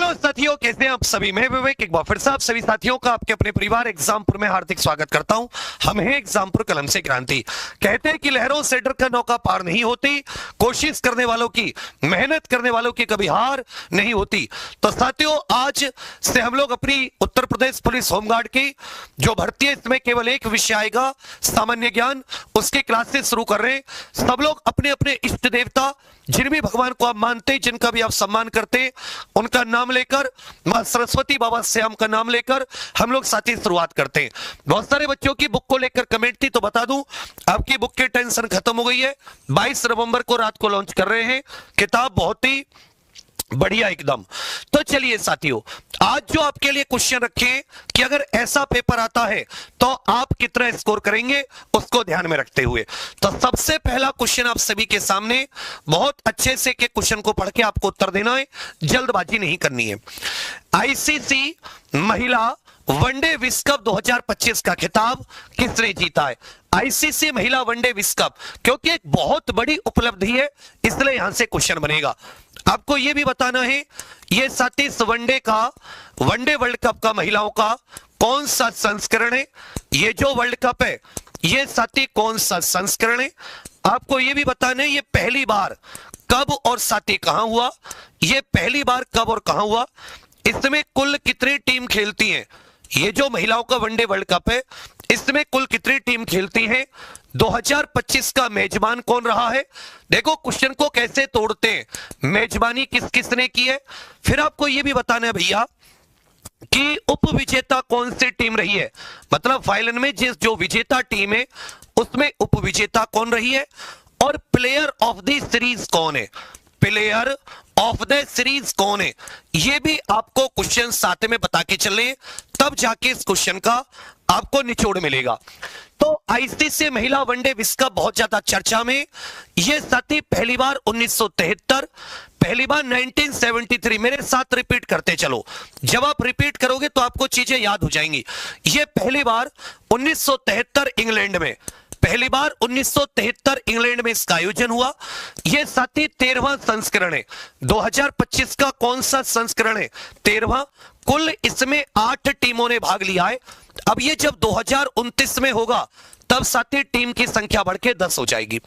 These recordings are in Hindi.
हेलो साथियों, कैसे हैं आप सभी। मैं विवेक एक बार फिर से आप सभी साथियों का आपके अपने परिवार एग्जामपुर में हार्दिक स्वागत करता हूं। हम हैं एग्जामपुर कलम से क्रांति। कहते हैं कि लहरों से डरकर नौका पार नहीं होती, कोशिश करने वालों की, मेहनत करने वालों की कभी हार नहीं होती। तो साथियों, आज से हम लोग अपनी उत्तर प्रदेश पुलिस होमगार्ड की जो भर्ती है, इसमें केवल एक विषय आएगा, सामान्य ज्ञान। उसकी क्लासेस शुरू कर रहे हैं। सब लोग अपने अपने इष्ट देवता, जिन भी भगवान को आप मानते हैं, जिनका भी आप सम्मान करते हैं, उनका नाम लेकर, मां सरस्वती, बाबा श्याम का नाम लेकर हम लोग साथ ही शुरुआत करते हैं। बहुत सारे बच्चों की बुक को लेकर कमेंट थी, तो बता दूं आपकी बुक की टेंशन खत्म हो गई है। 22 नवंबर को रात को लॉन्च कर रहे हैं। किताब बहुत ही बढ़िया एकदम। तो चलिए साथियों, आज जो आपके लिए क्वेश्चन रखे कि अगर ऐसा पेपर आता है तो आप कितना स्कोर करेंगे, उसको ध्यान में रखते हुए, तो सबसे पहला क्वेश्चन आप सभी के सामने, बहुत अच्छे से के क्वेश्चन को पढ़ के आपको उत्तर देना है, जल्दबाजी नहीं करनी है। आईसीसी महिला वनडे विश्व कप 2025 का खिताब किसने जीता है? आईसीसी महिला वनडे विश्व कप, क्योंकि एक बहुत बड़ी उपलब्धि है, इसलिए यहां से क्वेश्चन बनेगा। आपको यह भी बताना है, यह 37 वनडे वर्ल्ड कप का महिलाओं का कौन सा संस्करण है। ये जो वर्ल्ड कप है, यह 37 कौन सा संस्करण है। आपको यह भी बताना है, यह पहली बार कब और 37 कहां हुआ। यह पहली बार कब और कहां हुआ। इसमें कुल कितनी टीम खेलती हैं। ये जो महिलाओं का वनडे वर्ल्ड कप है, इसमें कुल कितनी टीम खेलती हैं। 2025 का मेजबान कौन रहा है। देखो क्वेश्चन को कैसे तोड़ते हैं, मेजबानी किस किसने की है। फिर आपको यह भी बताना है भैया कि उप विजेता कौन सी टीम रही है, मतलब फाइनल में जो विजेता टीम है उसमें उप विजेता कौन रही है, और प्लेयर ऑफ द सीरीज कौन है। प्लेयर ऑफ द सीरीज कौन है, यह भी आपको क्वेश्चन साथ में बता के चले, तब जाके इस क्वेश्चन का आपको निचोड़ मिलेगा। तो आईसीसी महिला वनडे विश्व कप बहुत ज्यादा चर्चा में। यह साथी पहली बार 1973, पहली बार 1973। मेरे साथ रिपीट करते चलो, जब आप रिपीट करोगे तो आपको चीजें याद हो जाएंगी। यह पहली बार 1973 इंग्लैंड में, पहली बार 1973 इंग्लैंड में इसका आयोजन हुआ। यह साथी 13वां संस्करण है। 2025 का कौन सा संस्करण है? 13वां। कुल इसमें 8 टीमों ने भाग लिया है। अब ये जब 2029 में होगा, तब साथी टीम की संख्या बढ़ के 10 हो जाएगी।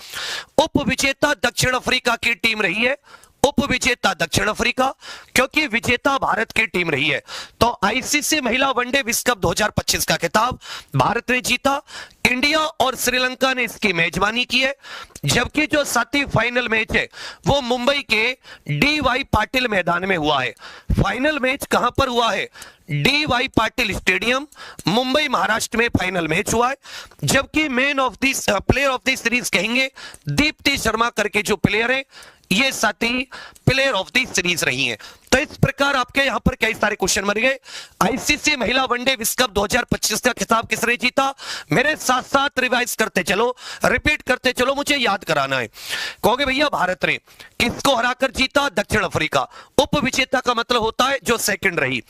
उप विजेता दक्षिण अफ्रीका की टीम रही है। उप विजेता दक्षिण अफ्रीका, क्योंकि विजेता भारत की टीम रही है। तो आईसीसी महिला वनडे विश्व कप 2025 का खिताब भारत ने जीता। इंडिया और श्रीलंका ने इसकी मेजबानी की है। जबकि जो साथी फाइनल मैच है वो मुंबई के डी.वाई. पाटिल मैदान में हुआ है। फाइनल मैच कहां पर हुआ है? डी.वाई. पाटिल स्टेडियम, मुंबई महाराष्ट्र में फाइनल मैच हुआ है। जबकि man of the player of the series कहेंगे दीप्ति शर्मा करके जो प्लेयर है, ये साथी प्लेयर ऑफ द सीरीज रही हैं। तो इस प्रकार आपके यहां पर कई सारे क्वेश्चन बन गए। आईसीसी महिला वनडे विश्व कप 2025 का खिताब किसने जीता? मेरे साथ साथ रिवाइज करते चलो, रिपीट करते चलो, मुझे याद कराना है। कहोगे भैया भारत ने किसको हराकर जीता? दक्षिण अफ्रीका। उप विजेता का मतलब होता है जो सेकंड रही।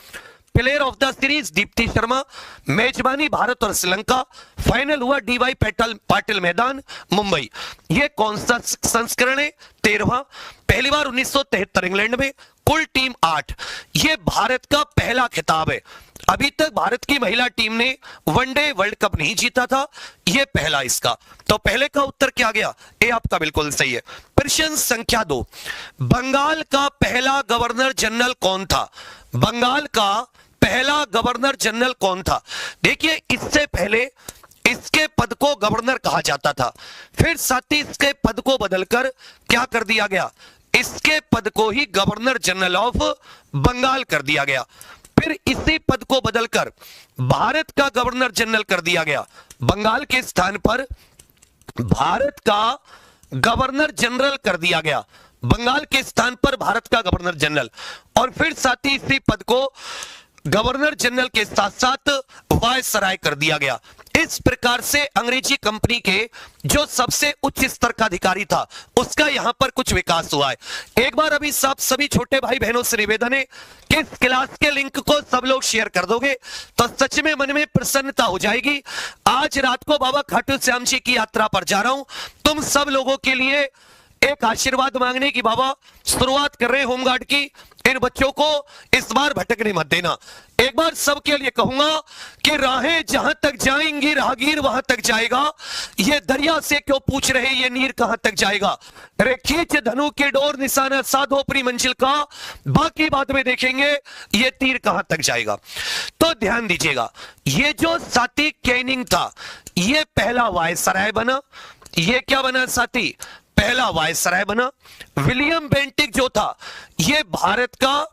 Player of the series Deepti Sharma. मेजबानी भारत और श्रीलंका। फाइनल हुआ डी.वाई. पाटिल मैदान, मुंबई। यह कौन सा संस्करण है? 13वां। पहली बार 1973 इंग्लैंड में। कुल टीम 8। यह भारत का पहला खिताब है। अभी तक भारत की महिला टीम ने वनडे वर्ल्ड कप नहीं जीता था, यह पहला इसका। तो पहले का उत्तर क्या गया? ए आपका बिल्कुल सही है। प्रश्न संख्या 2, बंगाल का पहला गवर्नर जनरल कौन था? बंगाल का पहला गवर्नर जनरल कौन था? देखिए, इससे पहले इसके पद को गवर्नर कहा जाता था, फिर साथ ही इसके पद को बदलकर क्या कर दिया गया? इसके पद को ही गवर्नर जनरल ऑफ बंगाल कर दिया गया। फिर इसी पद को बदलकर भारत का गवर्नर जनरल कर दिया गया। बंगाल के स्थान पर भारत का गवर्नर जनरल कर दिया गया। बंगाल के स्थान पर भारत का गवर्नर जनरल, और फिर साथ ही इसी पद को गवर्नर जनरल के साथ साथ वायसराय कर दिया गया। इस प्रकार से अंग्रेजी कंपनी के जो सबसे उच्च स्तर का अधिकारी था, उसका यहां पर कुछ विकास हुआ है। एक बार अभी सब सभी छोटे भाई बहनों से निवेदन है कि इस क्लास के लिंक को सब लोग शेयर कर दोगे तो सच में मन में प्रसन्नता हो जाएगी। आज रात को बाबा खाटू श्याम जी की यात्रा पर जा रहा हूं। तुम सब लोगों के लिए एक आशीर्वाद मांगने की बाबा शुरुआत कर रहे हैं होमगार्ड की। इन बच्चों को इस बार भटकने मत देना। एक बार सबके लिए कहूंगा कि राहें जहां तक जाएंगी राहगीर वहां तक जाएगा। ये दरिया से क्यों पूछ रहे ये नीर कहां तक जाएगा। रे खींच धनु के डोर निशाना साधो अपनी मंजिल का, बाकी बाद में देखेंगे ये तीर कहां तक जाएगा। तो ध्यान दीजिएगा, ये जो साथी कैनिंग था ये पहला वायसराय बना। ये क्या बना साथी? पहला वायसराय बना। विलियम बेंटिक जो था ये भारत का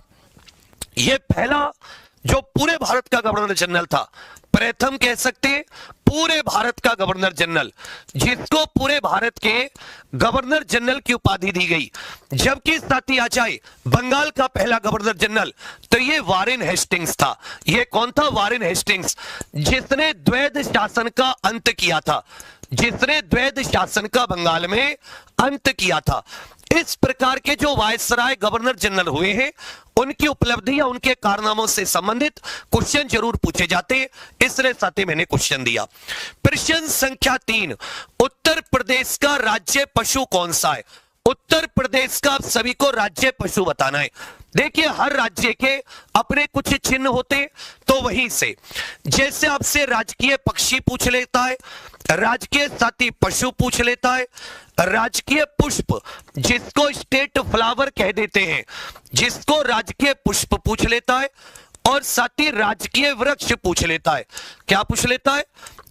ये पहला जो पूरे भारत का गवर्नर जनरल था, प्रथम कह सकते हैं पूरे भारत का गवर्नर जनरल, जिसको पूरे भारत के गवर्नर जनरल की उपाधि दी गई। जबकि साथी आ जाए बंगाल का पहला गवर्नर जनरल तो ये वारेन हेस्टिंग्स था। ये कौन था? वारेन हेस्टिंग्स, जिसने द्वैध शासन का अंत किया था, जिसने द्वैध शासन का बंगाल में अंत किया था। इस प्रकार के जो वायसराय गवर्नर जनरल हुए हैं उनकी उपलब्धि या उनके कारनामों से संबंधित क्वेश्चन जरूर पूछे जाते हैं, इसलिए साथ ही मैंने क्वेश्चन दिया। प्रश्न संख्या 3, उत्तर प्रदेश का राज्य पशु कौन सा है? उत्तर प्रदेश का आप सभी को राज्य पशु बताना है। देखिए हर राज्य के अपने कुछ चिन्ह होते, तो वहीं से जैसे आपसे राजकीय पक्षी पूछ लेता है, राजकीय साथी पशु पूछ लेता है, राजकीय पुष्प जिसको स्टेट फ्लावर कह देते हैं, जिसको राजकीय पुष्प पूछ लेता है, और साथी राजकीय वृक्ष पूछ लेता है। क्या पूछ लेता है?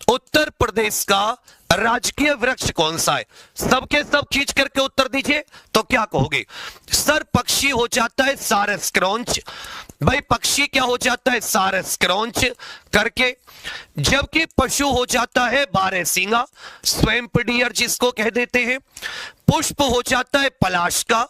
उत्तर प्रदेश का राजकीय वृक्ष कौन सा है? सबके सब खींच करके उत्तर दीजिए। तो क्या कहोगे? सर पक्षी हो जाता है सारस क्रॉन्च। भाई पक्षी क्या हो जाता है? सारस क्रॉन्च करके। जबकि पशु हो जाता है बारहसिंगा, स्वैम्प डियर जिसको कह देते हैं। पुष्प हो जाता है पलाश का।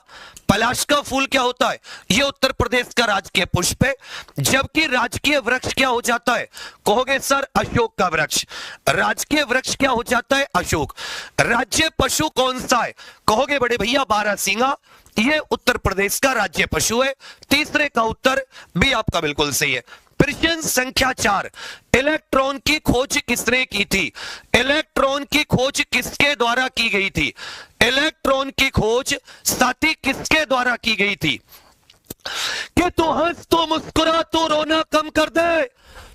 पलाश का फूल क्या होता है? ये उत्तर प्रदेश का राजकीय पुष्प है। जबकि राजकीय वृक्ष क्या हो जाता है? कहोगे सर अशोक का वृक्ष। राजकीय वृक्ष क्या हो जाता है? अशोक। राज्य पशु कौन सा है? कहोगे बड़े भैया बारहसिंगा, ये उत्तर प्रदेश का राज्य पशु है। तीसरे का उत्तर भी आपका बिल्कुल सही है। प्रश्न संख्या 4, इलेक्ट्रॉन की खोज किसने की थी? इलेक्ट्रॉन की खोज किसके द्वारा की गई थी? इलेक्ट्रॉन की खोज साथी किसके द्वारा की गई थी? कि तू हंस तो मुस्कुरा तो रोना कम कर दे,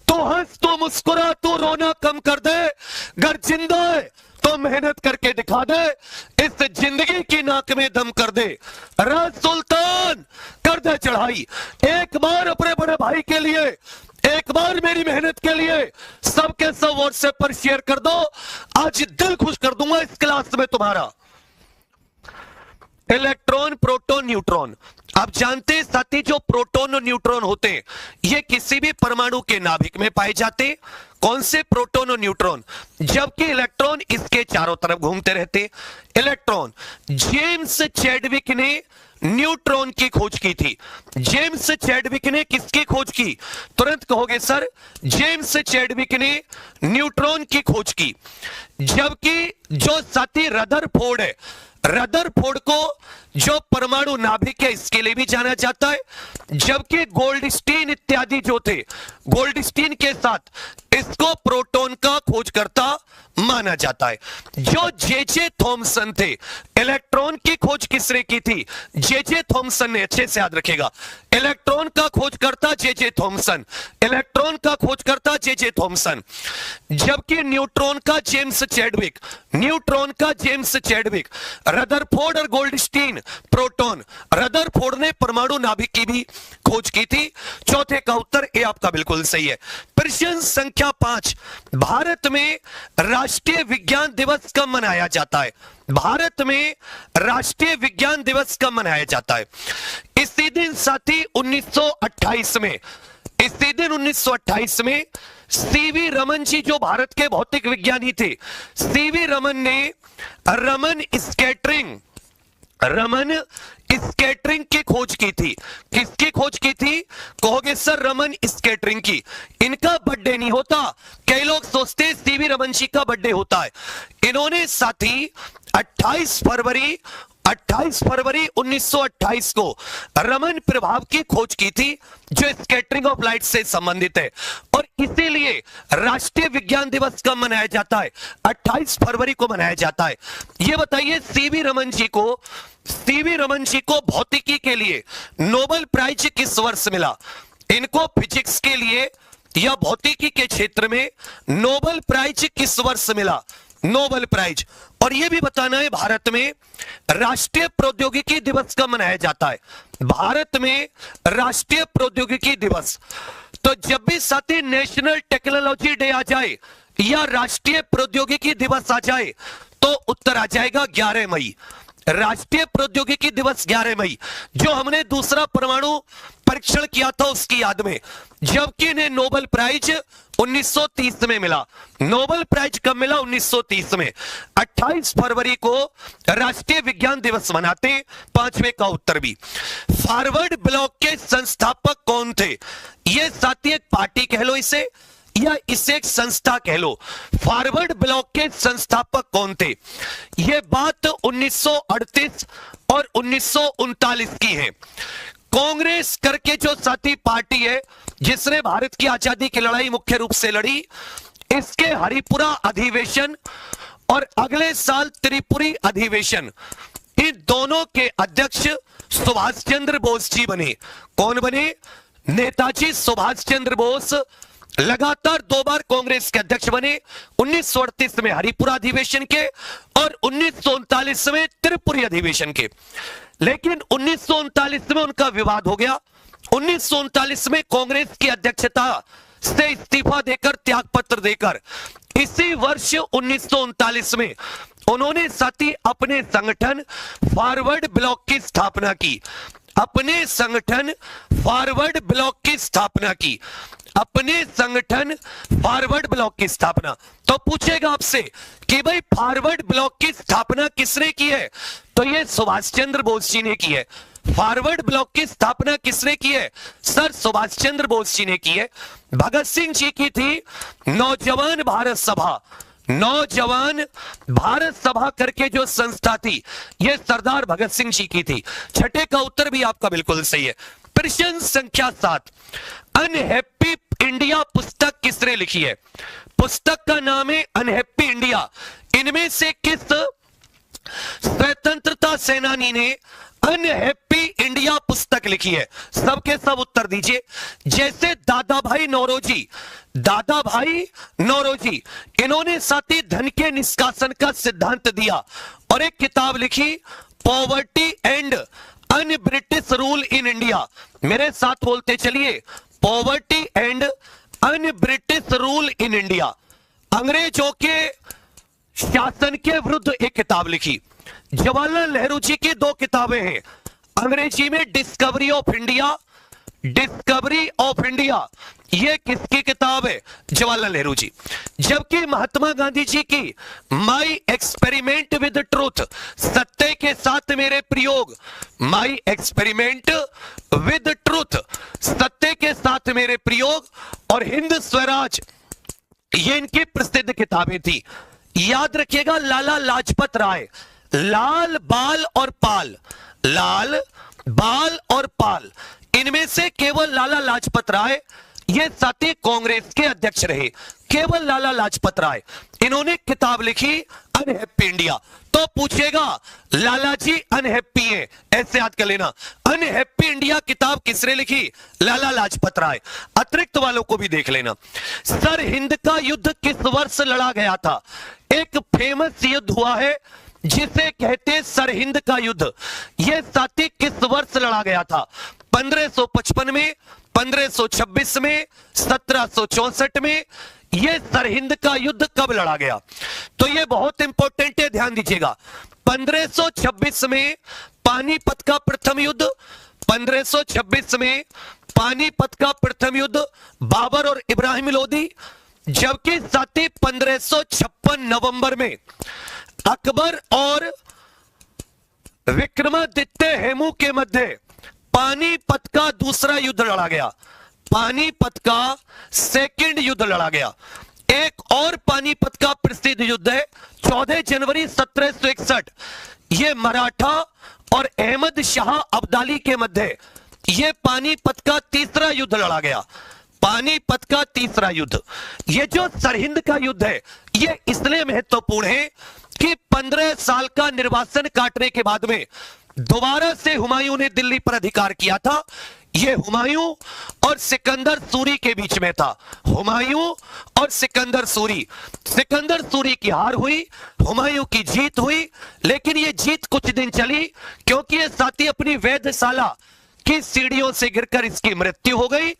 तो हंस तो मुस्कुरा तो रोना कम कर दे, घर जिंदा है तो मेहनत करके दिखा दे, इस जिंदगी की नाक में दम कर दे, राज सुल्तान कर दे चढ़ाई। एक बार अपने बड़े भाई के लिए, एक बार मेरी मेहनत के लिए सबके सब व्हाट्सएप पर शेयर कर दो। आज दिल खुश कर दूंगा इस क्लास में तुम्हारा। Electron, proton, neutron. आप जानते हैं साथी जो प्रोटॉन और न्यूट्रॉन होते हैं ये किसी भी परमाणु के नाभिक में पाए जाते हैं। कौन से? प्रोटॉन और न्यूट्रॉन। जबकि इलेक्ट्रॉन इसके चारों तरफ घूमते रहते। इलेक्ट्रॉन, जेम्स चैडविक ने न्यूट्रॉन की खोज की थी। जेम्स चैडविक ने किसकी खोज की? तुरंत कहोगे सर जेम्स चैडविक ने न्यूट्रॉन की खोज की। जबकि जो साथी रदरफोर्ड है, रदरफोर्ड को जो परमाणु नाभिक है इसके लिए भी जाना जाता है। जबकि गोल्डस्टीन इत्यादि जो थे, गोल्डस्टीन के साथ इसको प्रोटॉन का खोजकर्ता माना जाता है। जो जे थॉमसन थे, इलेक्ट्रॉन की खोज किसने की थी? जे थॉमसन ने। अच्छे से याद रखेगा, इलेक्ट्रॉन का खोजकर्ता जे थॉमसन, इलेक्ट्रॉन का खोजकर्ता जे थॉमसन। जबकि न्यूट्रॉन का जेम्स चैडविक, न्यूट्रॉन का जेम्स चैडविक। रदरफोर्ड और गोल्डस्टीन प्रोटॉन, रदरफोर्ड ने परमाणु नाभिक की भी खोज की थी। चौथे का उत्तर ए आपका बिल्कुल सही है। प्रश्न संख्या 5, भारत में राष्ट्रीय विज्ञान दिवस कब मनाया जाता है? भारत में राष्ट्रीय विज्ञान दिवस कब मनाया जाता है? इसी दिन साथी 1928 में, इसी दिन 1928 में सीवी रमन जी जो भारत के भौतिक विज्ञानी थे, सीवी रमन ने रमन स्कैटरिंग की खोज की थी। किसकी खोज की थी? कहोगे सर रमन स्कैटरिंग की। इनका बर्थडे नहीं होता, कई लोग सोचते हैं सीवी रमन जी का बर्थडे होता है। इन्होंने साथी 28 फरवरी 1928 को रमन प्रभाव की खोज की थी जो स्कैटरिंग ऑफ लाइट से संबंधित है। और इसीलिए राष्ट्रीय विज्ञान दिवस कब मनाया जाता है? 28 फरवरी को मनाया जाता है। यह बताइए, सीवी रमन जी को भौतिकी के लिए नोबेल प्राइज किस वर्ष मिला? इनको फिजिक्स के लिए या भौतिकी के क्षेत्र में नोबेल प्राइज किस वर्ष मिला? Nobel prize. और यह भी बताना है, भारत में राष्ट्रीय प्रौद्योगिकी दिवस कब मनाया जाता है? भारत में राष्ट्रीय प्रौद्योगिकी दिवस, तो जब भी साथी नेशनल टेक्नोलॉजी डे आ जाए या राष्ट्रीय प्रौद्योगिकी दिवस आ जाए तो उत्तर आ जाएगा 11 मई। राष्ट्रीय प्रौद्योगिकी दिवस 11 मई, जो हमने दूसरा परमाणु परीक्षण किया था उसकी याद में, जबकि इन्हें नोबेल प्राइज 1930 में मिला। नोबेल प्राइज कब मिला? 1930 में। 28 फरवरी को राष्ट्रीय विज्ञान दिवस मनाते। पांचवें का उत्तर भी। फॉरवर्ड ब्लॉक के संस्थापक कौन थे? यह साथी एक पार्टी कह लो इसे, या इसे एक संस्था कह लो। फॉरवर्ड ब्लॉक के संस्थापक कौन थे? यह बात 1938 और 1939 की है। कांग्रेस करके जो साथी पार्टी है जिसने भारत की आजादी की लड़ाई मुख्य रूप से लड़ी, इसके हरिपुरा अधिवेशन और अगले साल त्रिपुरी अधिवेशन, इन दोनों के अध्यक्ष सुभाष चंद्र बोस जी बने। कौन बने? नेताजी सुभाष चंद्र बोस लगातार 2 बार कांग्रेस के अध्यक्ष बने। 1938 में हरिपुरा अधिवेशन के और 1939 में त्रिपुरी अधिवेशन के। लेकिन 1939 में उनका विवाद हो गया। 1939 में कांग्रेस की अध्यक्षता से इस्तीफा देकर, त्याग पत्र देकर, इसी वर्ष 1939 में उन्होंने साथी अपने संगठन फॉरवर्ड ब्लॉक की स्थापना की। अपने संगठन फॉरवर्ड ब्लॉक की स्थापना की। अपने संगठन फॉरवर्ड ब्लॉक की स्थापना। तो पूछेगा आपसे कि भाई फॉरवर्ड ब्लॉक की स्थापना किसने की है? तो ये सुभाष चंद्र बोस जी ने की है। फॉरवर्ड ब्लॉक की स्थापना किसने की है? सर सुभाष चंद्र बोस जी ने की है। भगत सिंह जी की थी नौजवान भारत सभा। नौजवान भारत सभा करके जो संस्था थी, यह सरदार भगत सिंह जी की थी। छठे का उत्तर भी आपका बिल्कुल सही है। प्रश्न संख्या 7, अनहैप्पी इंडिया पुस्तक किसने लिखी है? पुस्तक का नाम है अनहैप्पी इंडिया। इनमें से किस स्वतंत्रता सेनानी ने अनहैप्पी इंडिया पुस्तक लिखी है? सबके सब उत्तर दीजिए। जैसे दादा भाई नौरोजी, इन्होंने साथी धन के निष्कासन का सिद्धांत दिया और एक किताब लिखी, poverty and un British rule in India. मेरे साथ बोलते चलिए, poverty and un British rule in India. अंग्रेजों के शासन के विरुद्ध एक किताब लिखी। जवाहरलाल नेहरू जी की 2 किताबें हैं, अंग्रेजी में डिस्कवरी ऑफ इंडिया। यह किसकी किताब है? जवाहरलाल नेहरू जी। जबकि महात्मा गांधी जी की माई एक्सपेरिमेंट विद ट्रूथ, सत्य के साथ मेरे प्रयोग, माई एक्सपेरिमेंट विद ट्रूथ, सत्य के साथ मेरे प्रयोग, और हिंद स्वराज, ये इनकी प्रसिद्ध किताबें थी। याद रखिएगा, लाला लाजपत राय, लाल बाल और पाल, इनमें से केवल लाला लाजपत राय ये साथी कांग्रेस के अध्यक्ष रहे। केवल लाला लाजपत राय, इन्होंने किताब लिखी अनहैप्पी इंडिया। तो पूछेगा लाला जी अनहैप्पी है, ऐसे याद कर लेना। अनहैप्पी इंडिया किताब किसने लिखी? लाला लाजपत राय। अतिरिक्त वालों को भी देख लेना। सर हिंद का युद्ध किस वर्ष लड़ा गया था? एक फेमस युद्ध हुआ है जिसे कहते सर हिंद का युद्ध। यह साथी किस वर्ष लड़ा गया था? 1555 में, 1526 में, 1764 में। यह सरहिंद का युद्ध कब लड़ा गया? तो यह बहुत इंपॉर्टेंट है, ध्यान दीजिएगा। 1526 में पानीपत का प्रथम युद्ध, 1526 में पानीपत का प्रथम युद्ध, बाबर और इब्राहिम लोदी। जबकि साथी 1556 नवंबर में अकबर और विक्रमादित्य हेमू के मध्य पानीपत का दूसरा युद्ध लड़ा गया। पानीपत का सेकंड युद्ध लड़ा गया। एक और पानीपत का प्रसिद्ध युद्ध है 14 जनवरी 1761। यह मराठा और अहमद शाह अब्दाली के मध्य यह पानीपत का तीसरा युद्ध लड़ा गया। पानीपत का तीसरा युद्ध। ये जो सरहिंद का युद्ध है ये इसलिए महत्वपूर्ण है कि 15 साल का निर्वासन काटने के बाद में दोबारा से हुमायूं ने दिल्ली पर अधिकार किया था। ये हुमायूं और सिकंदर सूरी के बीच में था। हुमायूं और सिकंदर सूरी की हार हुई, हुमायूं की जीत हुई। लेकिन ये जीत कुछ दिन चली क्योंकि ये साथी अपनी वेधशाला की सीढ़ियों से गिरकर इसकी मृत्यु हो गई।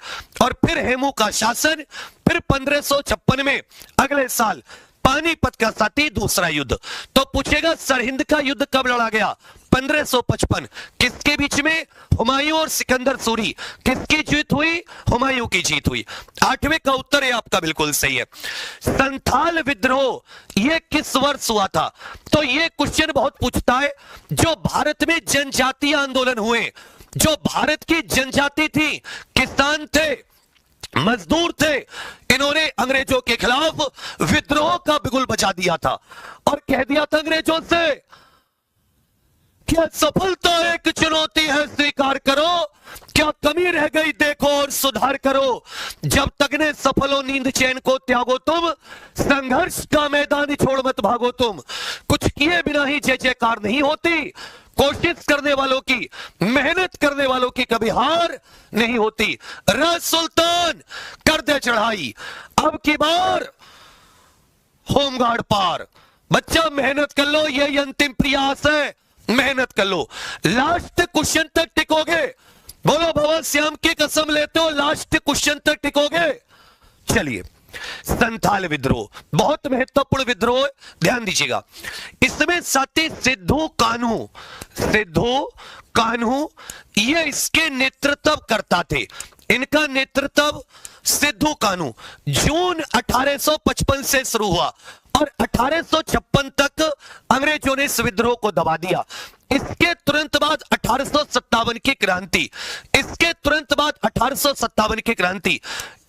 और फिर हेमू का शासन, फिर 1556 में अगले साल पानीपत का साथी दूसरा युद्ध। तो पूछेगा सरहिंद का युद्ध कब लड़ा गया? 1555। किसके बीच में? हुमायूं और सिकंदर सूरी। किसकी जीत हुई? हुमायूं की जीत हुई। 8वें का उत्तर है आपका बिल्कुल सही है। संथाल विद्रोह ये किस वर्ष हुआ था? तो ये क्वेश्चन बहुत पूछता है। जो भारत में जनजातीय आंदोलन हुए, जो भारत की जनजाति थी, किसान थे, मजदूर थे, इन्होंने अंग्रेजों के खिलाफ विद्रोह का बिगुल बजा दिया था और कह दिया था अंग्रेजों से क्या सफलता एक चुनौती है, स्वीकार करो, क्या कमी रह गई देखो और सुधार करो। जब तक ने सफलो नींद चैन को त्यागो तुम, संघर्ष का मैदान छोड़ मत भागो तुम। कुछ किए बिना ही जय जयकार नहीं होती। कोशिश करने वालों की, मेहनत करने वालों की कभी हार नहीं होती। रह सुल्तान कर दे चढ़ाई, अब की बार होमगार्ड पार। बच्चा मेहनत कर लो, ये अंतिम प्रयास है, मेहनत कर लो। लास्ट क्वेश्चन तक टिकोगे? बोलो भगवान श्याम की कसम लेते हो लास्ट क्वेश्चन तक टिकोगे? चलिए, संथाल विद्रोह बहुत महत्वपूर्ण विद्रोह, ध्यान दीजिएगा। इसमें साथी सिद्धू कान्हू ये इसके नेतृत्व करता थे। इनका नेतृत्व सिद्धू कान्हू जून 1855 से शुरू हुआ और 1856 तक अंग्रेजों ने इस विद्रोह को दबा दिया। इसके तुरंत बाद 1857 की क्रांति, इसके तुरंत बाद 1857 की क्रांति।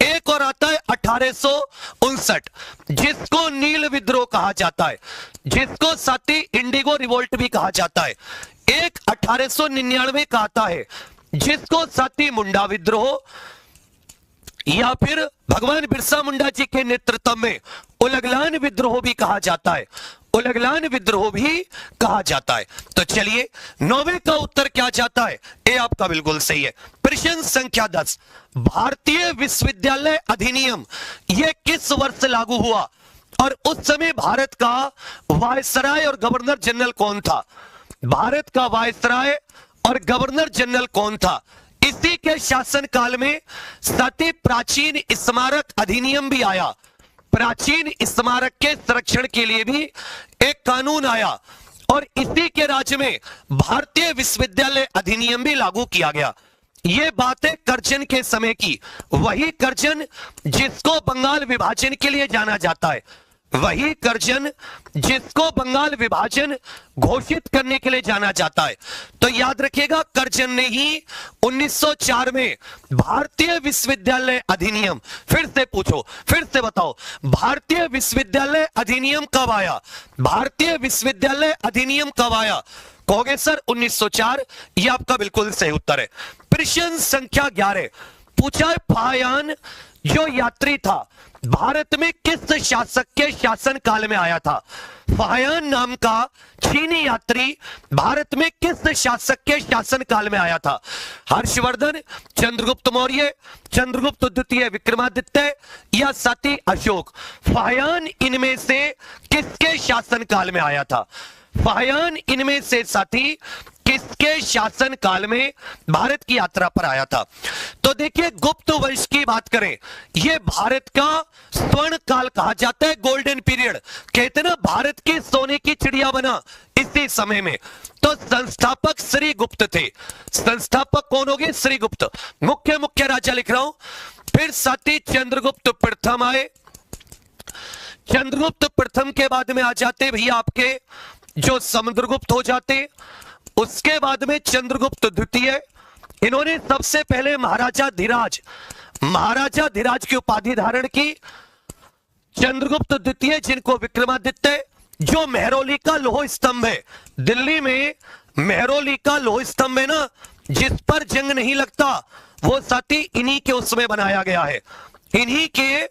एक और आता है 1859 जिसको नील विद्रोह कहा जाता है, जिसको साथी इंडिगो रिवोल्ट भी कहा जाता है। एक 1899 का आता है जिसको साथी मुंडा विद्रोह या फिर भगवान बिरसा मुंडा जी के नेतृत्व में उलगलान विद्रोह भी कहा जाता है, उलगलान विद्रोह भी कहा जाता है। तो चलिए 9वें का उत्तर क्या जाता है? ये आपका बिल्कुल सही है। प्रश्न संख्या 10, भारतीय विश्वविद्यालय अधिनियम यह किस वर्ष लागू हुआ और उस समय भारत का वायसराय और गवर्नर जनरल कौन था? भारत का वायसराय और गवर्नर जनरल कौन था? इसी के शासन काल में साथी प्राचीन स्मारक अधिनियम भी आया। प्राचीन स्मारक के संरक्षण के लिए भी एक कानून आया और इसी के राज्य में भारतीय विश्वविद्यालय अधिनियम भी लागू किया गया। ये बात है कर्जन के समय की, वही कर्जन जिसको बंगाल विभाजन के लिए जाना जाता है, वही कर्जन जिसको बंगाल विभाजन घोषित करने के लिए जाना जाता है। तो याद रखिएगा कर्जन ने ही 1904 में भारतीय विश्वविद्यालय अधिनियम, फिर से पूछो, फिर से बताओ, भारतीय विश्वविद्यालय अधिनियम कब आया? भारतीय विश्वविद्यालय अधिनियम कब आया? कहोगे सर 1904, ये आपका बिल्कुल सही उत्तर है। प्रश्न संख्या 11 पूछा है, फायान जो यात्री था भारत में किस शासक के शासन काल में आया था? फायान नाम का चीनी यात्री भारत में किस शासक के शासन काल में आया था? हर्षवर्धन, चंद्रगुप्त मौर्य, चंद्रगुप्त द्वितीय विक्रमादित्य या साथी अशोक? फायान इनमें से किसके शासन काल में आया था? फायान इनमें से साथी किसके शासन काल में भारत की यात्रा पर आया था? तो देखिए गुप्त वंश की बात करें, यह भारत का स्वर्ण काल कहा जाता है, गोल्डन पीरियड। कहते ना भारत की सोने की चिड़िया बना इसी समय में। तो संस्थापक श्रीगुप्त थे। संस्थापक कौन हो गए? श्रीगुप्त। मुख्य राजा लिख रहा हूं। फिर साथी चंद्रगुप्त प्रथम आए। चंद्रगुप्त प्रथम के बाद में आ जाते भैया आपके जो समुद्रगुप्त हो जाते। उसके बाद में चंद्रगुप्त द्वितीय, इन्होंने सबसे पहले महाराजा धीराज की उपाधि धारण की। चंद्रगुप्त द्वितीय जिनको विक्रमादित्य, जो मेहरौली का लोह स्तंभ है, दिल्ली में मेहरौली का लोह स्तंभ है ना, जिस पर जंग नहीं लगता, वो साथी इन्हीं के उसमें बनाया गया है, इन्हीं के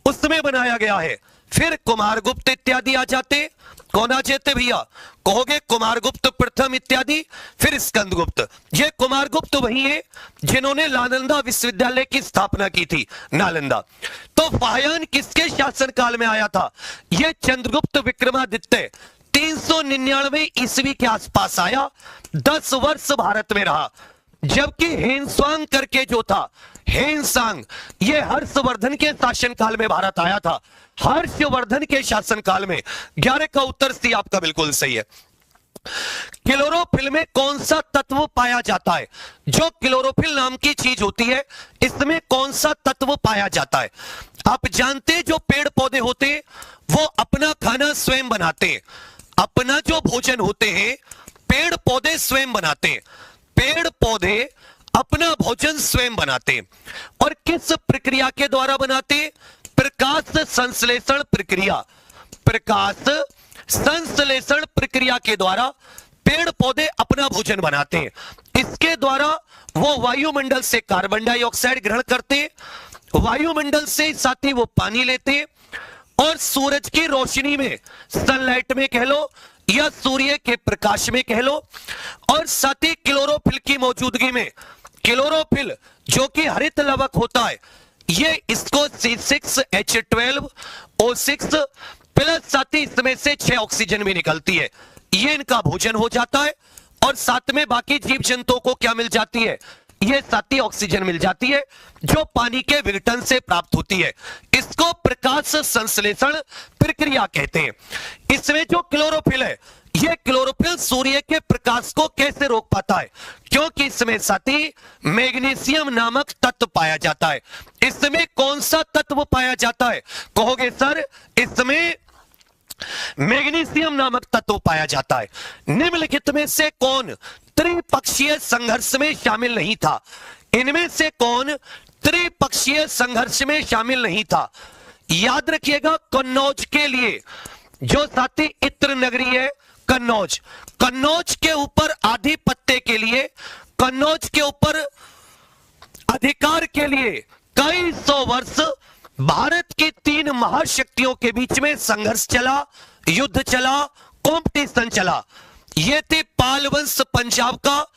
उसमें बनाया गया है। फिर कुमारगुप्त इत्यादि आ जाते। कौन आ जाते भैया? कहोगे कुमारगुप्त प्रथम इत्यादि, फिर स्कंदगुप्त। ये कुमारगुप्त वही है जिन्होंने नालंदा विश्वविद्यालय की स्थापना की थी, नालंदा। तो फाह्यान किसके शासनकाल में आया था? ये चंद्रगुप्त विक्रमादित्य 399 ईस्वी के आसपास आया, 10 वर्ष भारत में रहा। जबकि हेनसांग करके जो था, हेनसांग, ये हर्षवर्धन के शासनकाल में भारत आया था। हर्षवर्धन के शासनकाल में। 11 का उत्तर सी आपका बिल्कुल सही है। क्लोरोफिल में कौन सा तत्व पाया जाता है? जो क्लोरोफिल नाम की चीज होती है, इसमें कौन सा तत्व पाया जाता है? आप जानते हैं जो पेड़ पौधे होते हैं वो अपना खाना स्वयं बनाते हैं। अपना जो भोजन होते हैं पेड़ पौधे स्वयं बनाते हैं। पेड़ पौधे अपना भोजन स्वयं बनाते हैं। और किस प्रक्रिया के द्वारा बनाते हैं? प्रकाश संश्लेषण प्रक्रिया। प्रकाश संश्लेषण प्रक्रिया के द्वारा पेड़ पौधे अपना भोजन बनाते हैं। इसके द्वारा वो वायुमंडल से कार्बन डाइऑक्साइड ग्रहण करते हैं, वायुमंडल से साथ ही वो पानी लेते हैं, और सूरज की रोशनी में, सनलाइट में कह लो या सूर्य के प्रकाश में कह लो, और साथ ही क्लोरोफिल की मौजूदगी में, क्लोरोफिल जो कि हरित लवक होता है, ये इसको C6H12O6 प्लस साथ ही इसमें से 6 ऑक्सीजन भी निकलती है, ये इनका भोजन हो जाता है। और साथ में बाकी जीव जंतुओं को क्या मिल जाती है? ये साथी ऑक्सीजन मिल जाती है जो पानी के विघटन से प्राप्त होती है। इसको प्रकाश संश्लेषण प्रक्रिया कहते हैं। इसमें जो क्लोरोफिल है, ये क्लोरोफिल सूर्य के प्रकाश को कैसे रोक पाता है? क्योंकि इसमें साथी मैग्नीशियम नामक तत्व पाया जाता है। इसमें कौन सा तत्व पाया जाता है? कहोगे सर इसमें मैग्नीशियम नामक तत्व पाया जाता है। निम्नलिखित में से कौन त्रिपक्षीय संघर्ष में शामिल नहीं था? इनमें से कौन त्रिपक्षीय संघर्ष में शामिल नहीं था? याद रखिएगा, कन्नौज के लिए जो साथी इत्र नगरी है, कन्नौज, कन्नौज के ऊपर आधिपत्य के लिए, कन्नौज के ऊपर अधिकार के लिए कई सौ वर्ष भारत की 3 महाशक्तियों के बीच में संघर्ष चला, युद्ध चला, कंपटीशन चला। ये थे पाल वंश पंजाब का,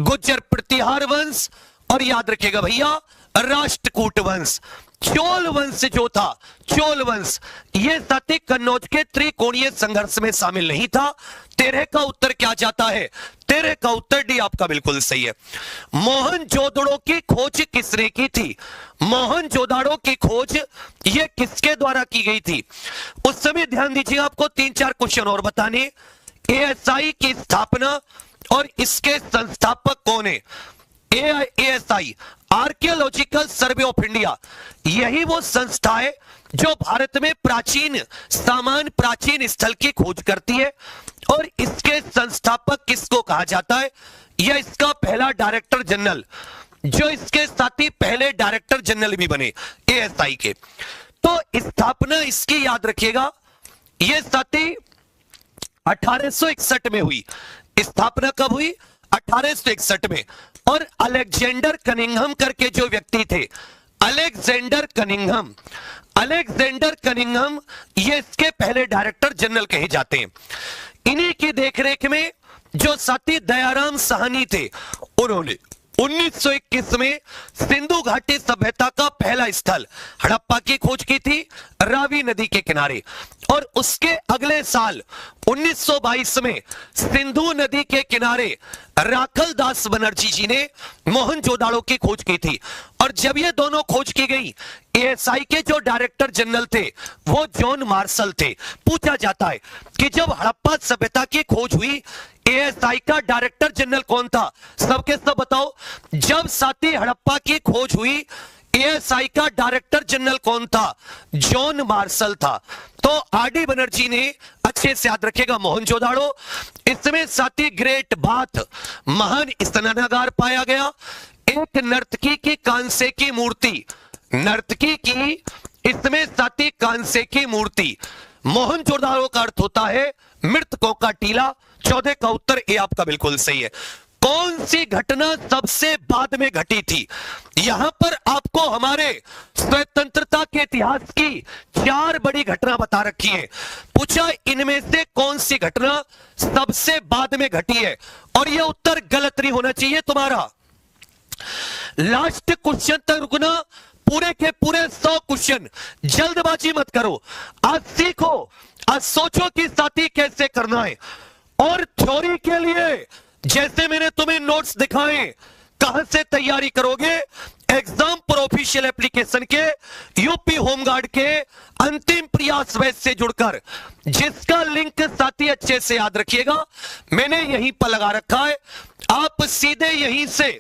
गुज्जर प्रतिहार वंश, और याद रखिएगा भैया राष्ट्रकूट वंश। चोल वंश जो था, चोल वंश, ये साथी कन्नौज के त्रिकोणीय संघर्ष में शामिल नहीं था। 13 का उत्तर क्या जाता है? 13 का उत्तर डी आपका बिल्कुल सही है। मोहनजोदड़ो की खोज किसने की थी? मोहनजोदड़ो की खोज ये किसके द्वारा की गई थी? उस समय ध्यान दीजिए, आपको 3-4 क्वेश्चन और बताने। एएसआई की स्थापना और इसके संस्थापक कौन है? ASI, archaeological survey of India, यही वो संस्था है जो भारत में प्राचीन सामान, प्राचीन स्थल की खोज करती है। और इसके संस्थापक किसको कहा जाता है? यह इसका पहला डायरेक्टर जनरल, जो इसके साथ ही पहले डायरेक्टर जनरल भी बने एएसआई के। तो स्थापना इसकी याद रखिएगा, यह साथी 1861 में हुई। स्थापना कब हुई? 1861 में। और अलेक्जेंडर कनिंघम करके जो व्यक्ति थे, अलेक्जेंडर कनिंघम, अलेक्जेंडर कनिंघम ये इसके पहले डायरेक्टर जनरल कहे जाते हैं। इन्हीं की देखरेख में जो साथी दयाराम साहनी थे, उन्होंने 1921 में सिंधु घाटी सभ्यता का पहला स्थल हड़प्पा की खोज की थी, रावी नदी के किनारे। और उसके अगले साल 1922 में सिंधु नदी के किनारे राखल दास बनर्जी जी ने मोहनजोदाड़ो की खोज की थी। और जब ये दोनों खोज की गई, एएसआई के जो डायरेक्टर जनरल थे वो जॉन मार्शल थे। पूछा जाता है कि जब हड़प्पा सभ्यता की खोज हुई, एएसआई का डायरेक्टर जनरल कौन था? सबके सब बताओ। जब साथी हड़प्पा की खोज हुई, एएसआई का डायरेक्टर जनरल कौन था? जॉन मार्शल था। तो आरडी बनर्जी ने, अच्छे से याद रखेगा, मोहनजोदाड़ो, इसमें साथी ग्रेट बाथ, महान स्नानागार पाया गया। एक नर्तकी की कांसे की मूर्ति, नर्तकी की इसमें साथी कांसे की मूर्ति। मोहनजोदाड़ो का अर्थ होता है मृतकों का टीला। 14 का उत्तर ए आपका बिल्कुल सही है। कौन सी घटना सबसे बाद में घटी थी? यहां पर आपको हमारे स्वतंत्रता के इतिहास की 4 बड़ी घटना बता रखी है। पूछा इनमें से कौन सी घटना सबसे बाद में घटी है, और यह उत्तर गलत नहीं होना चाहिए तुम्हारा। लास्ट क्वेश्चन तक रुकना, पूरे के पूरे 100 क्वेश्चन। जल्दबाजी मत करो, आज सीखो, आज सोचो कि साथी कैसे करना है। और थ्योरी के लिए जैसे मैंने तुम्हें नोट्स दिखाए, कहां से तैयारी करोगे? एग्जाम पर ऑफिशियल एप्लीकेशन के यूपी होमगार्ड के अंतिम प्रयास बैच से जुड़कर, जिसका लिंक साथी अच्छे से याद रखिएगा, मैंने यहीं पर लगा रखा है। आप सीधे यहीं से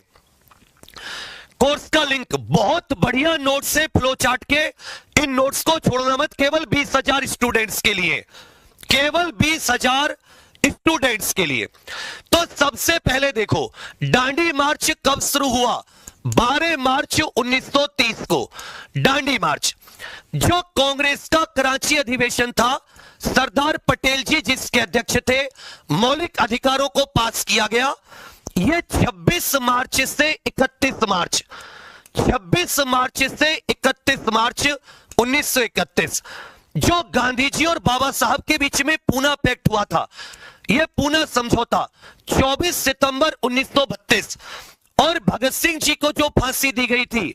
कोर्स का लिंक, बहुत बढ़िया नोट्स है फ्लो चार्ट के, इन नोट्स को छोड़ना मत। केवल 20,000 स्टूडेंट्स के लिए, केवल 20,000 स्टूडेंट्स के लिए। तो सबसे पहले देखो, दांडी मार्च कब शुरू हुआ? 12 मार्च 1930 को दांडी मार्च। जो कांग्रेस का कराची अधिवेशन था, सरदार पटेल जी जिसके अध्यक्ष थे, मौलिक अधिकारों को पास किया गया। यह 26 मार्च से 31 मार्च, 26 मार्च से 31 मार्च 1931, जो गांधी जी और बाबा साहब के बीच में पूना पैक्ट हुआ था, यह पूना समझौता 24 सितंबर 1932, और भगत सिंह जी को जो फांसी दी गई थी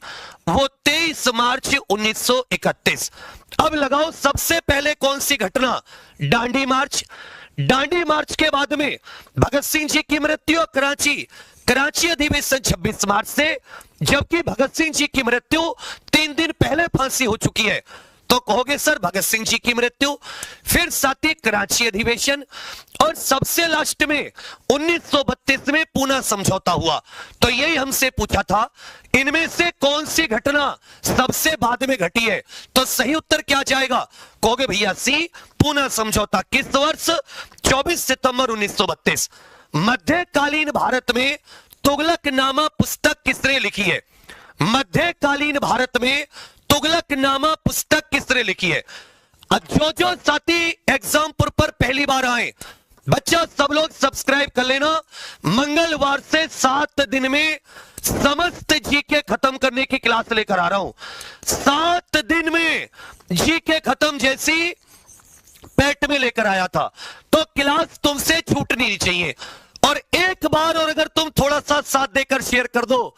वो 23 मार्च 1931। अब लगाओ सबसे पहले कौन सी घटना? दांडी मार्च। दांडी मार्च के बाद में भगत सिंह जी की मृत्यु, कराची अधिवेशन 26 मार्च से, जबकि भगत सिंह जी की मृत्यु 3 दिन पहले फांसी हो चुकी है। तो कहोगे सर भगत सिंह जी की मृत्यु, फिर साथी कराची अधिवेशन, और सबसे लास्ट में 1932 में पूना समझौता हुआ। तो यही हमसे पूछा था, इनमें से कौन सी घटना सबसे बाद में घटी है? तो सही उत्तर क्या जाएगा? कहोगे भैया सी, पूना समझौता। किस वर्ष? 24 सितंबर 1932। मध्यकालीन भारत में तुगलकनामा पुस्तक किसने लिखी है? मध्यकालीन भारत में तुगलकनामा पुस्तक किसने लिखी है? जो साथी एग्जाम पर पहली बार आए, बच्चा सब लोग सब्सक्राइब कर लेना। मंगलवार से 7 दिन में समस्त जीके खत्म करने की क्लास लेकर आ रहा हूं। 7 दिन में जीके खत्म जैसी पेट में लेकर आया था, तो क्लास तुमसे छूटनी नहीं चाहिए। और एक बार और अगर तुम थोड़ा सा साथ देकर शेयर कर दो,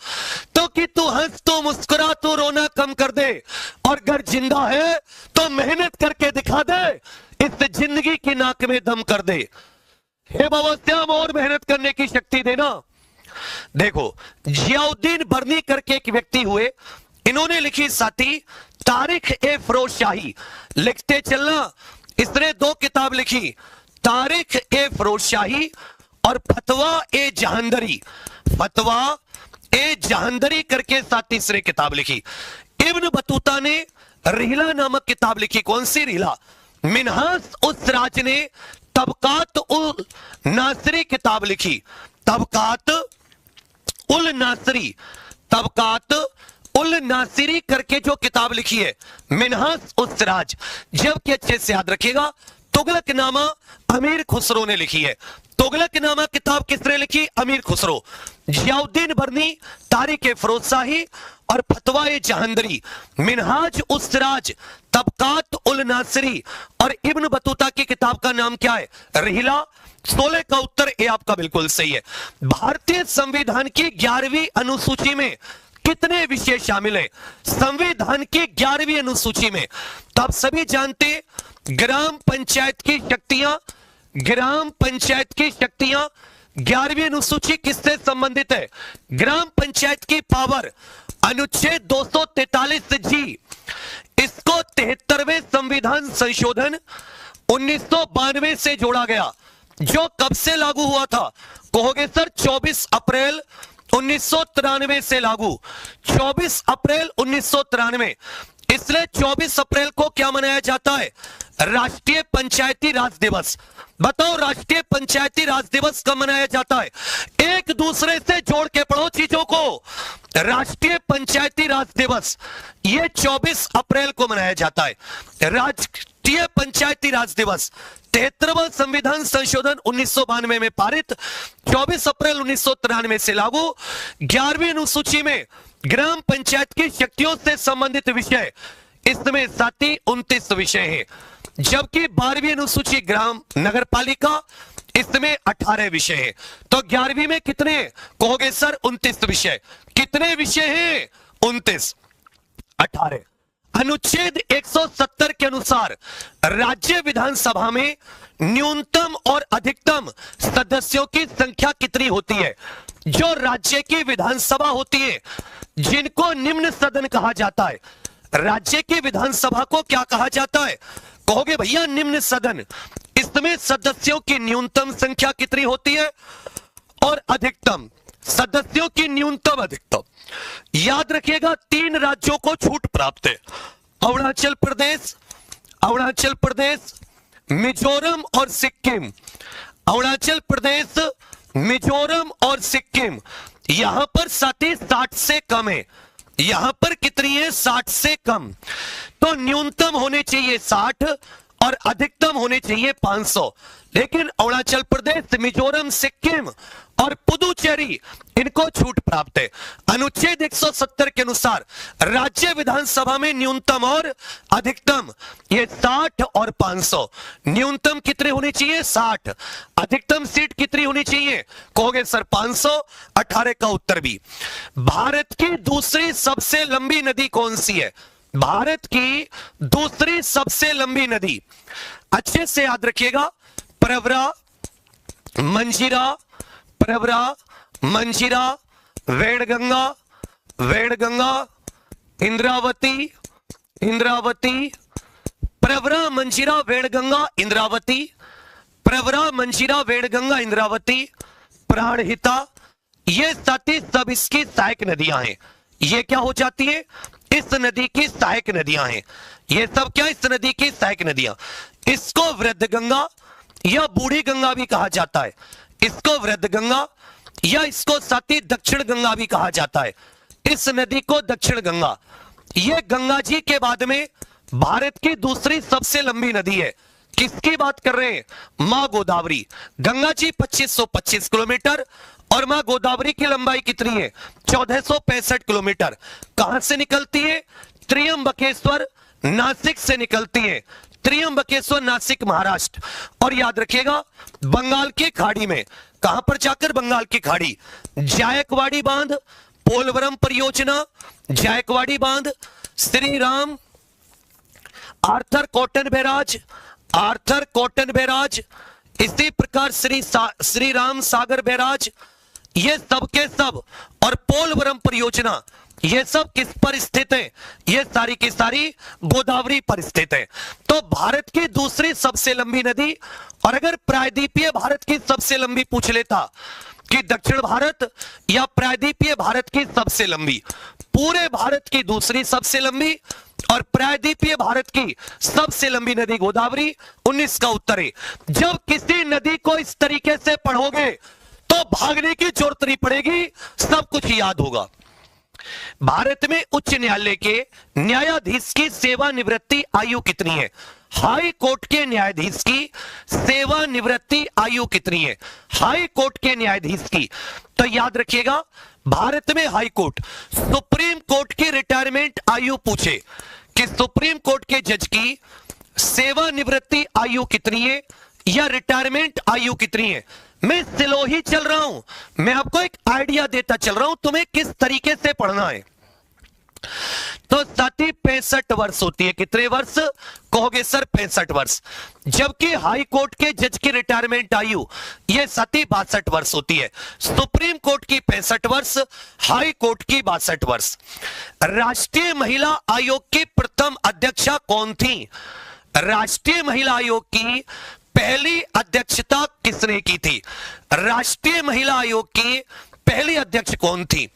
तो कि तू हंस, तू मुस्कुरा, तू रोना कम कर दे, और अगर जिंदा है तो मेहनत करके दिखा दे, इस जिंदगी की नाक में दम कर दे। हे बाबा श्याम, और मेहनत करने की शक्ति देना। देखो, जियाउद्दीन बर्नी करके एक व्यक्ति हुए, इन्होंने लिखी साथी तारीख ए फिरोज शाही। लिखते चलना, इसने 2 किताब लिखी, तारीख ए फिरोज शाही और फतवा ए जहांदरी। फतवा ए जहांदरी करके साथी तीसरी किताब लिखी। इब्न बतूता ने रिहला नामक किताब लिखी। कौन सी रिहला? मिनहास उस राज ने तबकात उल नासरी किताब लिखी। तबकात उल नासरी, तबकात उल नासिरी करके जो किताब लिखी है, मिनहास उस राज। जबकि अच्छे से याद रखिएगा, तुगलकनामा अमीर खुसरो ने लिखी है। तुगलकनामा किताब किसने लिखी? अमीर खुसरो। जियाउद्दीन बर्नी तारीख ए फिरोज शाही और फतवा ए जहांदरी, मिनहाज उस राज, तबकात उल नासिरी और इब्न बतूता की किताब का नाम क्या है? रिहला। 16 का उत्तर ए आपका बिल्कुल सही है। भारतीय संविधान की 11वीं अनुसूची में कितने विषय शामिल हैं? संविधान की 11वीं अनुसूची में तो आप सभी जानते, ग्राम पंचायत की शक्तियां, ग्राम पंचायत की शक्तियां 11वीं अनुसूची किससे संबंधित है? ग्राम पंचायत की पावर, अनुच्छेद 243 जी। इसको 73वें संविधान संशोधन 1992 से जोड़ा गया, जो कब से लागू हुआ था? कहोगे सर 24 अप्रैल 1993 से लागू। 24 अप्रैल 1993। इसलिए 24 अप्रैल को क्या मनाया जाता है? राष्ट्रीय पंचायती राज दिवस। बताओ राष्ट्रीय पंचायती राज दिवस कब मनाया जाता है? एक दूसरे से जोड़ के पढ़ो चीजों को। राष्ट्रीय पंचायती राज दिवस ये 24 अप्रैल को मनाया जाता है। राष्ट्रीय पंचायती राज दिवस 73वां संविधान संशोधन 1992 में पारित, 24 अप्रैल 1993 से लागू। 11वीं अनुसूची में ग्राम पंचायत की शक्तियों से संबंधित विषय, इसमें 29 विषय हैं, जबकि 12वीं अनुसूची ग्राम नगरपालिका, इसमें 18 विषय हैं। तो 11वीं में कितने कहोगे सर? 29 विषय। कितने विषय हैं? 29, 18। अनुच्छेद 170 के अनुसार राज्य विधानसभा में न्यूनतम और अधिकतम सदस्यों की संख्या कितनी होती है? जो राज्य की विधानसभा होती है, जिनको निम्न सदन कहा जाता है, राज्य की विधानसभा को क्या कहा जाता है? कहोगे भैया निम्न सदन। इसमें सदस्यों की न्यूनतम संख्या कितनी होती है और अधिकतम सदस्यों की न्यूनतम अधिकतम? याद रखिएगा, 3 राज्यों को छूट प्राप्त है, अरुणाचल प्रदेश, मिजोरम और सिक्किम। अरुणाचल प्रदेश, मिजोरम और सिक्किम, यहां पर 60 से कम है। यहां पर कितनी है? 60 से कम। तो न्यूनतम होने चाहिए 60 और अधिकतम होने चाहिए 500। लेकिन अरुणाचल प्रदेश, मिजोरम, सिक्किम और पुदुचेरी, इनको छूट प्राप्त है। अनुच्छेद 170 के अनुसार राज्य विधानसभा में न्यूनतम और अधिकतम ये 60 और 500। न्यूनतम कितने होने चाहिए? 60। अधिकतम सीट कितनी होनी चाहिए? कहोगे सर 500। 18 का उत्तर भी। भारत की दूसरी सबसे लंबी नदी कौन सी है? भारत की दूसरी सबसे लंबी नदी, अच्छे से याद रखिएगा, प्रवरा, मंजीरा, वेणगंगा, इंद्रावती, प्रवरा, मंजीरा, वेणगंगा, इंद्रावती, प्राणहिता, ये सब इसकी सहायक नदियां हैं। ये क्या हो जाती है? इस नदी की सहायक नदियां हैं। ये सब क्या? इस नदी की सहायक नदियां। इसको वृद्ध गंगा या बूढ़ी गंगा भी कहा जाता है। इसको वृद्ध गंगा या इसको साथ ही दक्षिण गंगा भी कहा जाता है। इस नदी को दक्षिण गंगा। ये गंगा जी के बाद में भारत की दूसरी सबसे लंबी नदी है। किसकी बात कर रहे हैं? मां गोदावरी। गंगा जी 2525 किलोमीटर और मां गोदावरी की लंबाई कितनी है? 1465 किलोमीटर। कहां से निकलती है? त्र्यंबकेश्वर, नासिक से निकलती है। त्र्यंबकेश्वर, नासिक, महाराष्ट्र। और याद रखिएगा, बंगाल की खाड़ी में, कहां पर जाकर? बंगाल की खाड़ी। जायकवाड़ी बांध, पोलवरम परियोजना, जायकवाड़ी बांध, Shri Ram, Arthur cotton barrage, इसी प्रकार श्री राम सागर बैराज, ये सब के सब, और पोलवरम परियोजना, ये सब किस पर स्थित है? ये सारी की सारी गोदावरी पर स्थित है। तो भारत की दूसरी सबसे लंबी नदी, और अगर प्रायद्वीपीय भारत की सबसे लंबी पूछ लेता कि दक्षिण भारत या प्रायद्वीपीय भारत की सबसे लंबी, पूरे भारत की दूसरी सबसे लंबी और प्रायद्वीपीय भारत की सबसे लंबी नदी गोदावरी। 19 का उत्तर है। जब किसी नदी को इस तरीके से पढ़ोगे तो भागने की जरूरत नहीं पड़ेगी, सब कुछ याद होगा। भारत में उच्च न्यायालय के न्यायाधीश की सेवानिवृत्ति आयु कितनी है? हाई कोर्ट के न्यायाधीश की सेवानिवृत्ति आयु कितनी है? हाई कोर्ट के न्यायाधीश की, तो याद रखिएगा, भारत में हाई कोर्ट, सुप्रीम कोर्ट की रिटायरमेंट आयु पूछे कि सुप्रीम कोर्ट के जज की सेवानिवृत्ति आयु कितनी है या रिटायरमेंट आयु कितनी है, मैं स्लो ही चल रहा हूं, मैं आपको एक आइडिया देता चल रहा हूं तुम्हें किस तरीके से पढ़ना है। तो 65 वर्ष होती है। कितने वर्ष कहोगे सर? 65 वर्ष। जबकि हाई कोर्ट के जज की रिटायरमेंट आयु ये 62 वर्ष होती है। सुप्रीम कोर्ट की 65 वर्ष, हाई कोर्ट की 62 वर्ष। राष्ट्रीय महिला आयोग की प्रथम अध्यक्षा कौन थी? राष्ट्रीय महिला आयोग की पहली अध्यक्षता किसने की थी? राष्ट्रीय महिला आयोग की पहली अध्यक्ष कौन थी?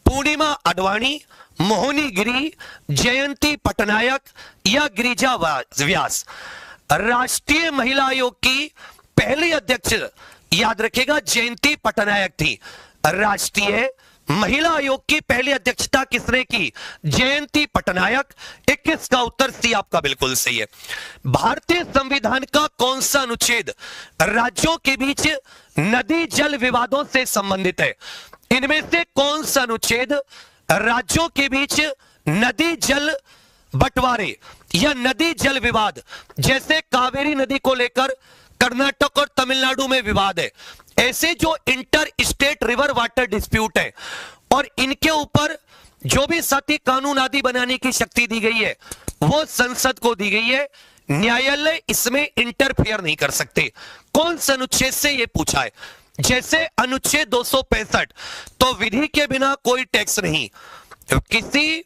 पूर्णिमा आडवाणी, मोहिनी गिरी, जयंती पटनायक या गिरिजा व्यास? राष्ट्रीय महिला आयोग की पहली अध्यक्ष याद रखेगा जयंती पटनायक थी। राष्ट्रीय महिला आयोग की पहली अध्यक्षता किसने की? जयंती पटनायक। 21 का उत्तर सी आपका बिल्कुल सही है। भारतीय संविधान का कौन सा अनुच्छेद राज्यों के बीच नदी जल विवादों से संबंधित है? इनमें से कौन सा अनुच्छेद राज्यों के बीच नदी जल बंटवारे या नदी जल विवाद, जैसे कावेरी नदी को लेकर कर्नाटक और तमिलनाडु में विवाद है, ऐसे जो inter state river water dispute है और इनके ऊपर जो भी सती कानून आदि बनाने की शक्ति दी गई है वो संसद को दी गई है। न्यायालय इसमें इंटरफेयर नहीं कर सकते। कौन सा अनुच्छेद से ये पूछा है? जैसे अनुच्छेद 265, तो विधि के बिना कोई टैक्स नहीं, किसी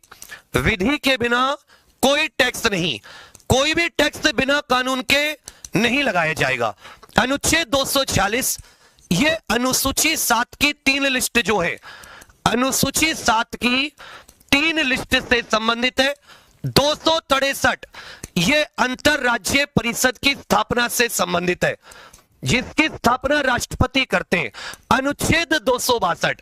विधि के बिना कोई टैक्स नहीं, कोई भी टैक्स बिना कानून के नहीं लगाया जाएगा। अनुच्छेद 246, ये अनुसूची 7 की 3 लिस्ट जो है, अनुसूची 7 की 3 लिस्ट से संबंधित है। 263, ये अंतरराज्यीय परिषद की स्थापना से संबंधित है, जिसकी स्थापना राष्ट्रपति करते हैं। अनुच्छेद 262,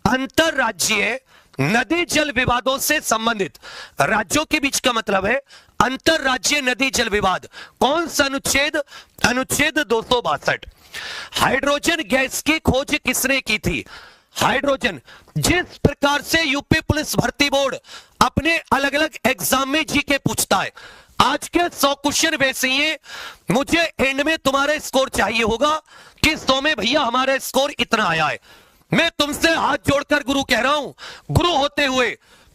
अंतरराज्यीय नदी जल विवादों से संबंधित, राज्यों के बीच का मतलब है अंतरराज्यीय नदी जल विवाद। कौन सा अनुच्छेद? अनुच्छेद 262। हाइड्रोजन गैस की खोज किसने की थी? हाइड्रोजन, जिस प्रकार से यूपी पुलिस भर्ती बोर्ड अपने अलग अलग एग्जाम में जीके पूछता है, आज के 100 क्वेश्चन वैसे ही हैं। मुझे एंड में तुम्हारा स्कोर चाहिए होगा कि 100 में भैया हमारा स्कोर इतना आया है। मैं तुमसे हाथ जोड़कर गुरु कह रहा हूं, गुरु होते हुए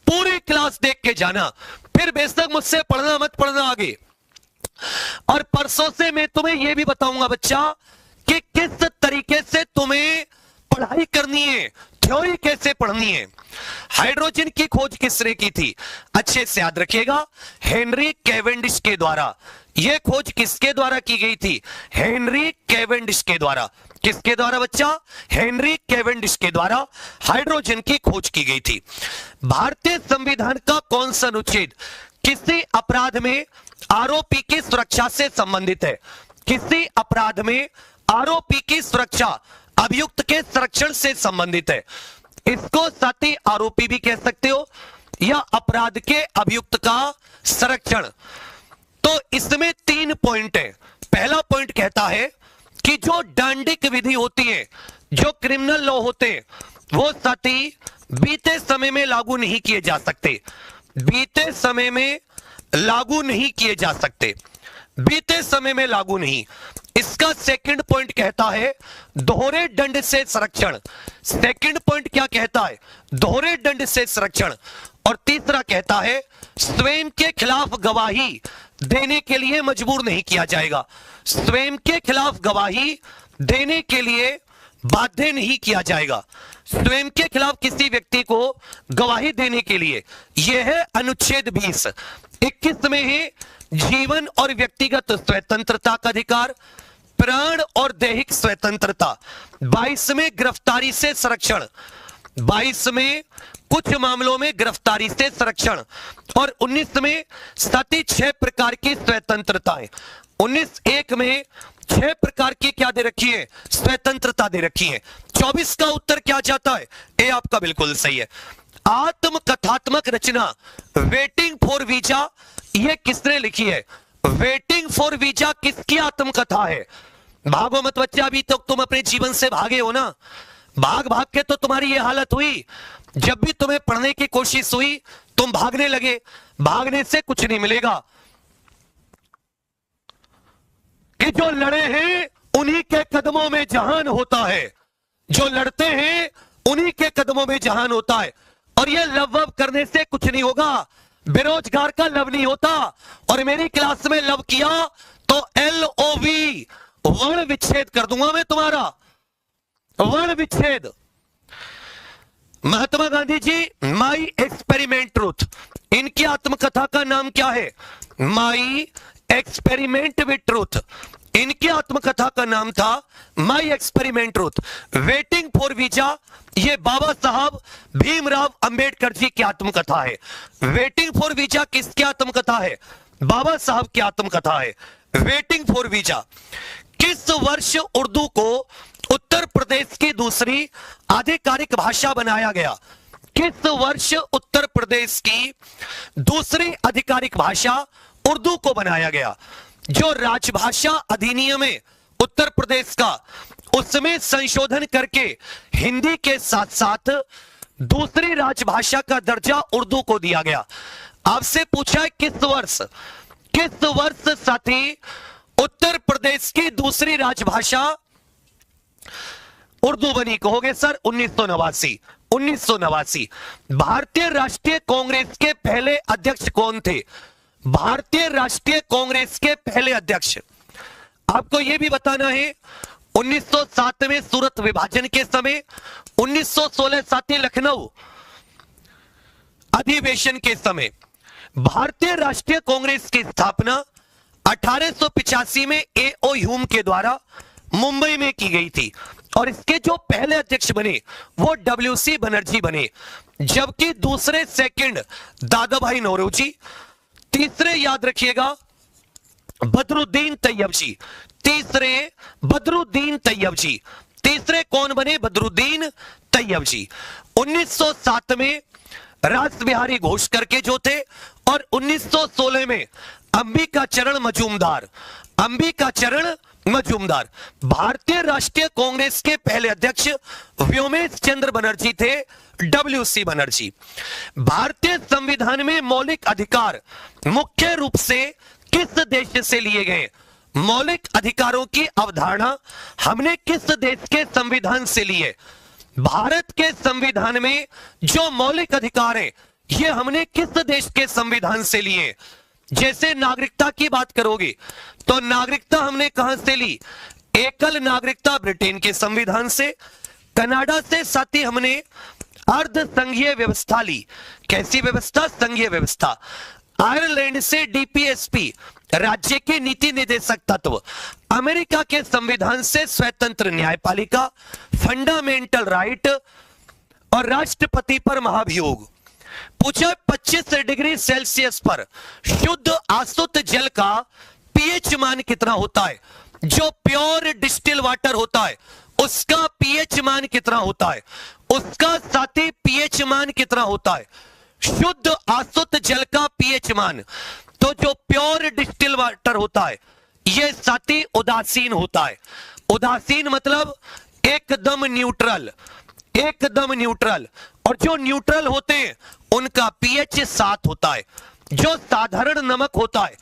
पूरी क्लास देख के जाना, फिर बेशक मुझसे पढ़ना मत पढ़ना आगे। और परसों से मैं तुम्हें यह भी बताऊंगा बच्चा कि किस तरीके से तुम्हें पढ़ाई करनी है, थ्योरी कैसे पढ़नी है। हाइड्रोजन की खोज किसने की थी? अच्छे से याद रखिएगा, हेनरी कैवेंडिश के द्वारा। यह खोज किसके द्वारा की गई थी? हेनरी कैवेंडिश के द्वारा। किसके द्वारा बच्चा? हेनरी कैवेंडिश के द्वारा हाइड्रोजन की खोज की गई थी। भारतीय संविधान का कौन सा अनुच्छेद किसी अपराध में आरोपी की सुरक्षा से संबंधित है? किसी अपराध में आरोपी की सुरक्षा अभियुक्त के संरक्षण से संबंधित है। इसको साथ ही आरोपी भी कह सकते हो या अपराध के अभियुक्त का संरक्षण। तो इसमें 3 पॉइंट है। पहला पॉइंट कहता है कि जो दंडिक विधि होती है, जो क्रिमिनल लॉ होते हैं, वो साथी बीते समय में लागू नहीं किए जा सकते। बीते समय में लागू नहीं किए जा सकते, बीते समय में लागू नहीं। इसका सेकंड पॉइंट कहता है दोहरे दंड से संरक्षण। सेकंड पॉइंट क्या कहता है? दोहरे दंड से संरक्षण। और तीसरा कहता है स्वयं के खिलाफ गवाही देने के लिए मजबूर नहीं किया जाएगा। स्वयं के खिलाफ गवाही देने के लिए बाध्य नहीं किया जाएगा। स्वयं के खिलाफ किसी व्यक्ति को गवाही देने के लिए, यह है अनुच्छेद 20। 21 में है जीवन और व्यक्तिगत स्वतंत्रता का अधिकार, प्राण और दैहिक स्वतंत्रता। 22 में गिरफ्तारी से संरक्षण, 22 में कुछ मामलों में गिरफ्तारी से संरक्षण, और 19 में सती 6 प्रकार की स्वतंत्रताएं। 19(1) में 6 प्रकार की क्या दे रखी है? स्वतंत्रता दे रखी है। 24 का उत्तर क्या जाता है? ए आपका बिल्कुल सही है। आत्मकथात्मक रचना वेटिंग फॉर वीजा, ये किसने लिखी है? वेटिंग फॉर वीजा किसकी आत्मकथा है? भागो मत बच्चा, अभी तक तुम अपने जीवन से भागे हो ना। भाग भाग के तो तुम्हारी ये हालत हुई। जब भी तुम्हें पढ़ने की कोशिश हुई तुम भागने लगे। भागने से कुछ नहीं मिलेगा। कि जो लड़े हैं उन्हीं के कदमों में जहान होता है, जो लड़ते हैं उन्हीं के कदमों में जहान होता है। और ये लव वव करने से कुछ नहीं होगा। बेरोजगार का लव नहीं होता। और मेरी क्लास में लव किया तो LOV वर्ण विच्छेद कर दूंगा मैं तुम्हारा, वर्ण विच्छेद। Mahatma Gandhi ji my experiment truth, इनकी आत्मकथा का नाम क्या है? My experiment with truth. इनकी आत्मकथा का नाम था my experiment truth. Waiting for visa, ये बाबा साहब भीमराव अंबेडकर जी की आत्मकथा है। वेटिंग फॉर वीजा किसकी आत्मकथा है? बाबा साहब की आत्मकथा है। वेटिंग फॉर वीजा किस वर्ष उर्दू को उत्तर प्रदेश की दूसरी आधिकारिक भाषा बनाया गया? किस वर्ष उत्तर प्रदेश की दूसरी आधिकारिक भाषा उर्दू को बनाया गया? जो राजभाषा अधिनियम है उत्तर प्रदेश का, उसमें संशोधन करके हिंदी के साथ साथ दूसरी राजभाषा का दर्जा उर्दू को दिया गया। आपसे पूछा है किस वर्ष साथी उत्तर प्रदेश की दूसरी राजभाषा उर्दू बनी? कहोगे सर 1989। भारतीय राष्ट्रीय कांग्रेस के पहले अध्यक्ष कौन थे? भारतीय राष्ट्रीय कांग्रेस के पहले अध्यक्ष, आपको यह भी बताना है 1907 में सूरत विभाजन के समय, 1916 साथी लखनऊ अधिवेशन के समय। भारतीय राष्ट्रीय कांग्रेस की स्थापना 1885 में A.O. ह्यूम के द्वारा मुंबई में की गई थी और इसके जो पहले अध्यक्ष बने वो W.C. बनर्जी बने, जबकि दूसरे सेकंड दादा भाई नौरोजी, तीसरे याद रखिएगा बदरुद्दीन तैयब जी, तीसरे कौन बने? बदरुद्दीन तैयब जी। 1907 में रास बिहारी घोष करके जो थे और 1916 में अंबिका चरण मजूमदार। भारतीय राष्ट्रीय कांग्रेस के पहले अध्यक्ष व्योमेश चंद्र बनर्जी थे, W.C. बनर्जी। भारतीय संविधान में मौलिक अधिकार मुख्य रूप से किस देश से लिए गए? मौलिक अधिकारों की अवधारणा हमने किस देश के संविधान से लिए? भारत के संविधान में जो मौलिक अधिकार है ये हमने किस देश के संविधान से लिए? जैसे नागरिकता की बात करोगे तो नागरिकता हमने कहां से ली? एकल नागरिकता ब्रिटेन के संविधान से। कनाडा से साथी हमने अर्ध संघीय व्यवस्था ली। कैसी व्यवस्था? संघीय व्यवस्था। आयरलैंड से DPSP राज्य के नीति निर्देशक तत्व। अमेरिका के संविधान से स्वतंत्र न्यायपालिका, फंडामेंटल राइट और राष्ट्रपति पर महाभियोग। पूछा 25 डिग्री सेल्सियस पर शुद्ध आसुत जल का pH मान कितना होता है? जो प्योर डिस्टिल वाटर होता है उसका pH मान कितना होता है? उसका साथी pH मान कितना होता है? शुद्ध आसुत जल का pH मान, तो जो प्योर डिस्टिल वाटर होता है यह साथी उदासीन होता है। उदासीन मतलब एकदम न्यूट्रल, और जो न्यूट्रल होते हैं उनका pH 7 होता है। जो साधारण नमक होता है,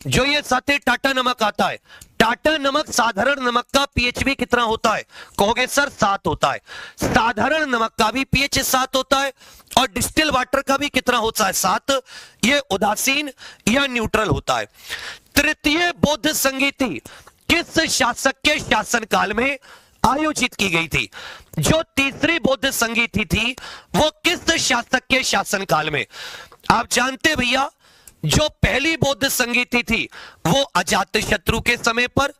जो ये साथी टाटा नमक आता है, टाटा नमक साधारण नमक का pH भी कितना होता है? कहोगे सर 7 होता है। साधारण नमक का भी pH 7 होता है और डिस्टिल वाटर का भी कितना होता है? 7। ये उदासीन या न्यूट्रल होता है। तृतीय बौद्ध संगीति किस शासक के शासनकाल में आयोजित की गई थी? जो तीसरी बौद्ध संगीति थी वो किस शासक के शासनकाल में? आप जानते भैया जो पहली बौद्ध संगीति थी वो अजातशत्रु के समय पर,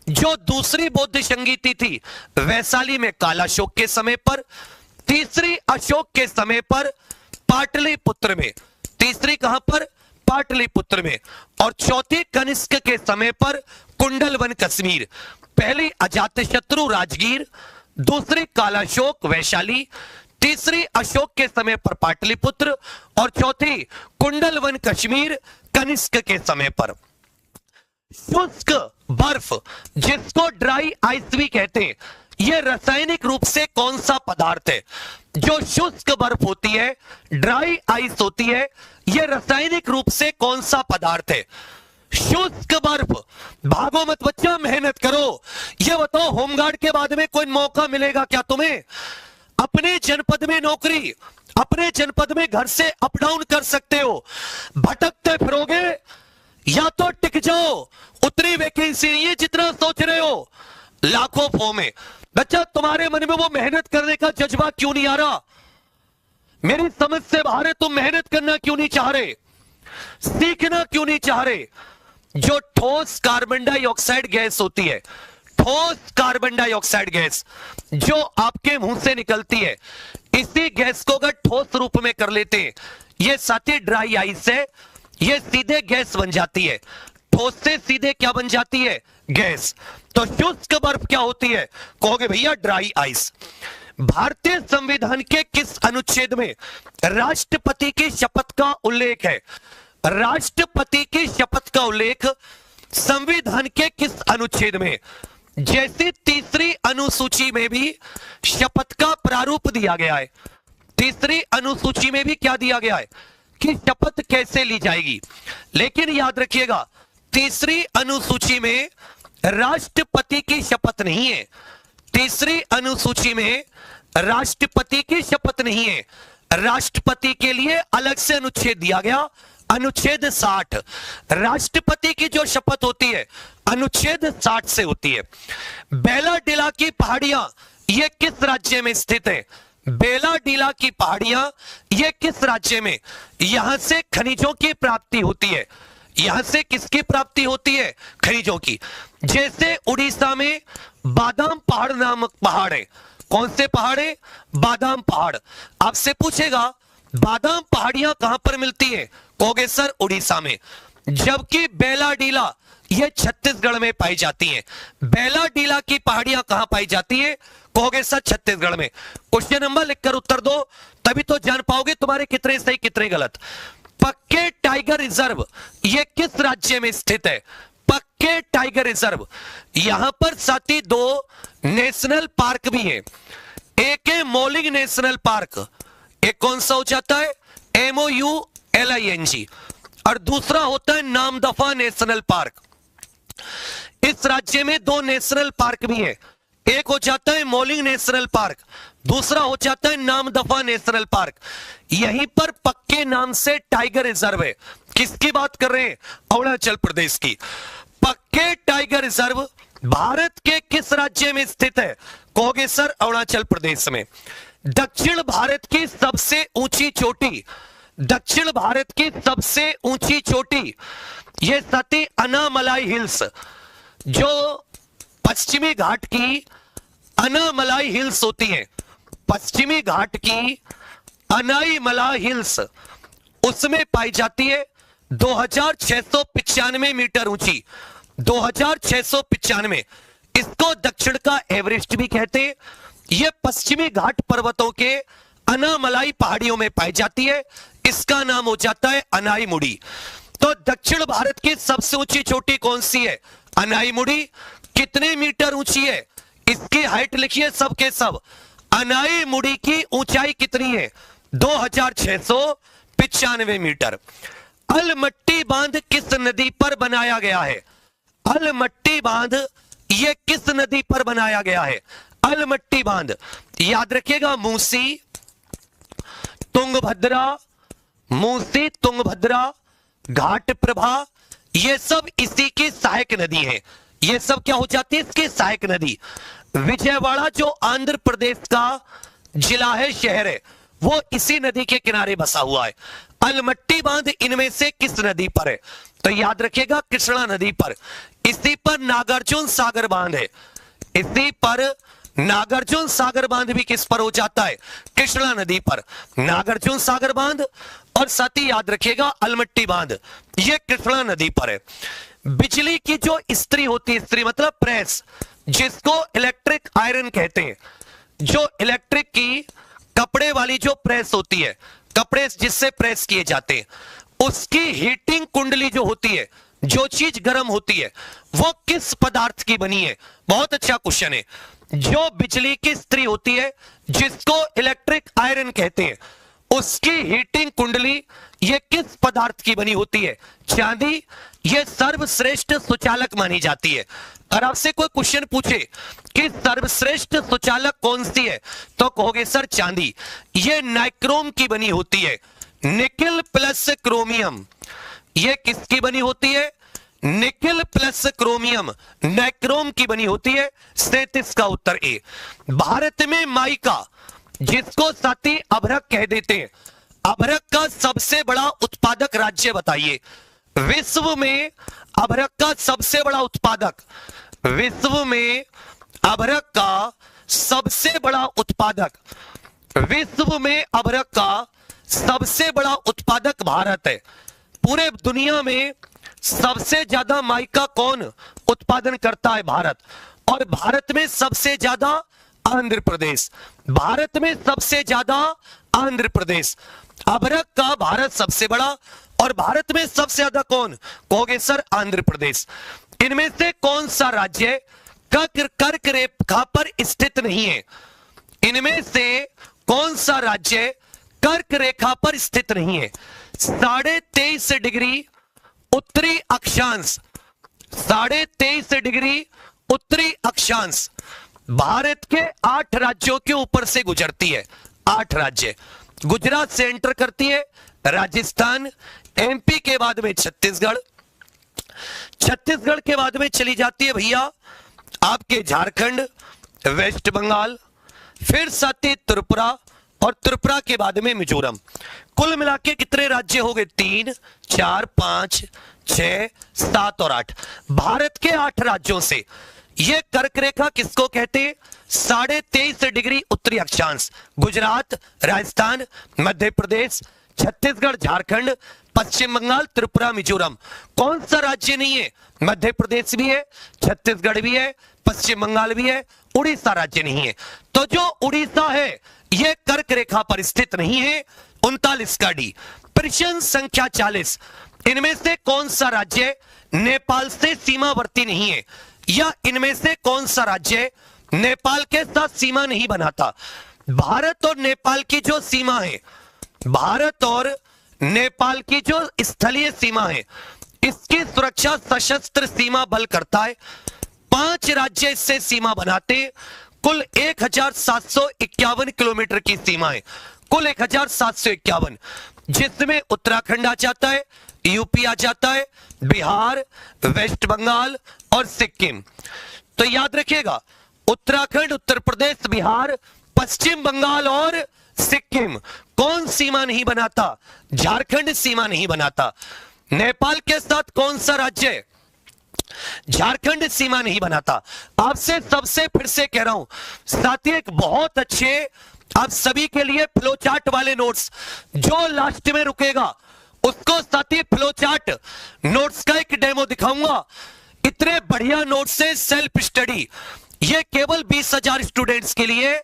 जो दूसरी बौद्ध संगीति थी वैशाली में कालाशोक के समय पर, तीसरी अशोक के समय पर पाटलिपुत्र में, तीसरी कहां पर? पाटलिपुत्र में, और चौथी कनिष्क के समय पर कुंडलवन कश्मीर। पहली अजातशत्रु राजगीर, दूसरी कालाशोक वैशाली, तीसरी अशोक के समय पर पाटलिपुत्र और चौथी कुंडलवन कश्मीर कनिष्क के समय पर। शुष्क बर्फ जिसको ड्राई आइस भी कहते हैं, यह रासायनिक रूप से कौन सा पदार्थ है? जो शुष्क बर्फ होती है, ड्राई आइस होती है, यह रासायनिक रूप से कौन सा पदार्थ है? शुष्क बर्फ। भागो मत बच्चा, मेहनत करो। यह बताओ होमगार्ड के बाद में कोई मौका मिलेगा क्या तुम्हें? अपने जनपद में नौकरी, अपने जनपद में घर से अप डाउन कर सकते हो। भटकते फिरोगे या तो टिक जाओ, उतनी वैकेंसी नहीं है जितना सोच रहे हो, लाखों फॉर्म है। बच्चा तुम्हारे मन में वो मेहनत करने का जज्बा क्यों नहीं आ रहा? मेरी समझ से बाहर है, तुम मेहनत करना क्यों नहीं चाह रहे? सीखना क्यों नहीं चाह रहे? जो ठोस कार्बन डाइऑक्साइड गैस होती है, ठोस कार्बन डाइऑक्साइड गैस जो आपके मुंह से निकलती है, इसी गैस को अगर ठोस रूप में कर लेते हैं, ये साथी ड्राई आइस है, ये सीधे गैस बन जाती है। ठोस से सीधे क्या बन जाती है? गैस। तो शुष्क बर्फ क्या होती है? कहोगे भैया ड्राई आइस। भारतीय संविधान के किस अनुच्छेद में राष्ट्रपति की शपथ का उल्लेख है? राष्ट्रपति की शपथ का उल्लेख संविधान के किस अनुच्छेद में? जैसे तीसरी अनुसूची में भी शपथ का प्रारूप दिया गया है, तीसरी अनुसूची में भी क्या दिया गया है कि शपथ कैसे ली जाएगी। लेकिन याद रखिएगा, तीसरी अनुसूची में राष्ट्रपति की शपथ नहीं है, तीसरी अनुसूची में राष्ट्रपति की शपथ नहीं है। राष्ट्रपति के लिए अलग से अनुच्छेद दिया गया, अनुच्छेद 60। राष्ट्रपति की जो शपथ होती है अनुच्छेद 60 से होती है। बेलाडीला की पहाड़ियां ये किस राज्य में स्थित है? बेलाडीला की पहाड़ियां ये किस राज्य में? यहां से खनिजों की प्राप्ति होती है। यहां से किसकी प्राप्ति होती है? खनिजों की। जैसे उड़ीसा में बादाम पहाड़ नामक पहाड़ है। कौन से पहाड़ है? बादाम पहाड़। आपसे पूछेगा बादाम पहाड़ियां कहां पर मिलती हैं? कहोगे सर उड़ीसा में। जबकि बेलाडीला ये छत्तीसगढ़ में पाई जाती हैं। बेलाडीला की पहाड़ियां कहां पाई जाती हैं? कहोगे सर छत्तीसगढ़ में। क्वेश्चन नंबर लिखकर उत्तर दो, तभी तो जान पाओगे तुम्हारे कितने सही कितने गलत। पक्के टाइगर रिजर्व ये किस राज्य में स्थित है? पक्के टाइगर रिजर्व। यहां पर साथ ही दो नेशनल पार्क भी हैं। एक है मौलिंग नेशनल पार्क, एक कौन सा हो जाता है? MOULING, और दूसरा होता है नामदफा नेशनल पार्क। इस राज्य में दो नेशनल पार्क भी हैं। एक हो जाता है मौलिंग नेशनल पार्क, दूसरा हो जाता है नामदफा नेशनल पार्क। यहीं पर पक्के नाम से टाइगर रिजर्व है। किसकी बात कर रहे हैं? अरुणाचल प्रदेश की। पक्के टाइगर रिजर्व भारत के किस राज्य में स्थित है? कहोगे सर अरुणाचल प्रदेश में। दक्षिण भारत की सबसे ऊंची चोटी, दक्षिण भारत की सबसे ऊंची चोटी ये सती अनामलाई हिल्स, जो पश्चिमी घाट की अनामलाई हिल्स होती है, पश्चिमी घाट की अनाईमला हिल्स, उसमें पाई जाती है 2695 मीटर ऊंची, 2695। इसको दक्षिण का एवरेस्ट भी कहते हैं। यह पश्चिमी घाट पर्वतों के अनामलाई पहाड़ियों में पाई जाती है। इसका नाम हो जाता है अनाईमुड़ी। तो दक्षिण भारत की सबसे ऊंची चोटी कौन सी है? अनाईमुड़ी। कितने मीटर ऊंची है? इसकी हाइट लिखिए सबके सब। अनाईमुड़ी की ऊंचाई कितनी है? 2695 मीटर। अलमट्टी बांध किस नदी पर बनाया गया है? अलमट्टी बांध यह किस नदी पर बनाया गया है? अलमट्टी बांध याद रखिएगा, मूसी, तुंगभद्रा, मूसी, तुंगभद्रा, घाट प्रभा, ये सब इसी की सहायक नदी है। ये सब क्या हो जाती है? इसकी सहायक नदी। विजयवाड़ा जो आंध्र प्रदेश का जिला है, शहर है, वो इसी नदी के किनारे बसा हुआ है। अलमट्टी बांध इनमें से किस नदी पर है? तो याद रखिएगा कृष्णा नदी पर। इसी पर नागार्जुन सागर बांध है। इसी पर नागार्जुन सागर बांध भी किस पर हो जाता है? कृष्णा नदी पर। नागार्जुन सागर बांध और साथ ही याद रखिएगा अलमट्टी बांध, यह कृष्णा नदी पर है। बिजली की जो इस्त्री होती है, इस्त्री मतलब प्रेस, जिसको इलेक्ट्रिक आयरन कहते हैं, जो इलेक्ट्रिक की कपड़े वाली जो प्रेस होती है, कपड़े जिससे प्रेस किए जाते हैं, उसकी हीटिंग कुंडली जो होती है, जो चीज गर्म होती है, वो किस पदार्थ की बनी है? बहुत अच्छा क्वेश्चन है। जो बिजली की इस्त्री होती है, जिसको इलेक्ट्रिक आयरन कहते हैं, उसकी हीटिंग कुंडली ये किस पदार्थ की बनी होती है? चांदी। ये सर्वश्रेष्ठ सुचालक मानी जाती है। और आपसे कोई क्वेश्चन पूछे कि सर्वश्रेष्ठ सुचालक कौन सी है, तो कहोगे सर चांदी। ये नाइक्रोम की बनी होती है, निकिल प्लस क्रोमियम। ये किसकी बनी होती है? निकिल प्लस क्रोमियम, नाइक्रोम की बनी होती है। 37 का उत्तर ए। भारत में माइका, जिसको साथी अभ्रक कह देते हैं, अभ्रक का सबसे बड़ा उत्पादक राज्य बताइए। विश्व में अभ्रक का सबसे बड़ा उत्पादक, विश्व में अभ्रक का सबसे बड़ा उत्पादक, विश्व में अभ्रक का सबसे बड़ा उत्पादक भारत है। पूरे दुनिया में सबसे ज्यादा माइका कौन उत्पादन करता है? भारत। और भारत में सबसे ज्यादा आंध्र प्रदेश। भारत में सबसे ज्यादा आंध्र प्रदेश। अभ्रक का भारत सबसे बड़ा, और भारत में सबसे ज्यादा कौन? कहोगे सर आंध्र प्रदेश। इनमें से कौन सा राज्य कर्क रेखा पर स्थित नहीं है? इनमें से कौन सा राज्य कर्क रेखा पर स्थित नहीं है? 23.5 डिग्री उत्तरी अक्षांश, 23.5 डिग्री उत्तरी अक्षांश भारत के 8 राज्यों के ऊपर से गुजरती है। 8 राज्य। गुजरात से एंटर करती है राजस्थान, एमपी के बाद में छत्तीसगढ़, छत्तीसगढ़ के बाद में चली जाती है भैया आपके झारखंड, वेस्ट बंगाल, फिर साथ ही त्रिपुरा, और त्रिपुरा के बाद में मिजोरम। कुल मिला के कितने राज्य हो गए? 3, 4, 5, 6, 7 और 8। भारत के 8 राज्यों से यह कर्क रेखा किसको कहते हैं? 23.5 डिग्री उत्तरी अक्षांश। गुजरात, राजस्थान, मध्य प्रदेश, छत्तीसगढ़, झारखंड, पश्चिम बंगाल, त्रिपुरा, मिजोरम। कौन सा राज्य नहीं है? मध्य प्रदेश भी है, छत्तीसगढ़ भी है, पश्चिम बंगाल भी है, उड़ीसा राज्य नहीं है। तो जो उड़ीसा है यह कर्क रेखा पर स्थित नहीं है। 39 का डी। प्रश्न संख्या 40, इनमें से कौन सा राज्य नेपाल से सीमावर्ती नहीं है? या इनमें से कौन सा राज्य नेपाल के साथ सीमा नहीं बनाता? भारत और नेपाल की जो सीमा है, भारत और नेपाल की जो स्थलीय सीमा है, इसकी सुरक्षा सशस्त्र सीमा बल करता है। 5 राज्य इससे सीमा बनाते हैं। कुल 1751 किलोमीटर की सीमा है, कुल 1751, जिसमें उत्तराखंड आ जाता है, यूपी आ जाता है, बिहार, वेस्ट बंगाल और सिक्किम। तो याद रखिएगा, उत्तराखंड, उत्तर प्रदेश, बिहार, पश्चिम बंगाल और सिक्किम। कौन सीमा नहीं बनाता? झारखंड सीमा नहीं बनाता। नेपाल के साथ कौन सा राज्य? झारखंड सीमा नहीं बनाता। आपसे सबसे फिर से कह रहा हूं साथी, एक बहुत अच्छे आप सभी के लिए फ्लो चार्ट वाले नोट्स, जो लास्ट में रुकेगा उसको साथी फ्लो चार्ट नोट्स का एक डेमो दिखाऊंगा। इतने बढ़िया नोट्स से सेल्फ स्टडी, ये केवल 20,000 स्टूडेंट्स के लिए।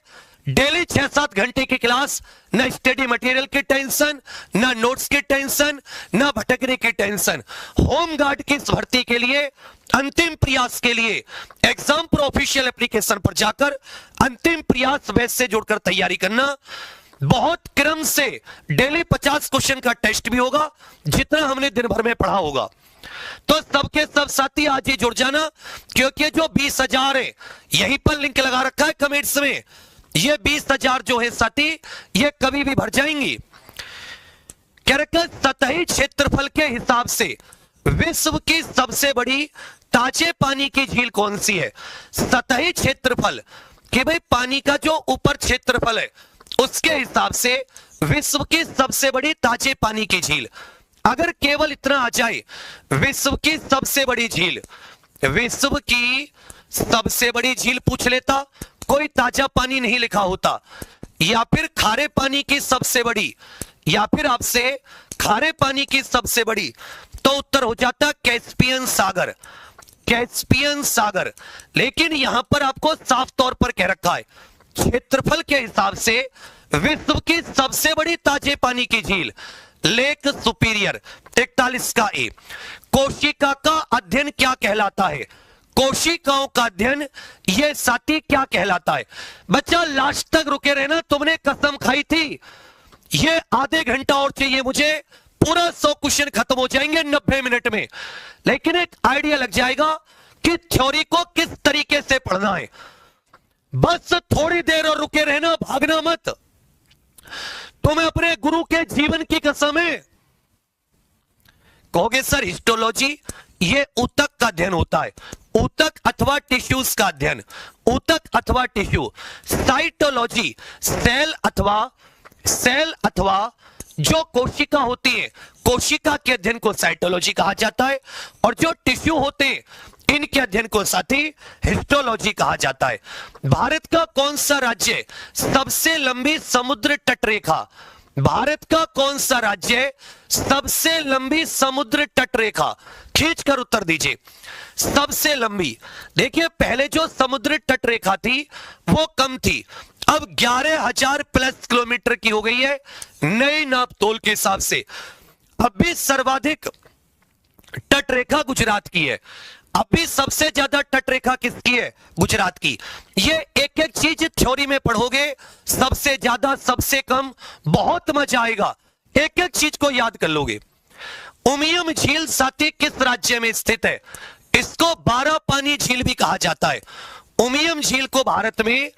डेली 6-7 घंटे की क्लास, ना स्टडी मटेरियल की टेंशन, ना नोट्स की टेंशन, ना भटकने की टेंशन। होम गार्ड की इस भर्ती के लिए, अंतिम प्रयास के लिए एग्जाम प्रो ऑफिशियल एप्लीकेशन पर जाकर अंतिम प्रयास बैच से जुड़कर तैयारी करना। बहुत क्रम से डेली 50 क्वेश्चन का टेस्ट भी होगा, जितना हमने दिन भर में पढ़ा होगा। तो सबके सब साथी आज ही जुड़ जाना, क्योंकि जो 20,000 है, यहीं पर लिंक लगा रखा है कमेंट्स में, ये 20,000 जो है साथी, ये कभी भी भर जाएंगी। क्या रखा? सतही क्षेत्रफल के हिसाब से विश्व की सबसे बड़ी ताजे पानी की झील कौन सी है? सतही क्षेत्रफल कि भाई पानी का जो ऊपर क्षेत्रफल है, उसके हिसाब से विश्व की सबसे बड़ी ताजे पानी की झील। अगर केवल इतना आ जाए, विश्व की सबसे बड़ी झील, विश्व की सबसे बड़ी झील पूछ लेता, कोई ताजा पानी नहीं लिखा होता, या फिर खारे पानी की सबसे बड़ी, या फिर आपसे खारे पानी की सबसे बड़ी, तो उत्तर हो जाता कैस्पियन सागर, कैस्पियन सागर। लेकिन यहां पर आपको साफ तौर पर कह रखा है, क्षेत्रफल के हिसाब से विश्व की सबसे बड़ी ताजे पानी की झील लेक सुपीरियर। 41 का ए। कोशिका का अध्ययन क्या कहलाता है? कोशिकाओं का अध्ययन ये साथी क्या कहलाता है? बच्चा लास्ट तक रुके रहना, तुमने कसम खाई थी। ये आधे घंटा और चाहिए मुझे, पूरा 100 क्वेश्चन खत्म हो जाएंगे 90 मिनट में। लेकिन एक आइडिया लग जाएगा कि थ्योरी को किस तरीके से पढ़ना है। बस थोड़ी देर और रुके रहना, भागना मत। तुम्हें अपने गुरु के जीवन की कसम है। कहोगे सर हिस्टोलॉजी, ये ऊतक का अध्ययन होता है, ऊतक अथवा टिश्यूज का अध्ययन, ऊतक अथवा टिश्यू। साइटोलॉजी, सेल अथवा जो कोशिका होती है, कोशिका के अध्ययन को साइटोलॉजी कहा जाता है, और जो टिश्यू होते हैं इनके अध्ययन को साथी हिस्टोलॉजी कहा जाता है। भारत का कौन सा राज्य सबसे लंबी समुद्र तट रेखा, भारत का कौन सा राज्य है सबसे लंबी समुद्र तट रेखा? खींचकर उत्तर दीजिए। सबसे लंबी, देखिए पहले जो समुद्र तट रेखा थी वो कम थी, अब 11,000 प्लस किलोमीटर की हो गई है नई नापतोल के हिसाब से। अब भी सर्वाधिक तट रेखा गुजरात की है, अभी सबसे ज्यादा तट रेखा किसकी है? गुजरात की। ये एक एक चीज थ्योरी में पढ़ोगे, सबसे ज्यादा सबसे कम, बहुत मजा आएगा, एक एक चीज को याद कर लोगे। उमियम झील साथी किस राज्य में स्थित है? इसको 12 पानी झील भी कहा जाता है। उमियम झील को भारत में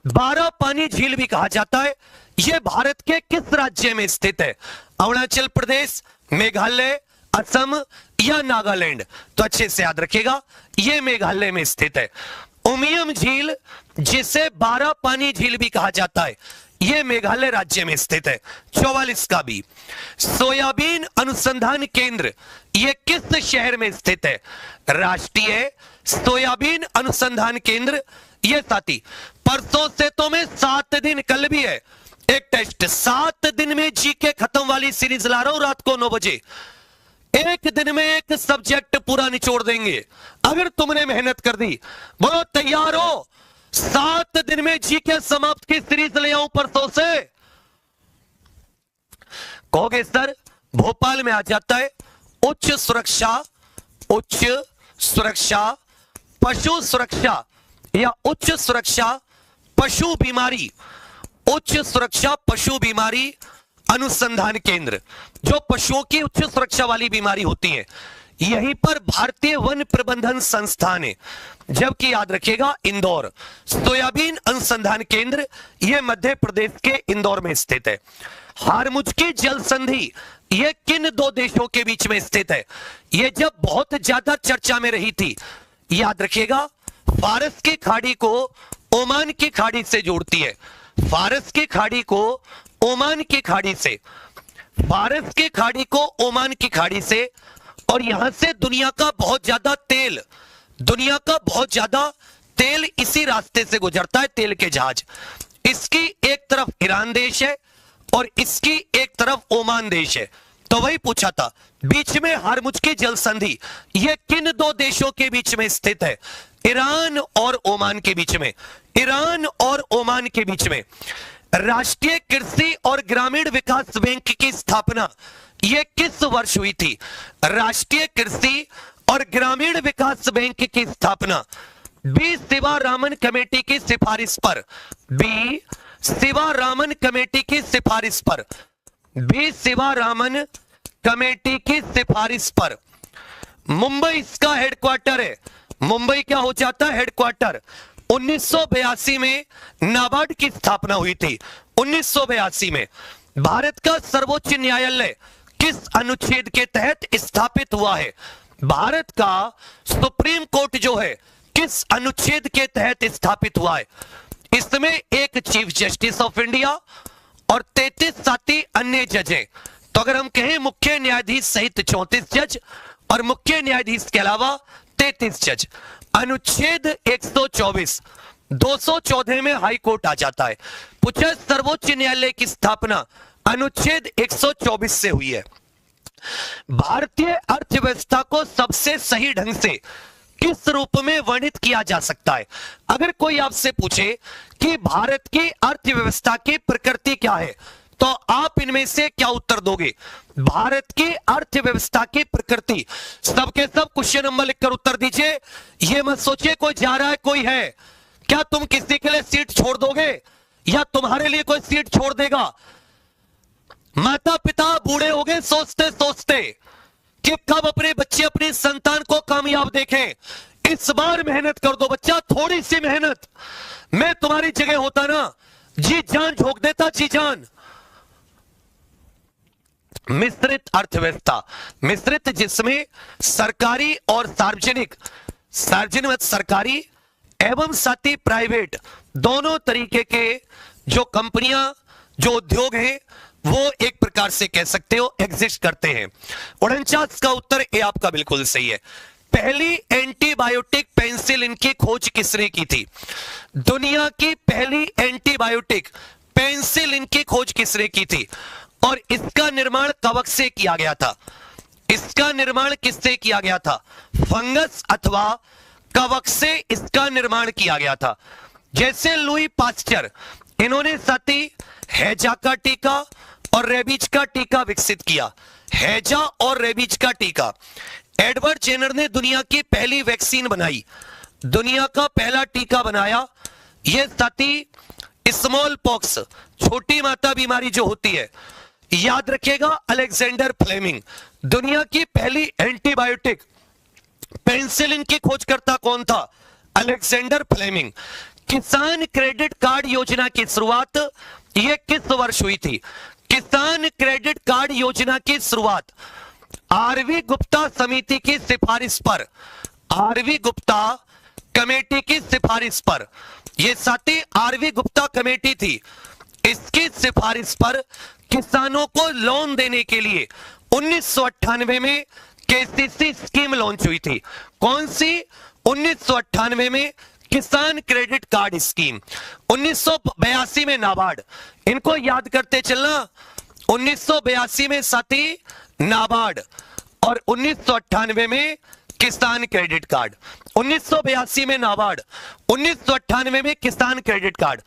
12 पानी झील भी कहा जाता है। यह भारत के किस राज्य में स्थित है? अरुणाचल प्रदेश, मेघालय, असम या नागालैंड? तो अच्छे से याद रखिएगा, यह मेघालय में स्थित है। उमियम झील, जिसे 12 पानी झील भी कहा जाता है, यह मेघालय राज्य में स्थित है। 44 का बी, सोयाबीन अनुसंधान केंद्र यह किस शहर में स्थित है? राष्ट्रीय सोयाबीन अनुसंधान केंद्र। यह साथी परसों से तो मैं 7 दिन, कल भी है एक टेस्ट, 7 दिन में जीके खत्म वाली सीरीज ला रहा हूं रात को 9 बजे। एक दिन में एक सब्जेक्ट पूरा निचोड़ देंगे अगर तुमने मेहनत कर दी। बोलो तैयार हो? 7 दिन में जीके समाप्त की सीरीज ले आऊं परसों से। कहोगे सर भोपाल में आ जाता है उच्च सुरक्षा, उच्च सुरक्षा पशु सुरक्षा या उच्च सुरक्षा पशु बीमारी, उच्च सुरक्षा पशु बीमारी अनुसंधान केंद्र, जो पशुओं की उच्च सुरक्षा वाली बीमारी होती है, यहीं पर भारतीय वन प्रबंधन संस्थान है। जबकि याद रखिएगा इंदौर सोयाबीन अनुसंधान केंद्र, यह मध्य प्रदेश के इंदौर में स्थित है। हारमुज की जल संधि यह किन 2 देशों के बीच में स्थित है? यह जब बहुत ज्यादा चर्चा में रही थी, याद रखिएगा फारस की खाड़ी को ओमान की खाड़ी से जोड़ती है। फारस की खाड़ी को ओमान की खाड़ी से, फारस की खाड़ी को ओमान की खाड़ी से, और यहां से दुनिया का बहुत ज्यादा तेल, दुनिया का बहुत ज्यादा तेल इसी रास्ते से गुजरता है, तेल के जहाज। इसकी एक तरफ ईरान देश है और इसकी एक तरफ ओमान देश है। तो वही पूछा था, बीच में हारमुज की जल संधि यह किन 2 देशों के बीच में स्थित है? ईरान और ओमान के बीच में, ईरान और ओमान के बीच में। राष्ट्रीय कृषि और ग्रामीण विकास बैंक की स्थापना यह किस वर्ष हुई थी? राष्ट्रीय कृषि और ग्रामीण विकास बैंक की स्थापना बी शिवारामन कमेटी की सिफारिश पर, बी शिवारामन कमेटी की सिफारिश पर, बी शिवारामन कमेटी की सिफारिश पर। मुंबई इसका हेडक्वार्टर है। मुंबई क्या हो जाता है? हेडक्वार्टर। 1982 में नाबार्ड की स्थापना हुई थी। 1982 में भारत का सर्वोच्च न्यायालय किस अनुच्छेद के तहत स्थापित हुआ है? भारत का सुप्रीम कोर्ट जो है किस अनुच्छेद के तहत स्थापित हुआ है? इसमें एक चीफ जस्टिस ऑफ इंडिया और 33 साथी अन्य जज हैं। तो अगर हम कहें मुख्य न्यायाधीश सहित 34 जज और मुख्य न्यायाधीश के अलावा 33 जज। अनुच्छेद 124 214 में हाई कोर्ट आ जाता है। पूछा सर्वोच्च न्यायालय की स्थापना अनुच्छेद 124 से हुई है। भारतीय अर्थव्यवस्था को सबसे सही ढंग से किस रूप में वर्णित किया जा सकता है? अगर कोई आपसे पूछे कि भारत की अर्थव्यवस्था की प्रकृति क्या है, तो आप इनमें से क्या उत्तर दोगे? भारत की अर्थव्यवस्था की प्रकृति, सबके सब क्वेश्चन नंबर लिखकर उत्तर दीजिए। यह मत सोचिए कोई जा रहा है कोई है, क्या तुम किसी के लिए सीट छोड़ दोगे या तुम्हारे लिए कोई सीट छोड़ देगा? माता पिता बूढ़े हो गए सोचते सोचते कि कब अपने बच्चे अपनी संतान को कामयाब देखें। इस बार मेहनत कर दो बच्चा, थोड़ी सी मेहनत। मैं तुम्हारी जगह होता ना जी जान झोंक देता, जी जान। मिश्रित अर्थव्यवस्था, मिश्रित जिसमें सरकारी और सार्वजनिक, सार्वजनिक सरकारी एवं साथी प्राइवेट दोनों तरीके के जो कंपनियां, जो उद्योग हैं, वो एक प्रकार से कह सकते हो एग्जिस्ट करते हैं। 49 का उत्तर ए आपका बिल्कुल सही है। पहली एंटीबायोटिक पेनिसिलिन की खोज किसने की थी? दुनिया की पहली एंटीबायोटिक पेनिसिलिन की खोज किसने की थी? और इसका निर्माण कवक से किया गया था। इसका निर्माण किससे किया गया था? फंगस अथवा कवक से इसका निर्माण किया गया था। जैसे लुई पास्चर, इन्होंने साथी हैजा का टीका और रेबीज का टीका विकसित किया। हैजा और रेबीज का टीका। एडवर्ड जेनर ने दुनिया की पहली वैक्सीन बनाई, दुनिया का पहला टीका बनाया। यह साथी स्मॉल पॉक्स, छोटी माता बीमारी जो होती है, याद रखिएगा। अलेक्जेंडर फ्लेमिंग, दुनिया की पहली एंटीबायोटिक पेनिसिलिन की खोजकर्ता कौन था? Alexander Fleming. किसान क्रेडिट कार्ड योजना की शुरुआत यह किस वर्ष हुई थी? किसान क्रेडिट कार्ड योजना की शुरुआत आरवी गुप्ता समिति की सिफारिश पर, आरवी गुप्ता कमेटी की सिफारिश पर, यह साथी आरवी गुप्ता कमेटी थी, इसकी सिफारिश पर किसानों को लोन देने के लिए 1998 में केसीसी स्कीम लॉन्च हुई थी। कौन सी? 1998 में किसान क्रेडिट कार्ड स्कीम। 1982 में नाबार्ड, इनको याद करते चलना, 1982 में साथी नाबार्ड और 1998 में किसान क्रेडिट कार्ड। 1982 में नाबार्ड, 1998 में किसान क्रेडिट कार्ड।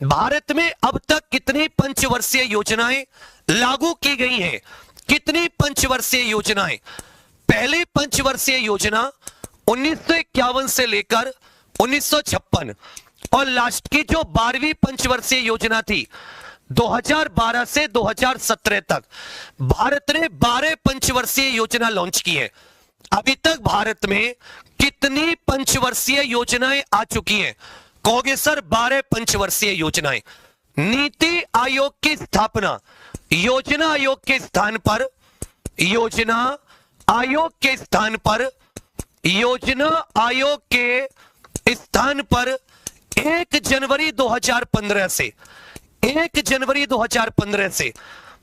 भारत में अब तक कितनी पंचवर्षीय योजनाएं लागू की गई हैं? कितनी पंचवर्षीय योजनाएं? पहली पंचवर्षीय योजना 1951 से लेकर 1956 और लास्ट की जो 12वीं पंचवर्षीय योजना थी 2012 से 2017 तक भारत ने 12 पंचवर्षीय योजना लॉन्च की है। अभी तक भारत में कितनी पंचवर्षीय योजनाएं आ चुकी हैं? कहोगे सर 12 पंचवर्षीय योजनाएं। नीति आयोग की स्थापना योजना आयोग के स्थान पर, योजना आयोग के स्थान पर, योजना आयोग के स्थान पर 1 जनवरी 2015 से, 1 जनवरी 2015 से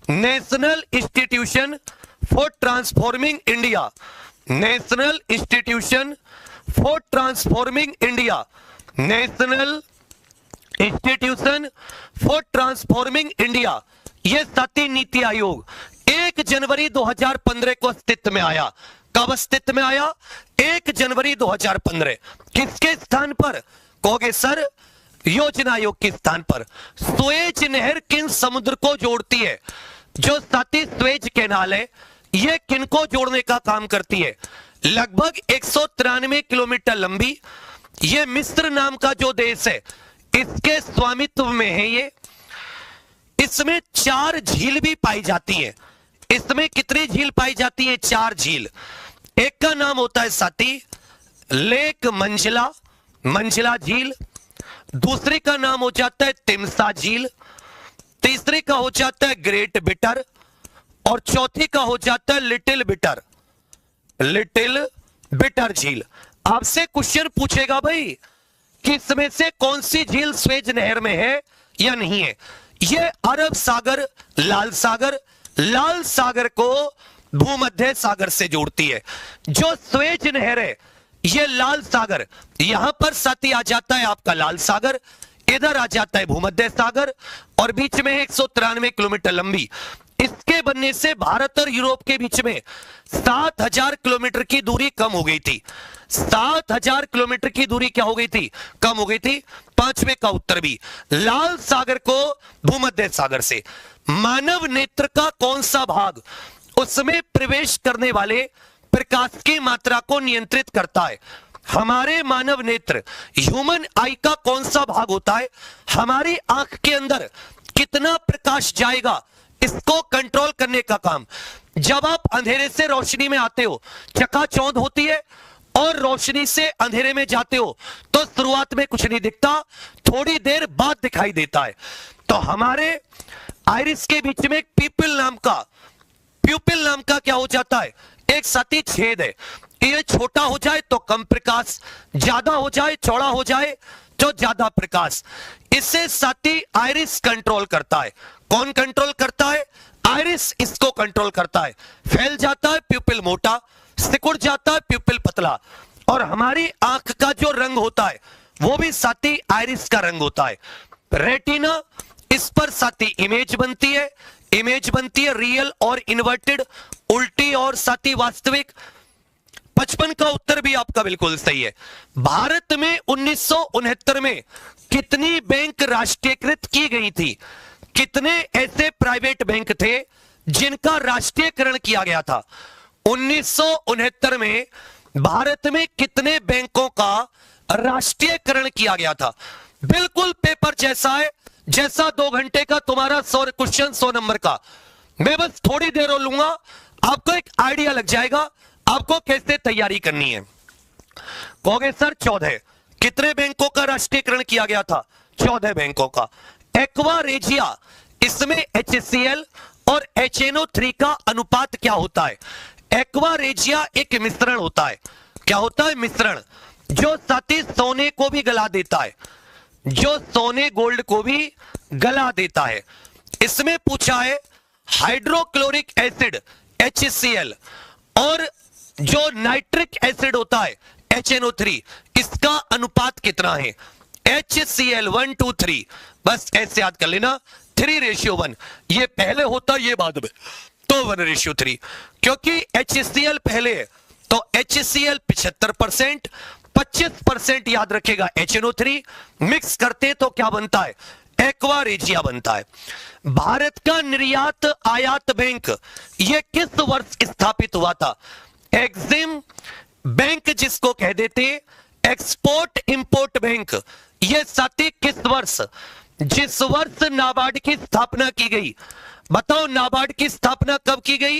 national institution for transforming India, national institution for transforming India, national institution for transforming India, यह साथी नीति आयोग 1 जनवरी 2015 को अस्तित्व में आया। कब अस्तित्व में आया? 1 जनवरी 2015। किसके स्थान पर? कहोगे सर योजना आयोग के स्थान पर। सुएज नहर किन समुद्र को जोड़ती है? जो साथी सुएज कैनाल है, यह किन को जोड़ने का काम करती है? लगभग 193 किलोमीटर लंबी। यह मिस्र नाम का जो देश है इसके स्वामित्व में है ये। इसमें 4 झील भी पाई जाती है। इसमें कितनी झील पाई जाती है? 4 झील। एक का नाम होता है साथी लेक मंजिला, मंजिला झील। दूसरे का नाम हो जाता है तिमसा झील। तीसरे का हो जाता है ग्रेट बिटर और चौथी का हो जाता है लिटिल बिटर, लिटिल बिटर झील। आपसे क्वेश्चन पूछेगा भाई कि इसमें से कौन सी झील सुएज नहर में है या नहीं है? यह अरब सागर, लाल सागर, लाल सागर को भूमध्य सागर से जोड़ती है। जो सुएज नहर है यह लाल सागर, यहां पर साथी आ जाता है आपका लाल सागर, इधर आ जाता है भूमध्य सागर और बीच में 193 किलोमीटर लंबी। इसके बनने से भारत और यूरोप के बीच में 7000 किलोमीटर की दूरी कम हो गई थी। 7000 किलोमीटर की दूरी क्या हो गई थी? कम हो गई थी। पांचवें का उत्तर भी लाल सागर को भूमध्य सागर से। मानव नेत्र का कौन सा भाग उसमें प्रवेश करने वाले प्रकाश की मात्रा को नियंत्रित करता है? हमारे मानव नेत्र, ह्यूमन आई का कौन सा भाग होता है? हमारी आंख के अंदर कितना प्रकाश जाएगा इसको कंट्रोल करने का काम। जब आप अंधेरे से रोशनी में आते हो चकाचौंध होती है और रोशनी से अंधेरे में जाते हो तो शुरुआत में कुछ नहीं दिखता, थोड़ी देर बाद दिखाई देता है। तो हमारे आइरिस के बीच में प्यूपिल नाम का क्या हो जाता है? एक साथी छेद है। ये छोटा हो जाए तो कम प्रकाश, ज्यादा हो जाए, चौड़ा हो जाए तो ज्यादा प्रकाश। इसे साथी आइरिस कंट्रोल करता है। कौन कंट्रोल करता है? आइरिस इसको कंट्रोल करता है। फैल जाता है प्यूपिल मोटा, सिकुड़ जाता है प्यूपिल पतला। और हमारी आंख का जो रंग होता है वो भी साथी आइरिस का रंग होता है। रेटिना, इस पर साथी इमेज बनती है। इमेज बनती है रियल और इन्वर्टेड, उल्टी और साथ ही वास्तविक। 55 का उत्तर भी आपका बिल्कुल सही है। भारत में 1969 में कितनी बैंक राष्ट्रीयकृत की गई थी? कितने ऐसे प्राइवेट बैंक थे जिनका राष्ट्रीयकरण किया गया था? 1969 में भारत में कितने बैंकों का राष्ट्रीयकरण किया गया था? बिल्कुल पेपर जैसा है, जैसा 2 घंटे का तुम्हारा 100 क्वेश्चन 100 नंबर का। मैं बस थोड़ी देर और लूंगा, आपको एक आइडिया लग जाएगा आपको कैसे तैयारी करनी है। कहोगे सर 14, कितने बैंकों का राष्ट्रीयकरण किया गया था? 14 बैंकों का। एक्वा रेजिया, इसमें HCl और HNO3 का अनुपात क्या होता है? एक्वा रेजिया एक मिश्रण होता है। क्या होता है? मिश्रण, जो साथी सोने को भी गला देता है, जो सोने गोल्ड को भी गला देता है। इसमें पूछा है हाइड्रोक्लोरिक एसिड HCl और जो नाइट्रिक एसिड होता है HNO3, इसका अनुपात कितना है? HCl 1 to 3, बस ऐसे याद कर लेना, 3:1। ये पहले होता, ये बाद में, तो 1:3। क्योंकि HCl पहले है तो HCl 75%, 25% याद रखेगा HNO3, मिक्स करते तो क्या बनता है? एक्वा रेजिया बनता है। भारत का निर्यात आयात बैंक ये किस वर्ष स्थापित हुआ था? एग्जिम बैंक जिसको कह देते, एक्सपोर्ट इंपोर्ट बैंक, ये साथी किस वर्ष? जिस वर्ष नाबार्ड की स्थापना की गई। बताओ नाबार्ड की स्थापना कब की गई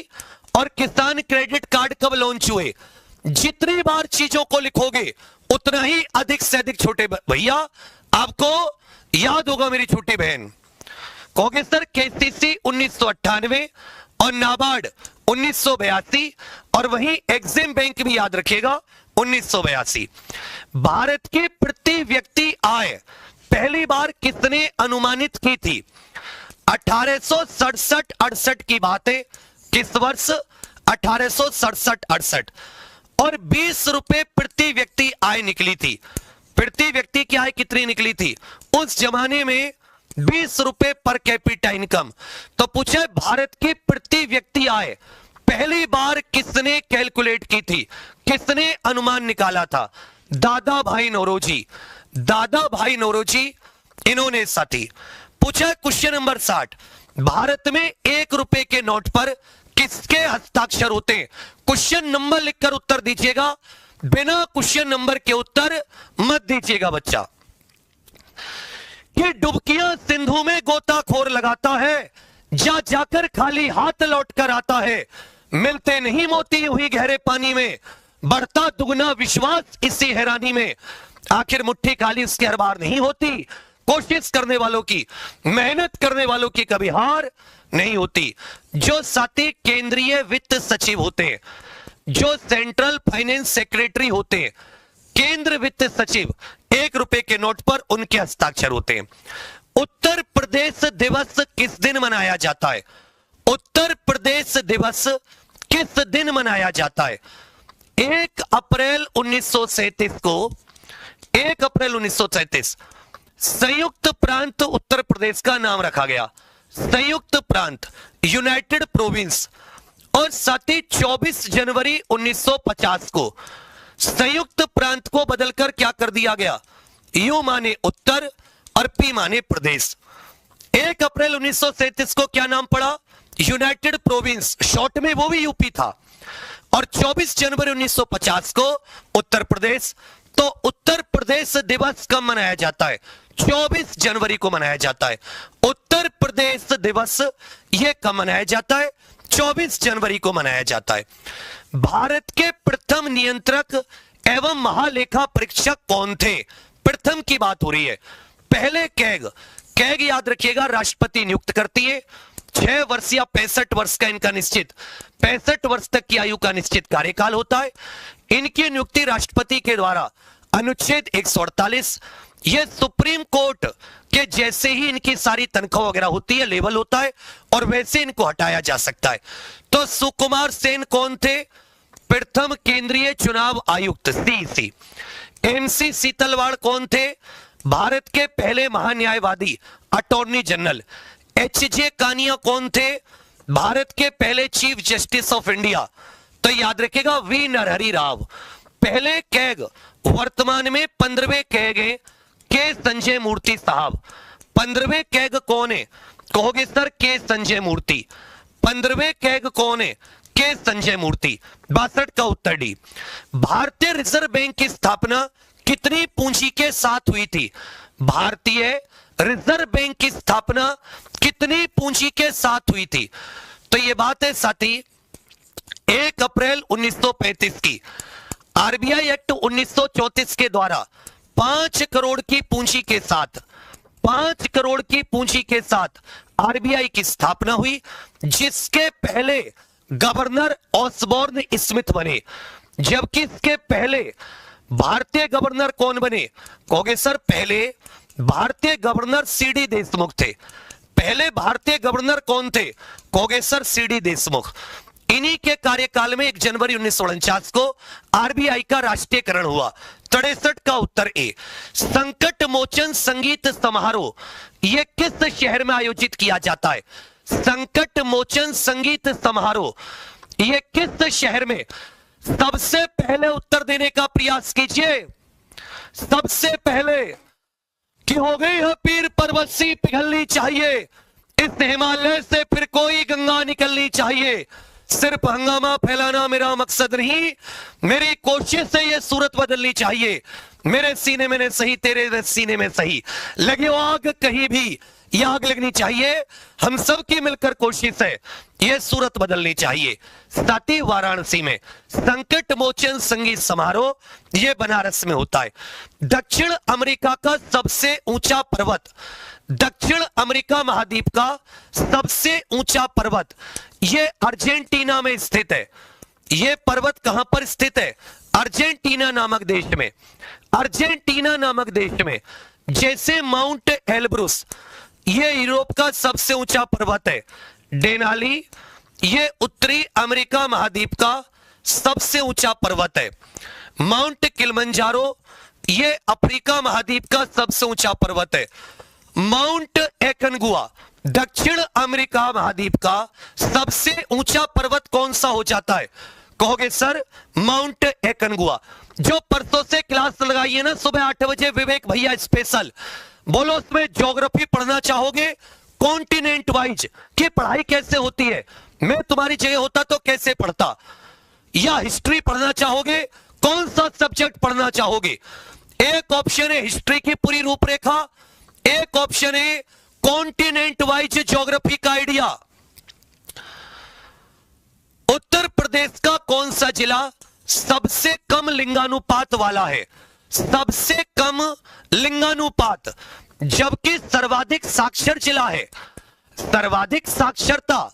और किसान क्रेडिट कार्ड कब लॉन्च हुए? जितनी बार चीजों को लिखोगे उतना ही अधिक से अधिक छोटे भैया आपको याद होगा। मेरी छोटी बहन कहोगे सर KCC 1998 और नाबार्ड 1982 और वहीं एग्जिम बैंक भी याद रखेगा 1982। भारत की प्रति व्यक्ति आय पहली बार किसने अनुमानित की थी? 1867-68 की बात है। किस वर्ष? 1867-68 और 20 रुपए प्रति व्यक्ति आय निकली थी। प्रति व्यक्ति की आय कितनी निकली थी उस जमाने में? 20 रुपए पर कैपिटा इनकम। तो पूछे भारत की प्रति व्यक्ति आय पहली बार किसने कैलकुलेट की थी, किसने अनुमान निकाला था? दादा भाई नौरोजी। दादा भाई नौरोजी इन्होंने साथी। पूछा क्वेश्चन नंबर 60, भारत में 1 रुपए के नोट पर किसके हस्ताक्षर होते हैं? क्वेश्चन नंबर लिखकर उत्तर दीजिएगा, बिना क्वेश्चन नंबर के उत्तर मत दीजिएगा बच्चा। कि डुबकियां सिंधु में गोताखोर लगाता है, जा जाकर खाली हाथ लौट कर आता है, मिलते नहीं मोती हुई गहरे पानी में, बढ़ता दुगना विश्वास इसी हैरानी में, आखिर मुट्ठी खाली उसके हर बार नहीं होती, कोशिश करने वालों की, मेहनत करने वालों की कभी हार नहीं होती। जो साथी केंद्रीय वित्त सचिव होते हैं, जो सेंट्रल फाइनेंस सेक्रेटरी होते हैं, केंद्र वित्त सचिव, 1 रुपए के नोट पर उनके हस्ताक्षर होते हैं। उत्तर प्रदेश दिवस किस दिन मनाया जाता है? उत्तर प्रदेश दिवस किस दिन मनाया जाता है? 1 अप्रैल 1937 को, 1 अप्रैल 1937 संयुक्त प्रांत उत्तर प्रदेश का नाम रखा गया। संयुक्त प्रांत, यूनाइटेड प्रोविंस। और साथ ही 24 जनवरी 1950 को संयुक्त प्रांत को बदलकर क्या कर दिया गया? यू माने उत्तर और पी माने प्रदेश। 1 अप्रैल 1937 को क्या नाम पड़ा? यूनाइटेड प्रोविंस, शॉर्ट में वो भी यूपी था। और 24 जनवरी 1950 को उत्तर प्रदेश। तो उत्तर प्रदेश दिवस कब मनाया जाता है? 24 जनवरी को मनाया जाता है। उत्तर प्रदेश दिवस यह कब मनाया जाता है? 24 जनवरी को मनाया जाता है। भारत के प्रथम नियंत्रक एवं महालेखा परीक्षक कौन थे? प्रथम की बात हो रही है। पहले कैग, कैग याद रखिएगा राष्ट्रपति नियुक्त करती है। 6 वर्ष या 65 वर्ष का इनका निश्चित, 65 वर्ष तक की आयु का निश्चित कार्यकाल होता है। इनकी नियुक्ति राष्ट्रपति के द्वारा, अनुच्छेद 148। यह सुप्रीम कोर्ट के जैसे ही इनकी सारी तनख्वाह वगैरह होती है, लेवल होता है, और वैसे इनको हटाया जा सकता है। तो सुकुमार सेन कौन थे? प्रथम केंद्रीय चुनाव आयुक्त, CEC। MC सीतलवाड़ कौन थे? भारत के पहले महान्यायवादी, अटॉर्नी जनरल। एच.जे. कानिया कौन थे? भारत के पहले चीफ जस्टिस ऑफ इंडिया। तो याद रखिएगा वी नरहरि राव पहले कैग, वर्तमान में 15वें कैग हैं के संजय मूर्ति साहब। 15वें कैग कौन है? कहोगे सर के संजय मूर्ति। 15वें कैग कौन है? के संजय मूर्ति। 62 का उत्तर डी। भारतीय रिजर्व बैंक की स्थापना कितनी पूंजी के साथ हुई थी? भारतीय रिजर्व बैंक की स्थापना कितनी पूंजी के साथ हुई थी? तो यह बात है साथी 1 अप्रैल 1935 की। आरबीआई एक्ट 1934 के द्वारा 5 करोड़ की पूंजी के साथ 5 करोड़ की पूंजी के साथ आरबीआई की स्थापना हुई, जिसके पहले गवर्नर ऑसबॉर्न स्मिथ बने। जबकि इसके पहले भारतीय गवर्नर कौन बने? कहोगे सर पहले भारतीय गवर्नर सीडी देशमुख थे। पहले भारतीय गवर्नर कौन थे? कहोगे सर सीडी देशमुख। इन्हीं के कार्यकाल में 1 जनवरी 1949 को आरबीआई का राष्ट्रीयकरण हुआ। 63 का उत्तर ए। संकट मोचन संगीत समारोह यह किस शहर में आयोजित किया जाता है? संकट मोचन संगीत समारोह यह किस शहर में? सबसे पहले उत्तर देने का प्रयास कीजिए। सबसे पहले कि हो गई है पीर पर्वत सी पिघलनी चाहिए, इस हिमालय से फिर कोई गंगा निकलनी चाहिए। सिर्फ हंगामा फैलाना मेरा मकसद नहीं, मेरी कोशिश से यह सूरत बदलनी चाहिए। मेरे सीने में सही, तेरे सीने में सही, लगे वो आग कहीं भी, यह आग लगनी चाहिए। हम सब की मिलकर कोशिश है, यह सूरत बदलनी चाहिए। साथी वाराणसी में संकट मोचन संगीत समारोह यह बनारस में होता है। दक्षिण अमेरिका का सबसे ऊंचा पर्वत, दक्षिण अमेरिका महाद्वीप का सबसे ऊंचा पर्वत यह अर्जेंटीना में स्थित है। यह पर्वत कहां पर स्थित है? अर्जेंटीना नामक देश में। अर्जेंटीना नामक देश में जैसे माउंट एल्ब्रुस यह यूरोप का सबसे ऊंचा पर्वत है। डेनाली यह उत्तरी अमेरिका महाद्वीप का सबसे ऊंचा पर्वत है। माउंट किलिमंजारो यह अफ्रीका महाद्वीप का सबसे ऊंचा पर्वत है। माउंट एकनगुआ दक्षिण अमेरिका महाद्वीप का सबसे ऊंचा पर्वत कौन सा हो जाता है? कहोगे सर माउंट एकनगुआ। जो परसों से क्लास लगाई है ना सुबह 8 बजे विवेक भैया स्पेशल, बोलो उसमें ज्योग्राफी पढ़ना चाहोगे कॉन्टिनेंट वाइज की पढ़ाई कैसे होती है? मैं तुम्हारी जगह होता तो कैसे पढ़ता? या हिस्ट्री पढ़ना चाहोगे? कौन सा सब्जेक्ट पढ़ना चाहोगे? एक ऑप्शन है हिस्ट्री की पूरी रूपरेखा, एक ऑप्शन है कॉन्टिनेंट वाइज ज्योग्राफी का आइडिया। उत्तर प्रदेश का कौन सा जिला सबसे कम लिंगानुपात वाला है? सबसे कम लिंगानुपात, जबकि सर्वाधिक साक्षर जिला है। सर्वाधिक साक्षरता,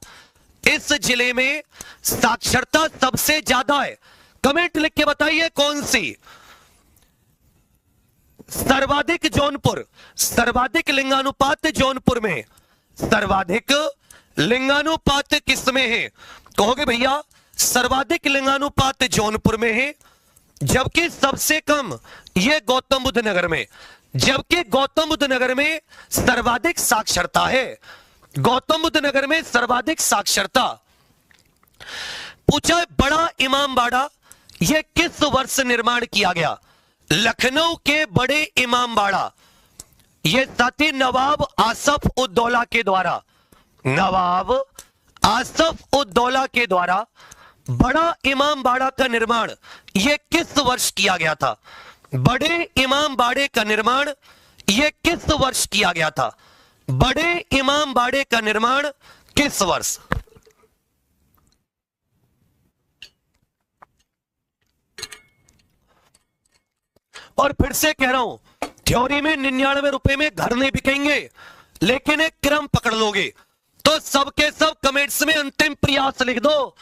इस जिले में साक्षरता सबसे ज्यादा है। कमेंट लिख के बताइए कौन सी? सर्वाधिक जौनपुर, सर्वाधिक लिंगानुपात जौनपुर में। सर्वाधिक लिंगानुपात किस में है? कहोगे भैया सर्वाधिक लिंगानुपात जौनपुर में है, जबकि सबसे कम यह गौतम बुद्ध नगर में। जबकि गौतम बुद्ध नगर में सर्वाधिक साक्षरता है। गौतम बुद्ध नगर में सर्वाधिक साक्षरता। पूछा बड़ा इमामबाड़ा यह किस वर्ष निर्माण किया गया? लखनऊ के बड़े इमामबाड़ा यह साथी नवाब आसफ उद्दौला के द्वारा, नवाब आसफ उद्दौला के द्वारा बड़ा इमामबाड़ा का निर्माण यह किस वर्ष किया गया था? बड़े इमामबाड़े का निर्माण यह किस वर्ष किया गया था? बड़े इमामबाड़े का निर्माण किस वर्ष? और फिर से कह रहा हूं थ्योरी में 99 रुपए में घर नहीं बिकेंगे, लेकिन एक क्रम पकड़ लोगे तो सबके सब कमेंट्स में अंतिम प्रयास लिख दो।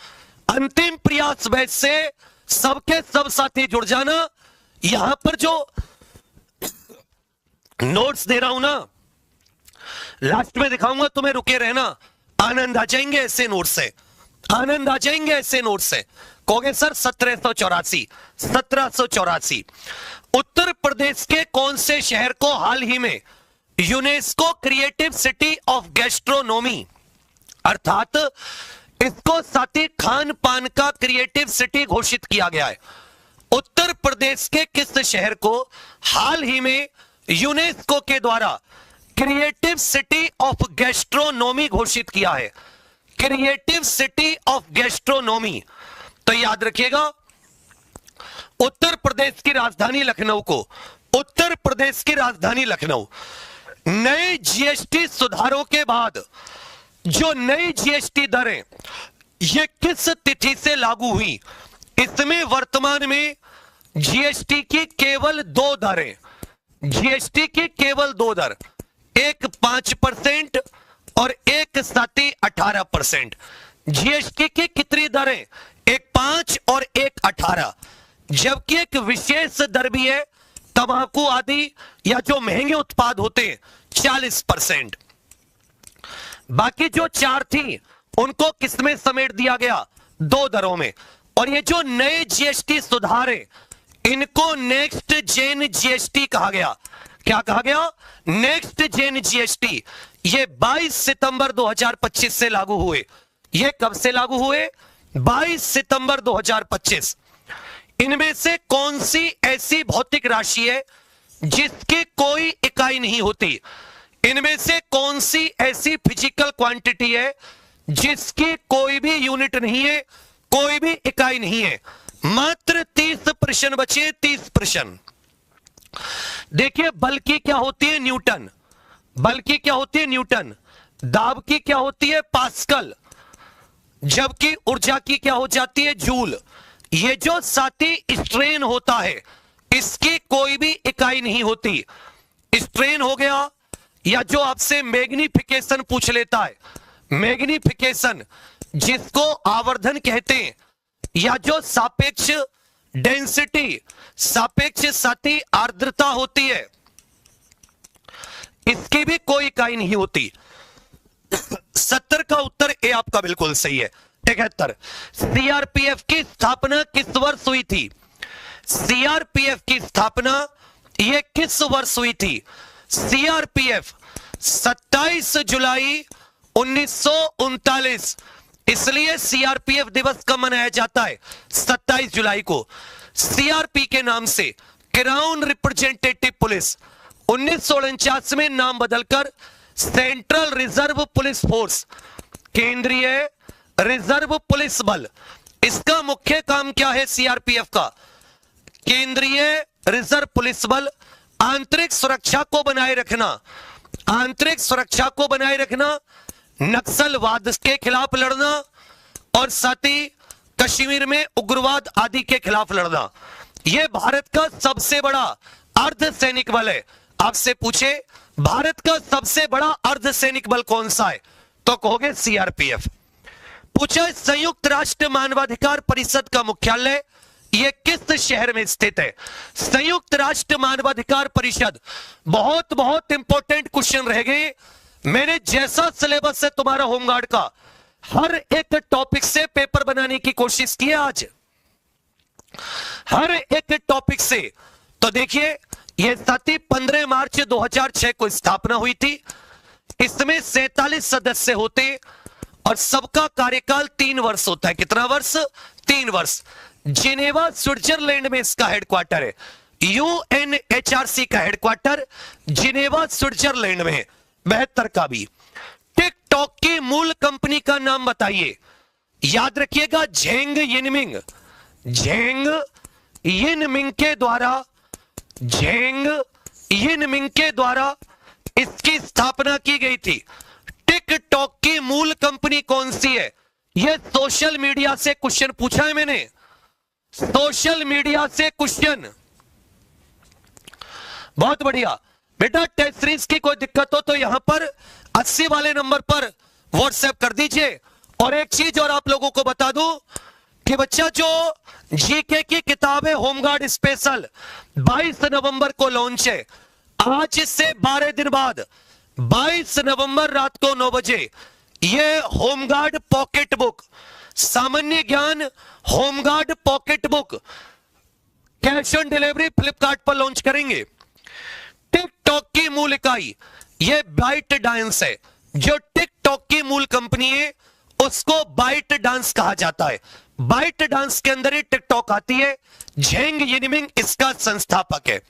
अंतिम प्रयास बैच से सबके सब साथी जुड़ जाना। यहां पर जो नोट्स दे रहा हूं ना लास्ट में दिखाऊंगा, तुम्हें रुके रहना, आनंद आ जाएंगे ऐसे नोट से, आनंद आ जाएंगे ऐसे नोट से। कहोगे सर 1784, 1784। उत्तर प्रदेश के कौन से शहर को हाल ही में UNESCO creative city of gastronomy, अर्थात इसको साथी खान पान का क्रिएटिव सिटी घोषित किया गया है। उत्तर प्रदेश के किस शहर को हाल ही में यूनेस्को के द्वारा क्रिएटिव सिटी ऑफ गैस्ट्रोनोमी घोषित किया है? Creative city of gastronomy. तो याद रखिएगा, उत्तर प्रदेश की राजधानी लखनऊ को, उत्तर प्रदेश की राजधानी लखनऊ नए जीएसटी सुधारों के बाद जो नई जीएसटी दरें ये किस तिथि से लागू हुई? इसमें वर्तमान में जीएसटी की केवल दो दरें, जीएसटी की केवल दो दर, एक 5% और एक 18%। जीएसटी की कितनी दरें? एक 5 और एक 18, जबकि एक विशेष दर भी है तंबाकू आदि या जो महंगे उत्पाद होते हैं 40%। बाकी जो चार थी उनको किसमें समेट दिया गया? दो दरों में। और ये जो नए जीएसटी सुधार है इनको नेक्स्ट जेन जीएसटी कहा गया। क्या कहा गया? Next gen GST. ये 22 सितंबर 2025 से लागू हुए। ये कब से लागू हुए? 22 सितंबर 2025। इनमें से कौन सी ऐसी भौतिक राशि है जिसकी कोई इकाई नहीं होती? इनमें से कौन सी ऐसी फिजिकल क्वांटिटी है जिसकी कोई भी यूनिट नहीं है, कोई भी इकाई नहीं है? मात्र 30 प्रश्न बचे, 30 प्रश्न। देखिए, बल की क्या होती है? न्यूटन। बल की क्या होती है? न्यूटन। दाब की क्या होती है? पास्कल। जबकि ऊर्जा की क्या हो जाती है? जूल। ये जो साथी स्ट्रेन होता है इसकी कोई भी इकाई नहीं होती। स्ट्रेन हो गया, या जो आपसे मैग्निफिकेशन पूछ लेता है, मैग्निफिकेशन जिसको आवर्धन कहते हैं, या जो सापेक्ष डेंसिटी, सापेक्ष साथी आर्द्रता होती है, इसकी भी कोई इकाई नहीं होती। 70 का उत्तर ए आपका बिल्कुल सही है। 71। सीआरपीएफ की स्थापना किस वर्ष हुई थी? सीआरपीएफ की स्थापना ये किस वर्ष हुई थी? सीआरपीएफ 27 जुलाई 1939। इसलिए सीआरपीएफ दिवस कब मनाया जाता है? 27 जुलाई को। सीआरपी के नाम से क्राउन रिप्रेजेंटेटिव पुलिस 1949 में नाम बदलकर सेंट्रल रिजर्व पुलिस फोर्स, केंद्रीय रिजर्व पुलिस बल। इसका मुख्य काम क्या है सीआरपीएफ का? केंद्रीय रिजर्व पुलिस बल आंतरिक सुरक्षा को बनाए रखना, आंतरिक सुरक्षा को बनाए रखना, नक्सलवाद के खिलाफ लड़ना और साथ ही कश्मीर में उग्रवाद आदि के खिलाफ लड़ना। यह भारत का सबसे बड़ा अर्धसैनिक बल है। आपसे पूछे भारत का सबसे बड़ा अर्धसैनिक बल कौन सा है तो कहोगे सीआरपीएफ। पूछा संयुक्त राष्ट्र मानवाधिकार परिषद का मुख्यालय यह किस शहर में स्थित है? संयुक्त राष्ट्र मानवाधिकार परिषद। बहुत बहुत इंपॉर्टेंट क्वेश्चन रह गए। मैंने जैसा सिलेबस है तुम्हारा होमगार्ड का, हर एक टॉपिक से पेपर बनाने की कोशिश की है आज, हर एक टॉपिक से। तो देखिए, यह साथी 15 मार्च 2006 को स्थापना हुई थी। इसमें 47 सदस्य होते और सबका कार्यकाल 3 वर्ष होता है। कितना वर्ष? 3 वर्ष। जिनेवा स्विट्जरलैंड में इसका हेडक्वार्टर है। यूएनएचआरसी का हेडक्वार्टर जिनेवा स्विट्जरलैंड में है। 72 का भी। टिकटॉक की मूल कंपनी का नाम बताइए। याद रखिएगा, झेंग यिनमिंग। झेंग यिनमिंग के द्वारा, झेंग यिनमिंग के द्वारा इसकी स्थापना की गई थी। टिकटॉक की मूल कंपनी कौन सी है? यह सोशल मीडिया से क्वेश्चन पूछा है मैंने, सोशल मीडिया से क्वेश्चन। बहुत बढ़िया बेटा। टेस्ट सीरीज की कोई दिक्कत हो तो यहां पर 80 वाले नंबर पर व्हाट्सएप कर दीजिए। और एक चीज और आप लोगों को बता दूं कि बच्चा, जो जीके की किताब है होमगार्ड स्पेशल 22 नवंबर को लॉन्च है। आज से 12 दिन बाद 22 नवंबर रात को 9 बजे ये होमगार्ड पॉकेट बुक, सामान्य ज्ञान home guard pocket book cash on delivery Flipkart पर लॉन्च करेंगे। टिकटॉक की मूल इकाई ये बाइट डांस है। जो टिकटॉक की मूल कंपनी है उसको बाइट डांस कहा जाता है। बाइट डांस के अंदर ही टिकटॉक आती है। झेंग यिनमिंग इसका संस्थापक है।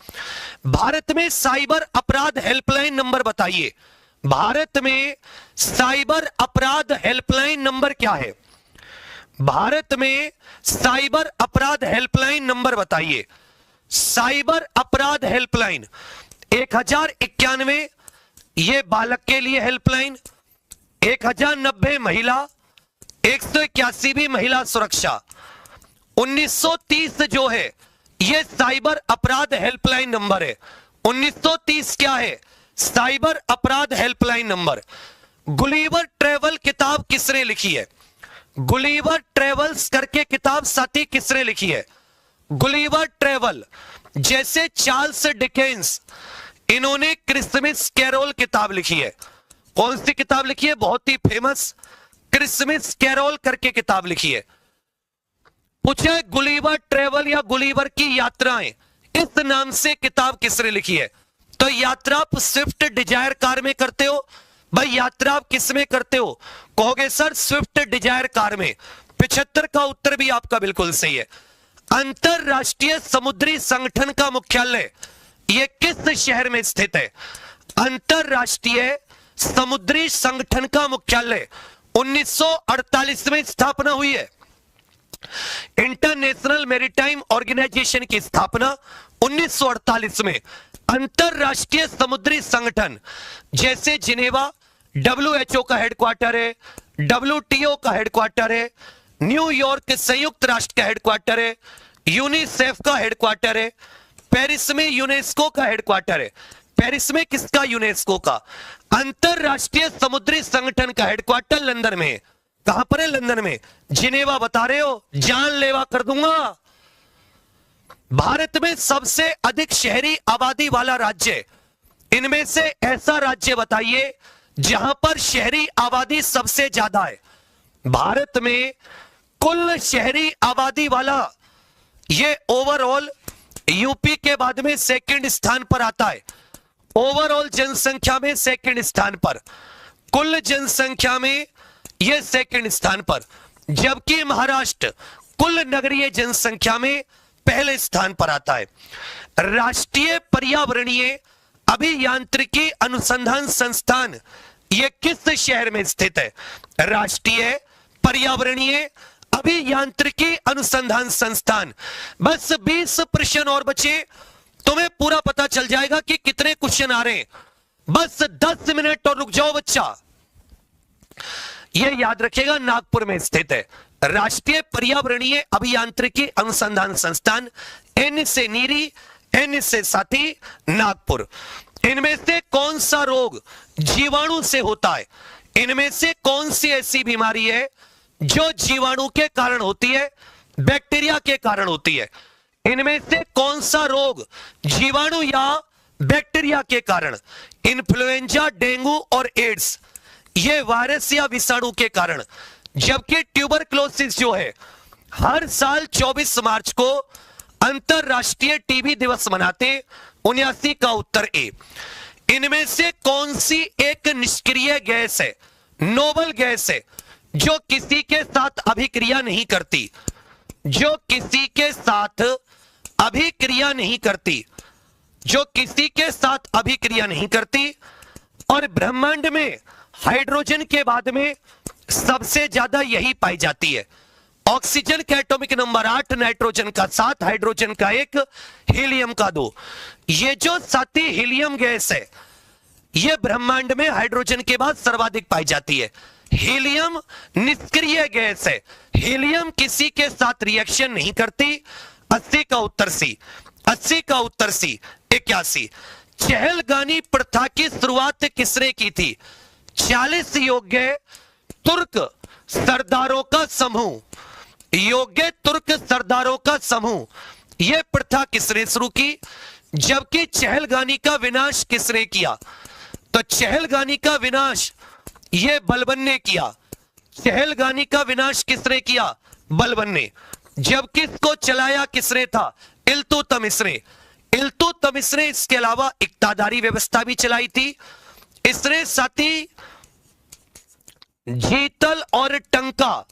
भारत में साइबर अपराध हेल्पलाइन नंबर बताइए। भारत में साइबर अपराध हेल्पलाइन नंबर क्या है? भारत में साइबर अपराध हेल्पलाइन नंबर बताइए। साइबर अपराध हेल्पलाइन 1091, ये बालक के लिए हेल्पलाइन। 1090 महिला, 181 भी महिला सुरक्षा। 1930 जो है ये साइबर अपराध हेल्पलाइन नंबर है। 1930 क्या है? साइबर अपराध हेल्पलाइन नंबर। गुलिवर ट्रेवल किताब किसने लिखी है? गुलिवर ट्रेवल्स करके किताब साथी किसने लिखी है? Gulliver travel. जैसे चार्ल्स डिकेंस, इन्होंने क्रिसमस कैरोल किताब लिखी है। कौन सी किताब लिखी है? बहुत ही फेमस क्रिसमस कैरोल करके किताब लिखी है। पूछे गुलिवर ट्रेवल या गुलिवर की यात्राएं, इस नाम से किताब किसने लिखी है? तो यात्रा आप स्विफ्ट डिजायर कार में करते हो। भाई यात्रा आप किस में करते हो? कहोगे सर स्विफ्ट डिजायर कार में। 75 का उत्तर भी आपका बिल्कुल सही है। अंतरराष्ट्रीय समुद्री संगठन का मुख्यालय ये किस शहर में स्थित है? अंतरराष्ट्रीय समुद्री संगठन का मुख्यालय 1948 में स्थापना हुई है। इंटरनेशनल मैरीटाइम ऑर्गेनाइजेशन की स्थापना 1948 में। अंतरराष्ट्रीय समुद्री संगठन जैसे जिनेवा WHO का हेडक्वार्टर है, WTO का हेडक्वार्टर है, न्यूयॉर्क संयुक्त राष्ट्र का हेडक्वार्टर है, यूनिसेफ का हेडक्वार्टर है, पेरिस में यूनेस्को का हेडक्वार्टर है। पेरिस में किसका? यूनेस्को का। अंतरराष्ट्रीय समुद्री संगठन का हेडक्वार्टर लंदन में। कहां पर है? लंदन में। जिनेवा बता रहे हो? जानलेवा कर दूंगा। भारत में सबसे अधिक शहरी आबादी वाला राज्य, इनमें से ऐसा राज्य बताइए जहां पर शहरी आबादी सबसे ज्यादा है। भारत में कुल शहरी आबादी वाला ये ओवरऑल यूपी के बाद में सेकंड स्थान पर आता है। ओवरऑल जनसंख्या में सेकंड स्थान पर, कुल जनसंख्या में यह सेकंड स्थान पर, जबकि महाराष्ट्र कुल नगरीय जनसंख्या में पहले स्थान पर आता है। राष्ट्रीय पर्यावरणीय अभियांत्रिकी अनुसंधान संस्थान यह किस शहर में स्थित है? राष्ट्रीय पर्यावरणीय अभियांत्रिकी अनुसंधान संस्थान। बस 20 प्रश्न और बचे, तुम्हें पूरा पता चल जाएगा कि कितने क्वेश्चन आ रहे हैं। बस 10 मिनट और रुक जाओ बच्चा। यह याद रखेगा नागपुर में स्थित है राष्ट्रीय पर्यावरणीय अभियांत्रिकी अनुसंधान संस्थान। N से नीरी, N से साथी, नागपुर। इनमें से कौन सा रोग जीवाणु से होता है? इनमें से कौन सी ऐसी बीमारी है जो जीवाणु के कारण होती है, बैक्टीरिया के कारण होती है? इनमें से कौन सा रोग जीवाणु या बैक्टीरिया के कारण? इन्फ्लुएंजा, डेंगू और एड्स ये वायरस या विषाणु के कारण। जबकि ट्यूबरक्लोसिस जो है हर साल 24 मार्च को अंतरराष्ट्रीय टीबी दिवस मनाते। 79 का उत्तर ए। इनमें से कौन सी एक निष्क्रिय गैस है, नोबल गैस है, जो किसी के साथ अभिक्रिया नहीं करती? जो किसी के साथ अभिक्रिया नहीं करती, जो किसी के साथ अभिक्रिया नहीं करती और ब्रह्मांड में हाइड्रोजन के बाद में सबसे ज्यादा यही पाई जाती है। ऑक्सीजन का एटॉमिक नंबर 8, नाइट्रोजन का 7, हाइड्रोजन का 1, हीलियम का 2। ये जो साथी हीलियम गैस है ये ब्रह्मांड में हाइड्रोजन के बाद सर्वाधिक पाई जाती है। हीलियम निष्क्रिय गैस है। हीलियम किसी के साथ रिएक्शन नहीं करती। 80 का उत्तर सी। 80 का उत्तर सी। 81 चहलगानी प्रथा की शुरुआत किसने की थी? 40 योग्य तुर्क सरदारों का समूह, योग्य तुर्क सरदारों का समूह, यह प्रथा किसने शुरू की? जबकि चहलगानी का विनाश किसने किया? तो चहलगानी का विनाश यह बलबन ने किया। चहलगानी का विनाश किसने किया? बलबन ने। जबकि इसको चलाया किसने था? इल्तुतमिश ने। इल्तुतमिश ने इसके अलावा इक्तादारी व्यवस्था भी चलाई थी। इसने साथी जीतल और टंका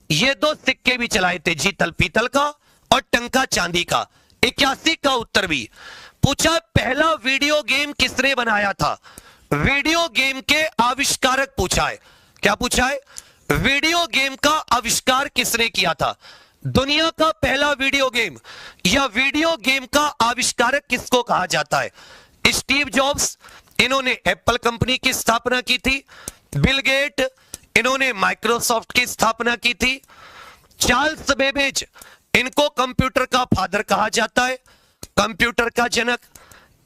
ये दो सिक्के भी चलाए थे, जीतल पीतल का और टंका चांदी का। 81 का उत्तर भी पूछा। पहला वीडियो गेम किसने बनाया था? वीडियो गेम के आविष्कारक पूछा है। क्या पूछा है? वीडियो गेम का आविष्कार किसने किया था? दुनिया का पहला वीडियो गेम या वीडियो गेम का आविष्कारक किसको कहा जाता है? स्टीव जॉब्स, इन्होंने एप्पल कंपनी की स्थापना की थी। बिल गेट, इन्होंने माइक्रोसॉफ्ट की स्थापना की थी। चार्ल्स बेबेज, इनको कंप्यूटर का फादर कहा जाता है, कंप्यूटर का जनक।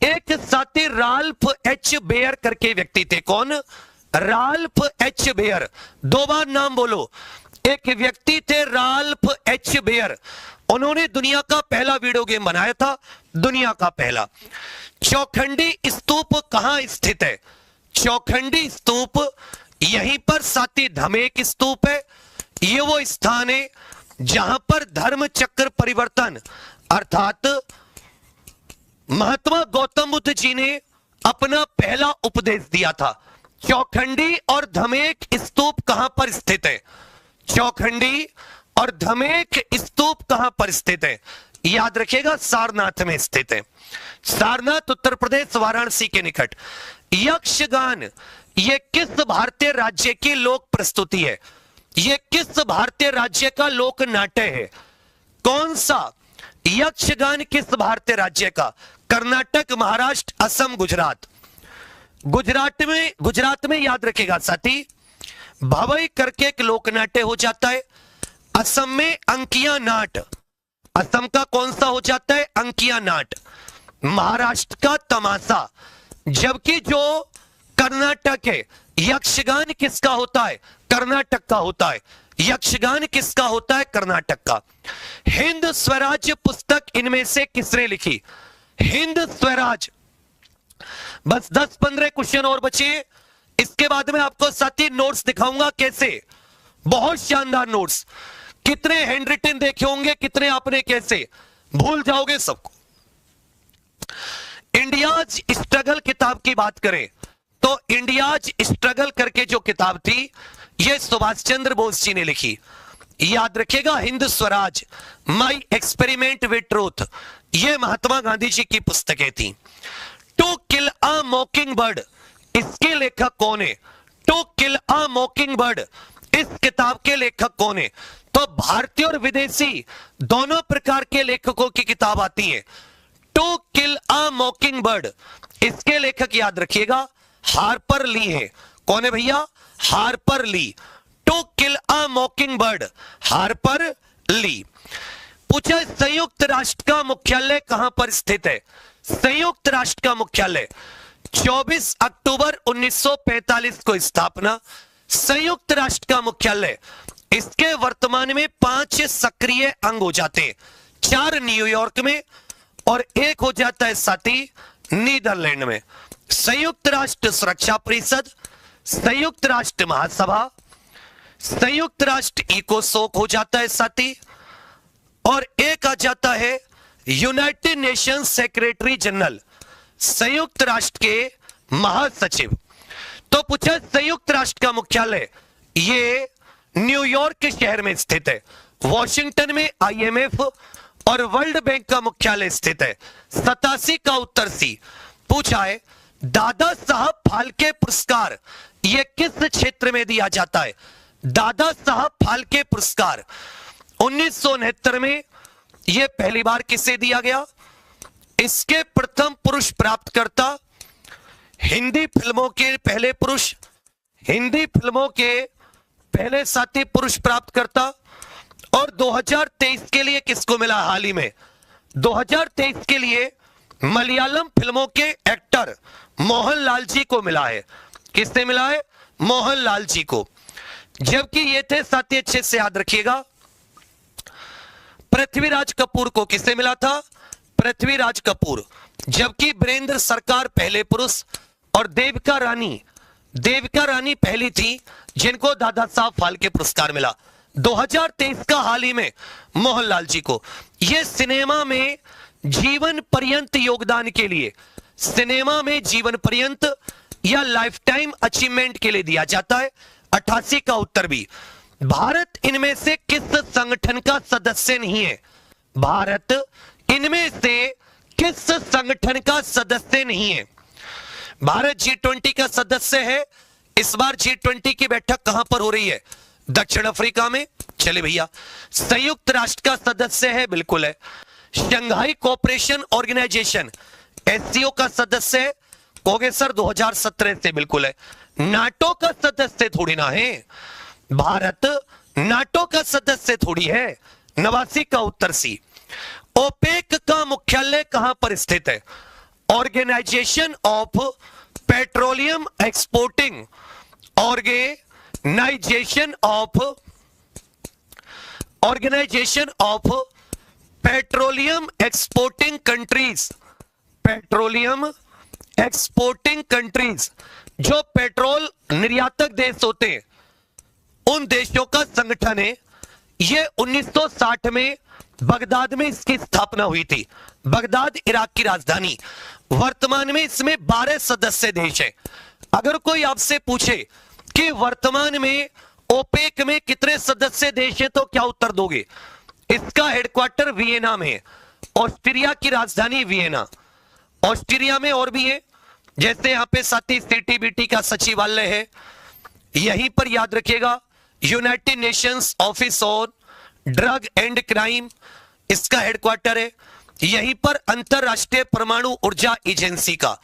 एक साथी राल्फ एच बेयर करके व्यक्ति थे। कौन? Ralph H Baer. दो बार नाम बोलो। एक व्यक्ति थे राल्फ एच बेयर, उन्होंने दुनिया का पहला वीडियो गेम बनाया था, दुनिया का पहला। चौखंडी स्तूप कहां स्थित है? चौखंडी स्तूप यहीं पर साथी धमेक स्तूप है। ये वो स्थान है जहां पर धर्म चक्र परिवर्तन अर्थात महात्मा गौतम बुद्ध जी ने अपना पहला उपदेश दिया था। चौखंडी और धमेक स्तूप कहां पर स्थित है? चौखंडी और धमेक स्तूप कहां पर स्थित है? याद रखिएगा, सारनाथ में स्थित है। सारनाथ उत्तर प्रदेश, वाराणसी के निकट। यक्षगान ये किस भारतीय राज्य की लोक प्रस्तुति है? ये किस भारतीय राज्य का लोक नाट्य है? कौन सा? यक्षगान किस भारतीय राज्य का? कर्नाटक, महाराष्ट्र, असम, गुजरात। गुजरात में याद रखेगा साथी भवई करके एक लोक नाट्य हो जाता है। असम में अंकिया नाट, असम का कौन सा हो जाता है? अंकिया नाट। महाराष्ट्र का तमाशा। जबकि जो कर्नाटक है, यक्षगान किसका होता है? कर्नाटक का होता है। यक्षगान किसका होता है? कर्नाटक का। हिंद स्वराज पुस्तक इनमें से किसने लिखी? हिंद स्वराज। बस 10-15 क्वेश्चन और बचे, इसके बाद में आपको साथी नोट्स दिखाऊंगा कैसे। बहुत शानदार नोट्स। कितने हैंड रिटन देखे होंगे, कितने आपने कैसे भूल जाओगे सबको। इंडियाज स्ट्रगल किताब की बात करें तो इंडियाज स्ट्रगल करके जो किताब थी ये सुभाष चंद्र बोस जी ने लिखी। याद रखिएगा, Hind Swaraj, my experiment with truth, ये महात्मा गांधी जी की पुस्तकें थी। टू किल अ मॉकिंग बर्ड, इसके लेखक कौन है? टू किल अ मॉकिंग बर्ड, इस किताब के लेखक कौन है? तो भारतीय और विदेशी दोनों प्रकार के लेखकों की किताब आती है। टू किल अ मॉकिंग बर्ड, इसके लेखक याद रखिएगा हार्पर ली है। कौन है भैया? Harper Lee. To kill a mockingbird, Harper Lee. पूछा संयुक्त राष्ट्र का मुख्यालय कहां पर स्थित है? संयुक्त राष्ट्र का मुख्यालय 24 अक्टूबर 1945 को स्थापना। संयुक्त राष्ट्र का मुख्यालय, इसके वर्तमान में 5 सक्रिय अंग हो जाते हैं। 4 न्यूयॉर्क में और 1 हो जाता है साथी नीदरलैंड में। संयुक्त राष्ट्र सुरक्षा परिषद, संयुक्त राष्ट्र महासभा, संयुक्त राष्ट्र इकोसोक हो जाता है साथी, और एक आ जाता है यूनाइटेड नेशंस सेक्रेटरी जनरल, संयुक्त राष्ट्र के महासचिव। तो पूछा संयुक्त राष्ट्र का मुख्यालय ये न्यूयॉर्क के शहर में स्थित है। वॉशिंगटन में IMF और वर्ल्ड बैंक का मुख्यालय स्थित है। 87 का उत्तर सी। पूछा है दादा साहब फाल्के पुरस्कार ये किस क्षेत्र में दिया जाता है? दादा साहब फाल्के पुरस्कार 1969 में यह पहली बार किसे दिया गया? इसके प्रथम पुरुष प्राप्तकर्ता हिंदी फिल्मों के पहले पुरुष, हिंदी फिल्मों के पहले साथी पुरुष प्राप्तकर्ता। और 2023 के लिए किसको मिला? हाल ही में 2023 के लिए मलयालम फिल्मों के एक्टर मोहनलाल जी को मिला है। किससे मिला है? मोहनलाल जी को। जबकि ये थे साथी, अच्छे से याद रखिएगा, पृथ्वीराज कपूर को किससे मिला था? पृथ्वीराज कपूर। जबकि वीरेंद्र सरकार पहले पुरुष और देविका रानी पहली थी जिनको दादा साहब फाल्के पुरस्कार मिला। 2023 का हाल ही में मोहनलाल जी को। यह सिनेमा में जीवन पर्यंत योगदान के लिए, सिनेमा में जीवन पर्यंत या लाइफ टाइम अचीवमेंट के लिए दिया जाता है? 88 का उत्तर भी। भारत इनमें से किस संगठन का सदस्य नहीं है? भारत इनमें से किस संगठन का सदस्य नहीं है? भारत G20 का सदस्य है। इस बार G20 की बैठक कहां पर हो रही है? दक्षिण अफ्रीका में। चले भैया। संयुक्त राष्ट्र का सदस्य है, बिल्कुल है। शंघाई कोऑपरेशन ऑर्गेनाइजेशन SCO का सदस्य है, कहोगे सर 2017 से, बिल्कुल है। नाटो का सदस्य थोड़ी ना है भारत, नाटो का सदस्य थोड़ी है। 89 का उत्तर सी। ओपेक का मुख्यालय कहां पर स्थित है? Organisation of petroleum exporting, organisation of petroleum exporting countries, petroleum exporting countries, जो पेट्रोल निर्यातक देश होते हैं उन देशों का संगठन है। यह 1960 में बगदाद में इसकी स्थापना हुई थी। बगदाद इराक की राजधानी। वर्तमान में इसमें 12 सदस्य देश हैं। अगर कोई आपसे पूछे कि वर्तमान में ओपेक में कितने सदस्य देश हैं, तो क्या उत्तर दोगे? इसका हेडक्वार्टर वियना में है। ऑस्ट्रिया की राजधानी वियना। ऑस्ट्रिया में और भी है, जैसे यहां पे साथी CTBT का सचिवालय है, यहीं पर याद रखिएगा United Nations office on drug and crime, इसका हेडक्वार्टर है। यहीं पर अंतरराष्ट्रीय परमाणु ऊर्जा एजेंसी का।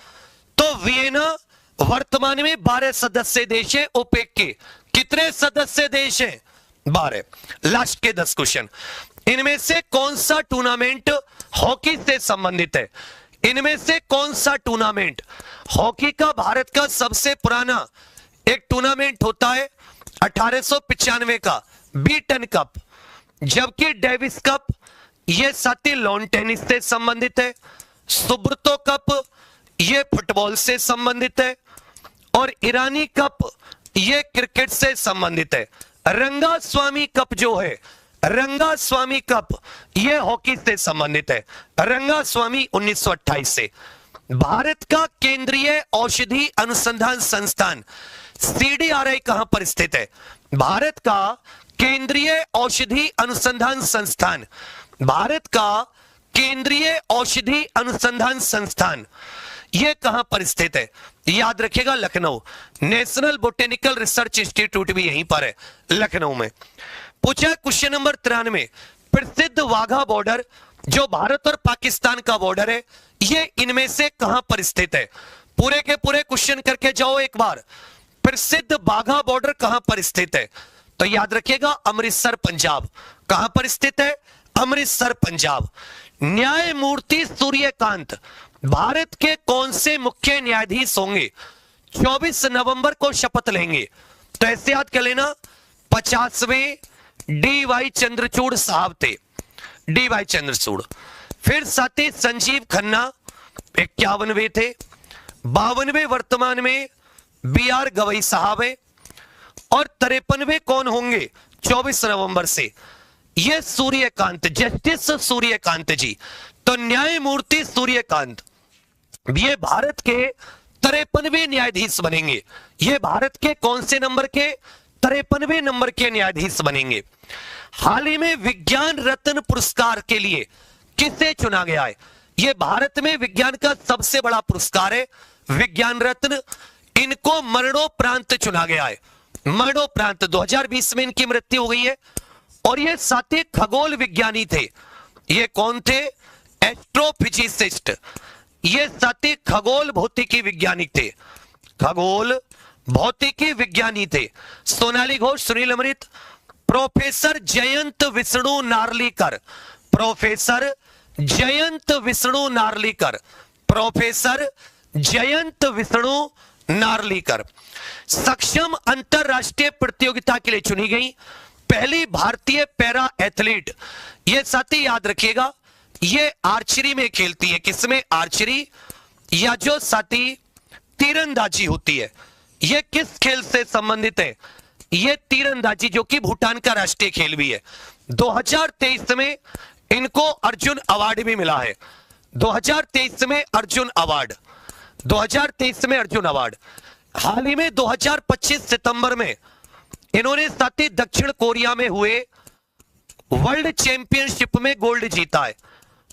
तो वियना वर्तमान में 12 सदस्य देश है ओपेक के। कितने सदस्य देश हैं? 12। लास्ट के 10 क्वेश्चन। इनमें से कौन सा टूर्नामेंट हॉकी से संबंधित है? इनमें से कौन सा टूर्नामेंट? हॉकी का भारत का सबसे पुराना एक टूर्नामेंट होता है 1895 का बीटन कप, जबकि डेविस कप यह साथी लॉन टेनिस से संबंधित है। सुब्रतो कप यह फुटबॉल से संबंधित है और ईरानी कप यह क्रिकेट से संबंधित है। रंगास्वामी कप जो है, रंगास्वामी कप यह हॉकी से संबंधित है। रंगास्वामी 1928 से। भारत का केंद्रीय औषधि अनुसंधान संस्थान CDRI कहां पर स्थित है? भारत का केंद्रीय औषधि अनुसंधान संस्थान, भारत का केंद्रीय औषधि अनुसंधान संस्थान यह कहां पर स्थित है? याद रखिएगा Lucknow. National botanical research institute भी यहीं पर है, लखनऊ में। पूछा क्वेश्चन नंबर 93, प्रसिद्ध वाघा बॉर्डर जो भारत और पाकिस्तान का बॉर्डर है, यह इनमें से कहां पर स्थित है? पूरे के पूरे क्वेश्चन करके जाओ एक बार। प्रसिद्ध वाघा बॉर्डर कहां पर स्थित है? तो याद रखिएगा अमृतसर पंजाब। कहां पर स्थित है? अमृतसर पंजाब। न्यायमूर्ति सूर्यकांत भारत के कौन से मुख्य न्यायाधीश होंगे? 24 नवंबर को शपथ लेंगे। तो ऐसे याद कर लेना, 50वें DY चंद्रचूड़ साहब थे, DY चंद्रचूड़। फिर साथी संजीव खन्ना 51वें थे। 52वें वर्तमान में BR गवई साहब है। और 53वें कौन होंगे 24 नवंबर से? ये सूर्यकांत, जस्टिस सूर्यकांत जी। तो न्यायमूर्ति सूर्यकांत ये भारत के 53वें न्यायाधीश बनेंगे। ये भारत के कौन से नंबर के? 53वें नंबर के न्यायाधीश बनेंगे। हाल ही में विज्ञान रत्न पुरस्कार के लिए किसे चुना गया है? यह भारत में विज्ञान का सबसे बड़ा पुरस्कार है, विज्ञान रत्न। इनको मरणोपरांत चुना गया है, मरणोपरांत। 2020 में इनकी मृत्यु हो गई है। और ये साथी खगोल विज्ञानी थे। ये कौन थे? एस्ट्रोफिजिसिस्ट। ये साथी खगोल भौतिकी वैज्ञानिक थे, खगोल भौतिकी विज्ञानी थे। Sonali Ghosh, Sunil Amrit, professor Jayant Vishnu Narlikar, professor Jayant Vishnu Narlikar, professor Jayant Vishnu Narlikar. सक्षम अंतरराष्ट्रीय प्रतियोगिता के लिए चुनी गई पहली भारतीय पैरा एथलीट। ये साथी याद रखिएगा, ये आर्चरी में खेलती है। किसमें? आर्चरी, या जो साथी तीरंदाजी होती है। ये किस खेल से संबंधित है? ये तीरंदाजी, जो कि भूटान का राष्ट्रीय खेल भी है। 2023 में इनको अर्जुन अवार्ड भी मिला है। 2023 में अर्जुन अवार्ड, 2023 में अर्जुन अवार्ड। हाल ही में 2025 सितंबर में इन्होंने साथी दक्षिण कोरिया में हुए वर्ल्ड चैंपियनशिप में गोल्ड जीता है,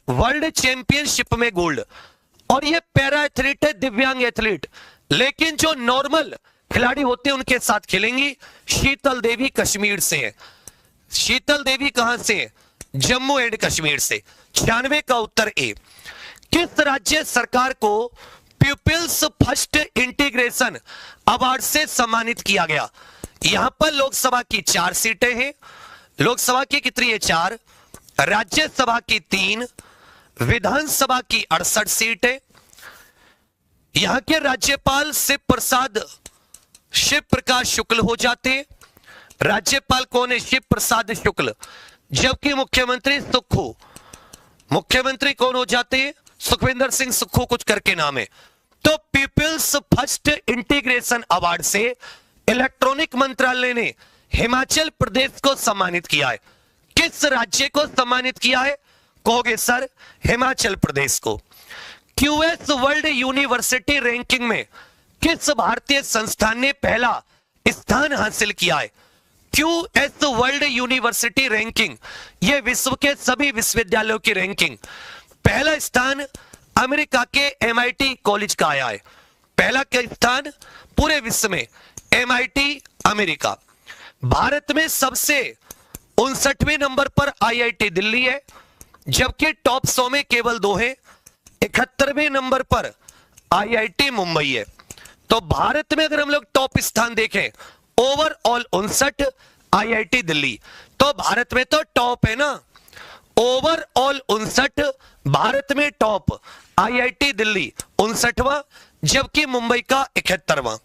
वर्ल्ड चैंपियनशिप में गोल्ड। और ये पैरा एथलीट है, दिव्यांग एथलीट, लेकिन जो नॉर्मल खिलाड़ी होते हैं उनके साथ खेलेंगी। शीतल देवी कश्मीर से है। शीतल देवी कहां से है? जम्मू एंड कश्मीर से। 96 का उत्तर ए। किस राज्य सरकार को पीपल्स फर्स्ट इंटीग्रेशन अवार्ड से सम्मानित किया गया? यहां पर लोकसभा की 4 सीटें हैं। लोकसभा की कितनी है? 4। राज्यसभा की 3, विधानसभा की 68 सीटें। यहां के राज्यपाल शिव प्रकाश शुक्ल हो जाते हैं। राज्यपाल कौन है? शिव प्रसाद शुक्ल। जबकि मुख्यमंत्री कौन हो जाते हैं? सुखविंदर सिंह सुक्खू कुछ करके नाम है। तो पीपल्स फर्स्ट इंटीग्रेशन अवार्ड से इलेक्ट्रॉनिक मंत्रालय ने हिमाचल प्रदेश को सम्मानित किया है। किस राज्य को सम्मानित किया है? कहोगे सर हिमाचल प्रदेश को। क्यूएस वर्ल्ड यूनिवर्सिटी रैंकिंग में किस भारतीय संस्थान ने पहला स्थान हासिल किया है? क्यूएस वर्ल्ड यूनिवर्सिटी रैंकिंग, यह विश्व के सभी विश्वविद्यालयों की रैंकिंग। पहला स्थान अमेरिका के एमआईटी कॉलेज का आया है। पहला स्थान पूरे विश्व में एमआईटी अमेरिका। भारत में सबसे 59वें नंबर पर आईआईटी दिल्ली है, जबकि टॉप 100 में केवल 2 है। 71वें नंबर पर आईआईटी मुंबई है। तो भारत में अगर हम लोग टॉप स्थान देखें, ओवरऑल 59, आईआईटी दिल्ली। तो भारत में तो टॉप है ना, ओवरऑल 59, भारत में टॉप आईआईटी दिल्ली 59वां, जबकि मुंबई का 71वां।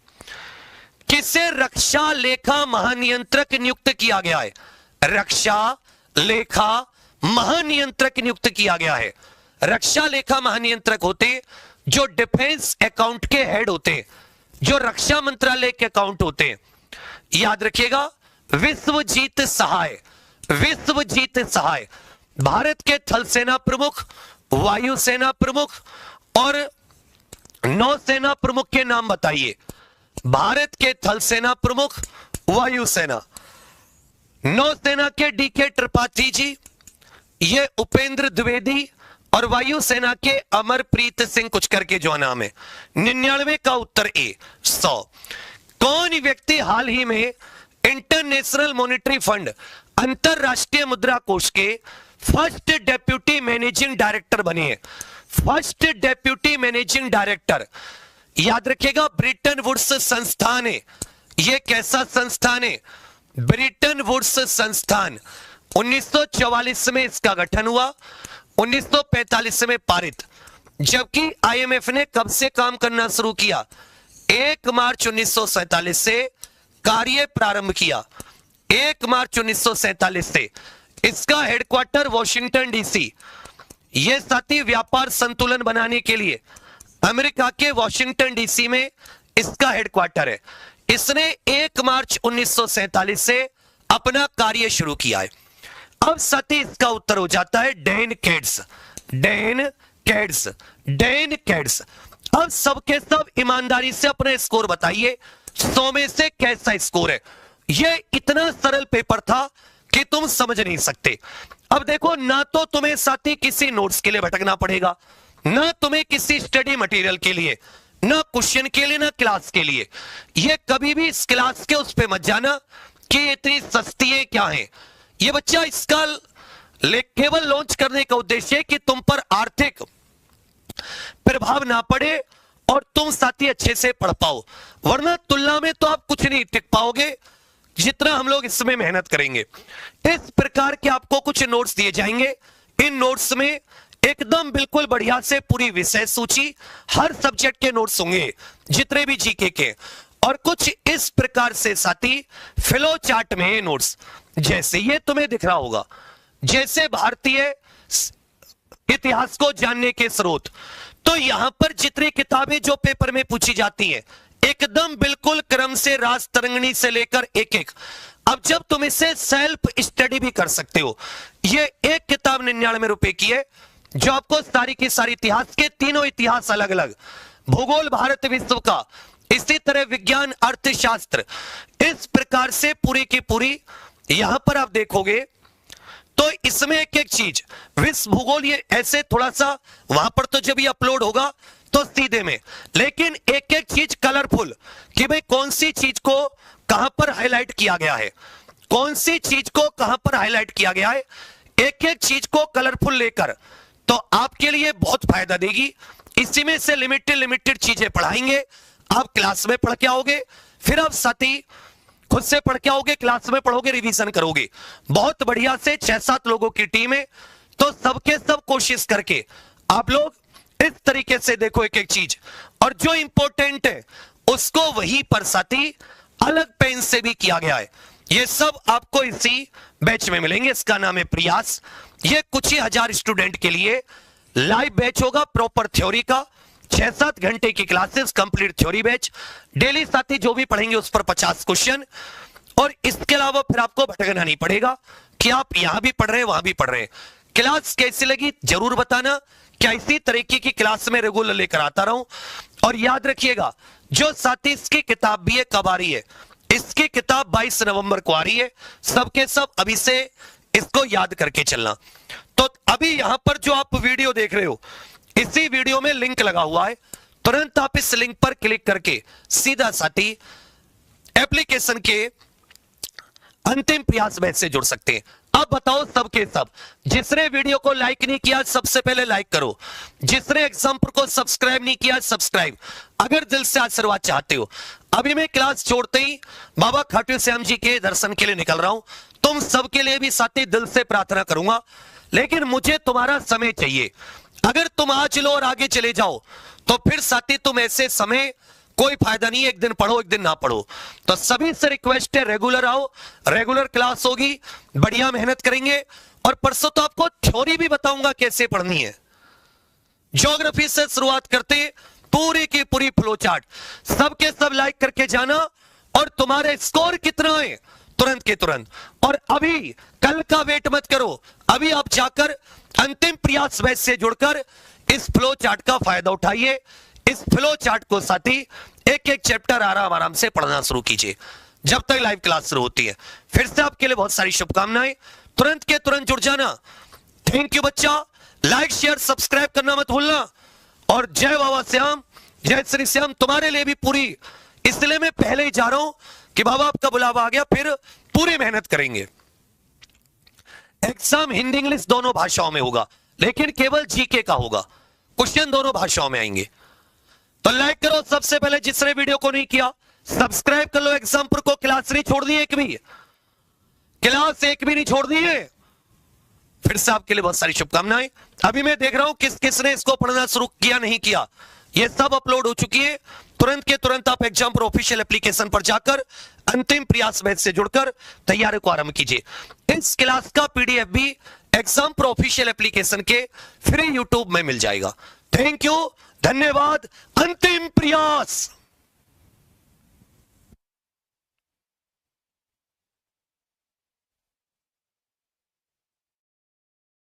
किसे रक्षा लेखा महानियंत्रक नियुक्त किया गया है? रक्षा लेखा महानियंत्रक नियुक्त किया गया है। रक्षा लेखा महानियंत्रक होते जो डिफेंस अकाउंट के हेड होते, जो रक्षा मंत्रालय के अकाउंट होते। याद रखिएगा, विश्वजीत सहाय। विश्वजीत सहाय भारत के थल सेना प्रमुख, वायुसेना प्रमुख और नौसेना प्रमुख के नाम बताइए। भारत के थल सेना प्रमुख, वायुसेना, नौसेना के डीके त्रिपाठी जी, ये उपेंद्र द्विवेदी, और वायुसेना के अमरप्रीत सिंह कुछ करके जो नाम है। 99 का उत्तर ए। 100 कौन व्यक्ति हाल ही में इंटरनेशनल मॉनेटरी फंड अंतरराष्ट्रीय मुद्रा कोष के फर्स्ट डेप्यूटी मैनेजिंग डायरेक्टर बने हैं? फर्स्ट डेप्यूटी मैनेजिंग डायरेक्टर, याद रखिएगा, ब्रिटन वुड्स संस्थान है। यह कैसा संस्थान है? ब्रिटन वुड्स संस्थान। 1944 में इसका गठन हुआ, 1945 में पारित। जबकि आईएमएफ ने कब से काम करना शुरू किया? 1 मार्च 1947 से कार्य प्रारंभ किया। 1 मार्च 1947 से। इसका हेडक्वार्टर वॉशिंगटन डीसी। यह साथी व्यापार संतुलन बनाने के लिए अमेरिका के वॉशिंगटन डीसी में इसका हेडक्वार्टर है। इसने 1 मार्च 1947 से अपना कार्य शुरू किया है। अब साथी इसका उत्तर हो जाता है डैन केड्स। डैन केड्स, डैन केड्स। अब सबके सब ईमानदारी से अपने स्कोर बताइए, 100 में से कैसा स्कोर है? यह इतना सरल पेपर था कि तुम समझ नहीं सकते। अब देखो, ना तो तुम्हें साथी किसी नोट्स के लिए भटकना पड़ेगा, ना तुम्हें किसी स्टडी मटेरियल के लिए, ना क्वेश्चन के लिए, ना क्लास के लिए। ये कभी भी इस क्लास के उस पे मत जाना कि इतनी सस्ती है क्या है। ये बच्चा इसका केवल लॉन्च करने का उद्देश्य है कि तुम पर आर्थिक प्रभाव ना पड़े और तुम साथी अच्छे से पढ़ पाओ, वरना तुलना में तो आप कुछ नहीं टिक पाओगे जितना हम लोग इसमें मेहनत करेंगे। इस प्रकार के आपको कुछ नोट्स दिए जाएंगे। इन नोट्स में एकदम बिल्कुल बढ़िया से पूरी विषय सूची, हर सब्जेक्ट के नोट्स होंगे, जितने भी जीके के, और कुछ इस प्रकार से साथी फ्लो चार्ट में नोट्स, जैसे ये तुम्हें दिख रहा होगा, जैसे भारतीय इतिहास को जानने के स्रोत। तो यहां पर जितनी किताबें जो पेपर में पूछी जाती हैं, एकदम बिल्कुल क्रम से राज तरंगिणी से लेकर एक एक। अब जब तुम इसे सेल्फ स्टडी भी कर सकते हो, ये एक किताब 99 रुपए की है, जो आपको सारी की सारी इतिहास के तीनों इतिहास अलग अलग, भूगोल भारत विश्व का इसी तरह विज्ञान, अर्थशास्त्र, इस प्रकार से पूरी की पूरी यहां पर आप देखोगे तो इसमें एक एक चीज, विश्व भूगोल ये ऐसे थोड़ा सा, वहां पर तो जब ये अपलोड होगा तो सीधे में, लेकिन एक एक चीज कलरफुल कि भाई कौन सी चीज को कहां पर हाईलाइट किया गया है, कौन सी चीज को कहां पर हाईलाइट किया गया है, एक एक चीज को कलरफुल लेकर तो आपके लिए बहुत फायदा देगी। इसी में से लिमिटेड चीजें पढ़ाएंगे, आप क्लास में पढ़ के आओगे, फिर आप साथी खुद से पढ़ के आओगे, क्लास में पढ़ोगे, रिवीजन करोगे। बहुत बढ़िया से 6-7 लोगों की टीम है, तो सबके सब कोशिश करके आप लोग इस तरीके से देखो एक एक चीज, और जो इंपॉर्टेंट है उसको वही पर साथी अलग पेन से भी किया गया है। ये सब आपको इसी बैच में मिलेंगे, इसका नाम है प्रयास। ये कुछ ही हजार स्टूडेंट के लिए लाइव बैच होगा, प्रॉपर थ्योरी का 6-7 घंटे की classes, complete theory batch. Daily साथी जो भी पढ़ेंगे उस पर 50 क्वेश्चन, और इसके अलावा फिर आपको भटकना नहीं पड़ेगा कि आप यहां भी पढ़ रहे हैं वहां भी पढ़ रहे हैं। क्लास कैसी लगी जरूर बताना, क्या इसी तरीके की क्लास में रेगुलर लेकर आता रहूं। और याद रखिएगा, जो साथी इसकी किताब भी है, कब आ रही है, इसकी किताब 22 नवंबर को आ रही है। सबके सब अभी से इसको याद करके चलना। तो अभी यहां पर जो आप वीडियो देख रहे हो, इसी वीडियो में लिंक लगा हुआ है, तुरंत आप इस लिंक पर क्लिक करके सीधा साथी एप्लीकेशन के अंतिम प्रयास बैच से जुड़ सकते हैं। अब बताओ सबके सब, जिसने वीडियो को लाइक नहीं किया सबसे पहले लाइक करो, जिसने एग्जाम्पल को सब्सक्राइब नहीं किया सब्सक्राइब, अगर दिल से आशीर्वाद चाहते हो। अभी मैं क्लास छोड़ते ही बाबा खाटू श्याम जी के दर्शन के लिए निकल रहा हूं। तुम सबके लिए भी साथी दिल से प्रार्थना करूंगा, लेकिन मुझे तुम्हारा समय चाहिए। अगर तुम आज लो और आगे चले जाओ तो फिर साथी तुम ऐसे समय कोई फायदा नहीं है, एक दिन पढ़ो एक दिन ना पढ़ो। तो सभी से रिक्वेस्ट है, रेगुलर आओ, रेगुलर क्लास होगी, बढ़िया मेहनत करेंगे। और परसों तो आपको थ्योरी भी बताऊंगा कैसे पढ़नी है। ज्योग्राफी से शुरुआत करते पूरी की पूरी फ्लो चार्ट, सबके सब लाइक करके जाना। और तुम्हारे स्कोर कितना है तुरंत के तुरंत। और अभी कल का वेट मत करो, अभी आप जाकर अंतिम प्रयास बैच से जुड़कर इस फ्लो चार्ट का फायदा उठाइए। इस फ्लो चार्ट को साथी एक एक चैप्टर आराम आराम से पढ़ना शुरू कीजिए जब तक लाइव क्लास शुरू होती है। फिर से आपके लिए बहुत सारी शुभकामनाएं, तुरंत के तुरंत जुड़ जाना। थैंक यू बच्चा, लाइक शेयर सब्सक्राइब करना मत भूलना। और जय बाबा श्याम, जय श्री श्याम तुम्हारे लिए भी पूरी, इसलिए मैं पहले ही जा रहा हूं कि बाबा आपका बुलावा आ गया, फिर पूरी मेहनत करेंगे। एग्जाम हिंदी इंग्लिश दोनों भाषाओं में होगा, लेकिन केवल जीके का होगा, क्वेश्चन दोनों भाषाओं में आएंगे। तो लाइक करो सबसे पहले, जिसने वीडियो को नहीं किया सब्सक्राइब कर लो। एग्जाम्पल को क्लास नहीं छोड़ दी, एक भी क्लास एक भी नहीं छोड़ दी है। फिर से आपके लिए बहुत सारी शुभकामनाएं। अभी मैं देख रहा हूं किस किसने इसको पढ़ना शुरू किया नहीं किया, ये सब अपलोड हो चुकी है। तुरंत के तुरंत आप एग्जाम्पल ऑफिशियल एप्लीकेशन पर जाकर अंतिम प्रयास बैच से जुड़कर तैयारी को आरंभ कीजिए। इस क्लास का पीडीएफ भी एग्जाम्पल ऑफिशियल एप्लीकेशन के फ्री यूट्यूब में मिल जाएगा। थैंक यू, धन्यवाद। अंतिम प्रयास।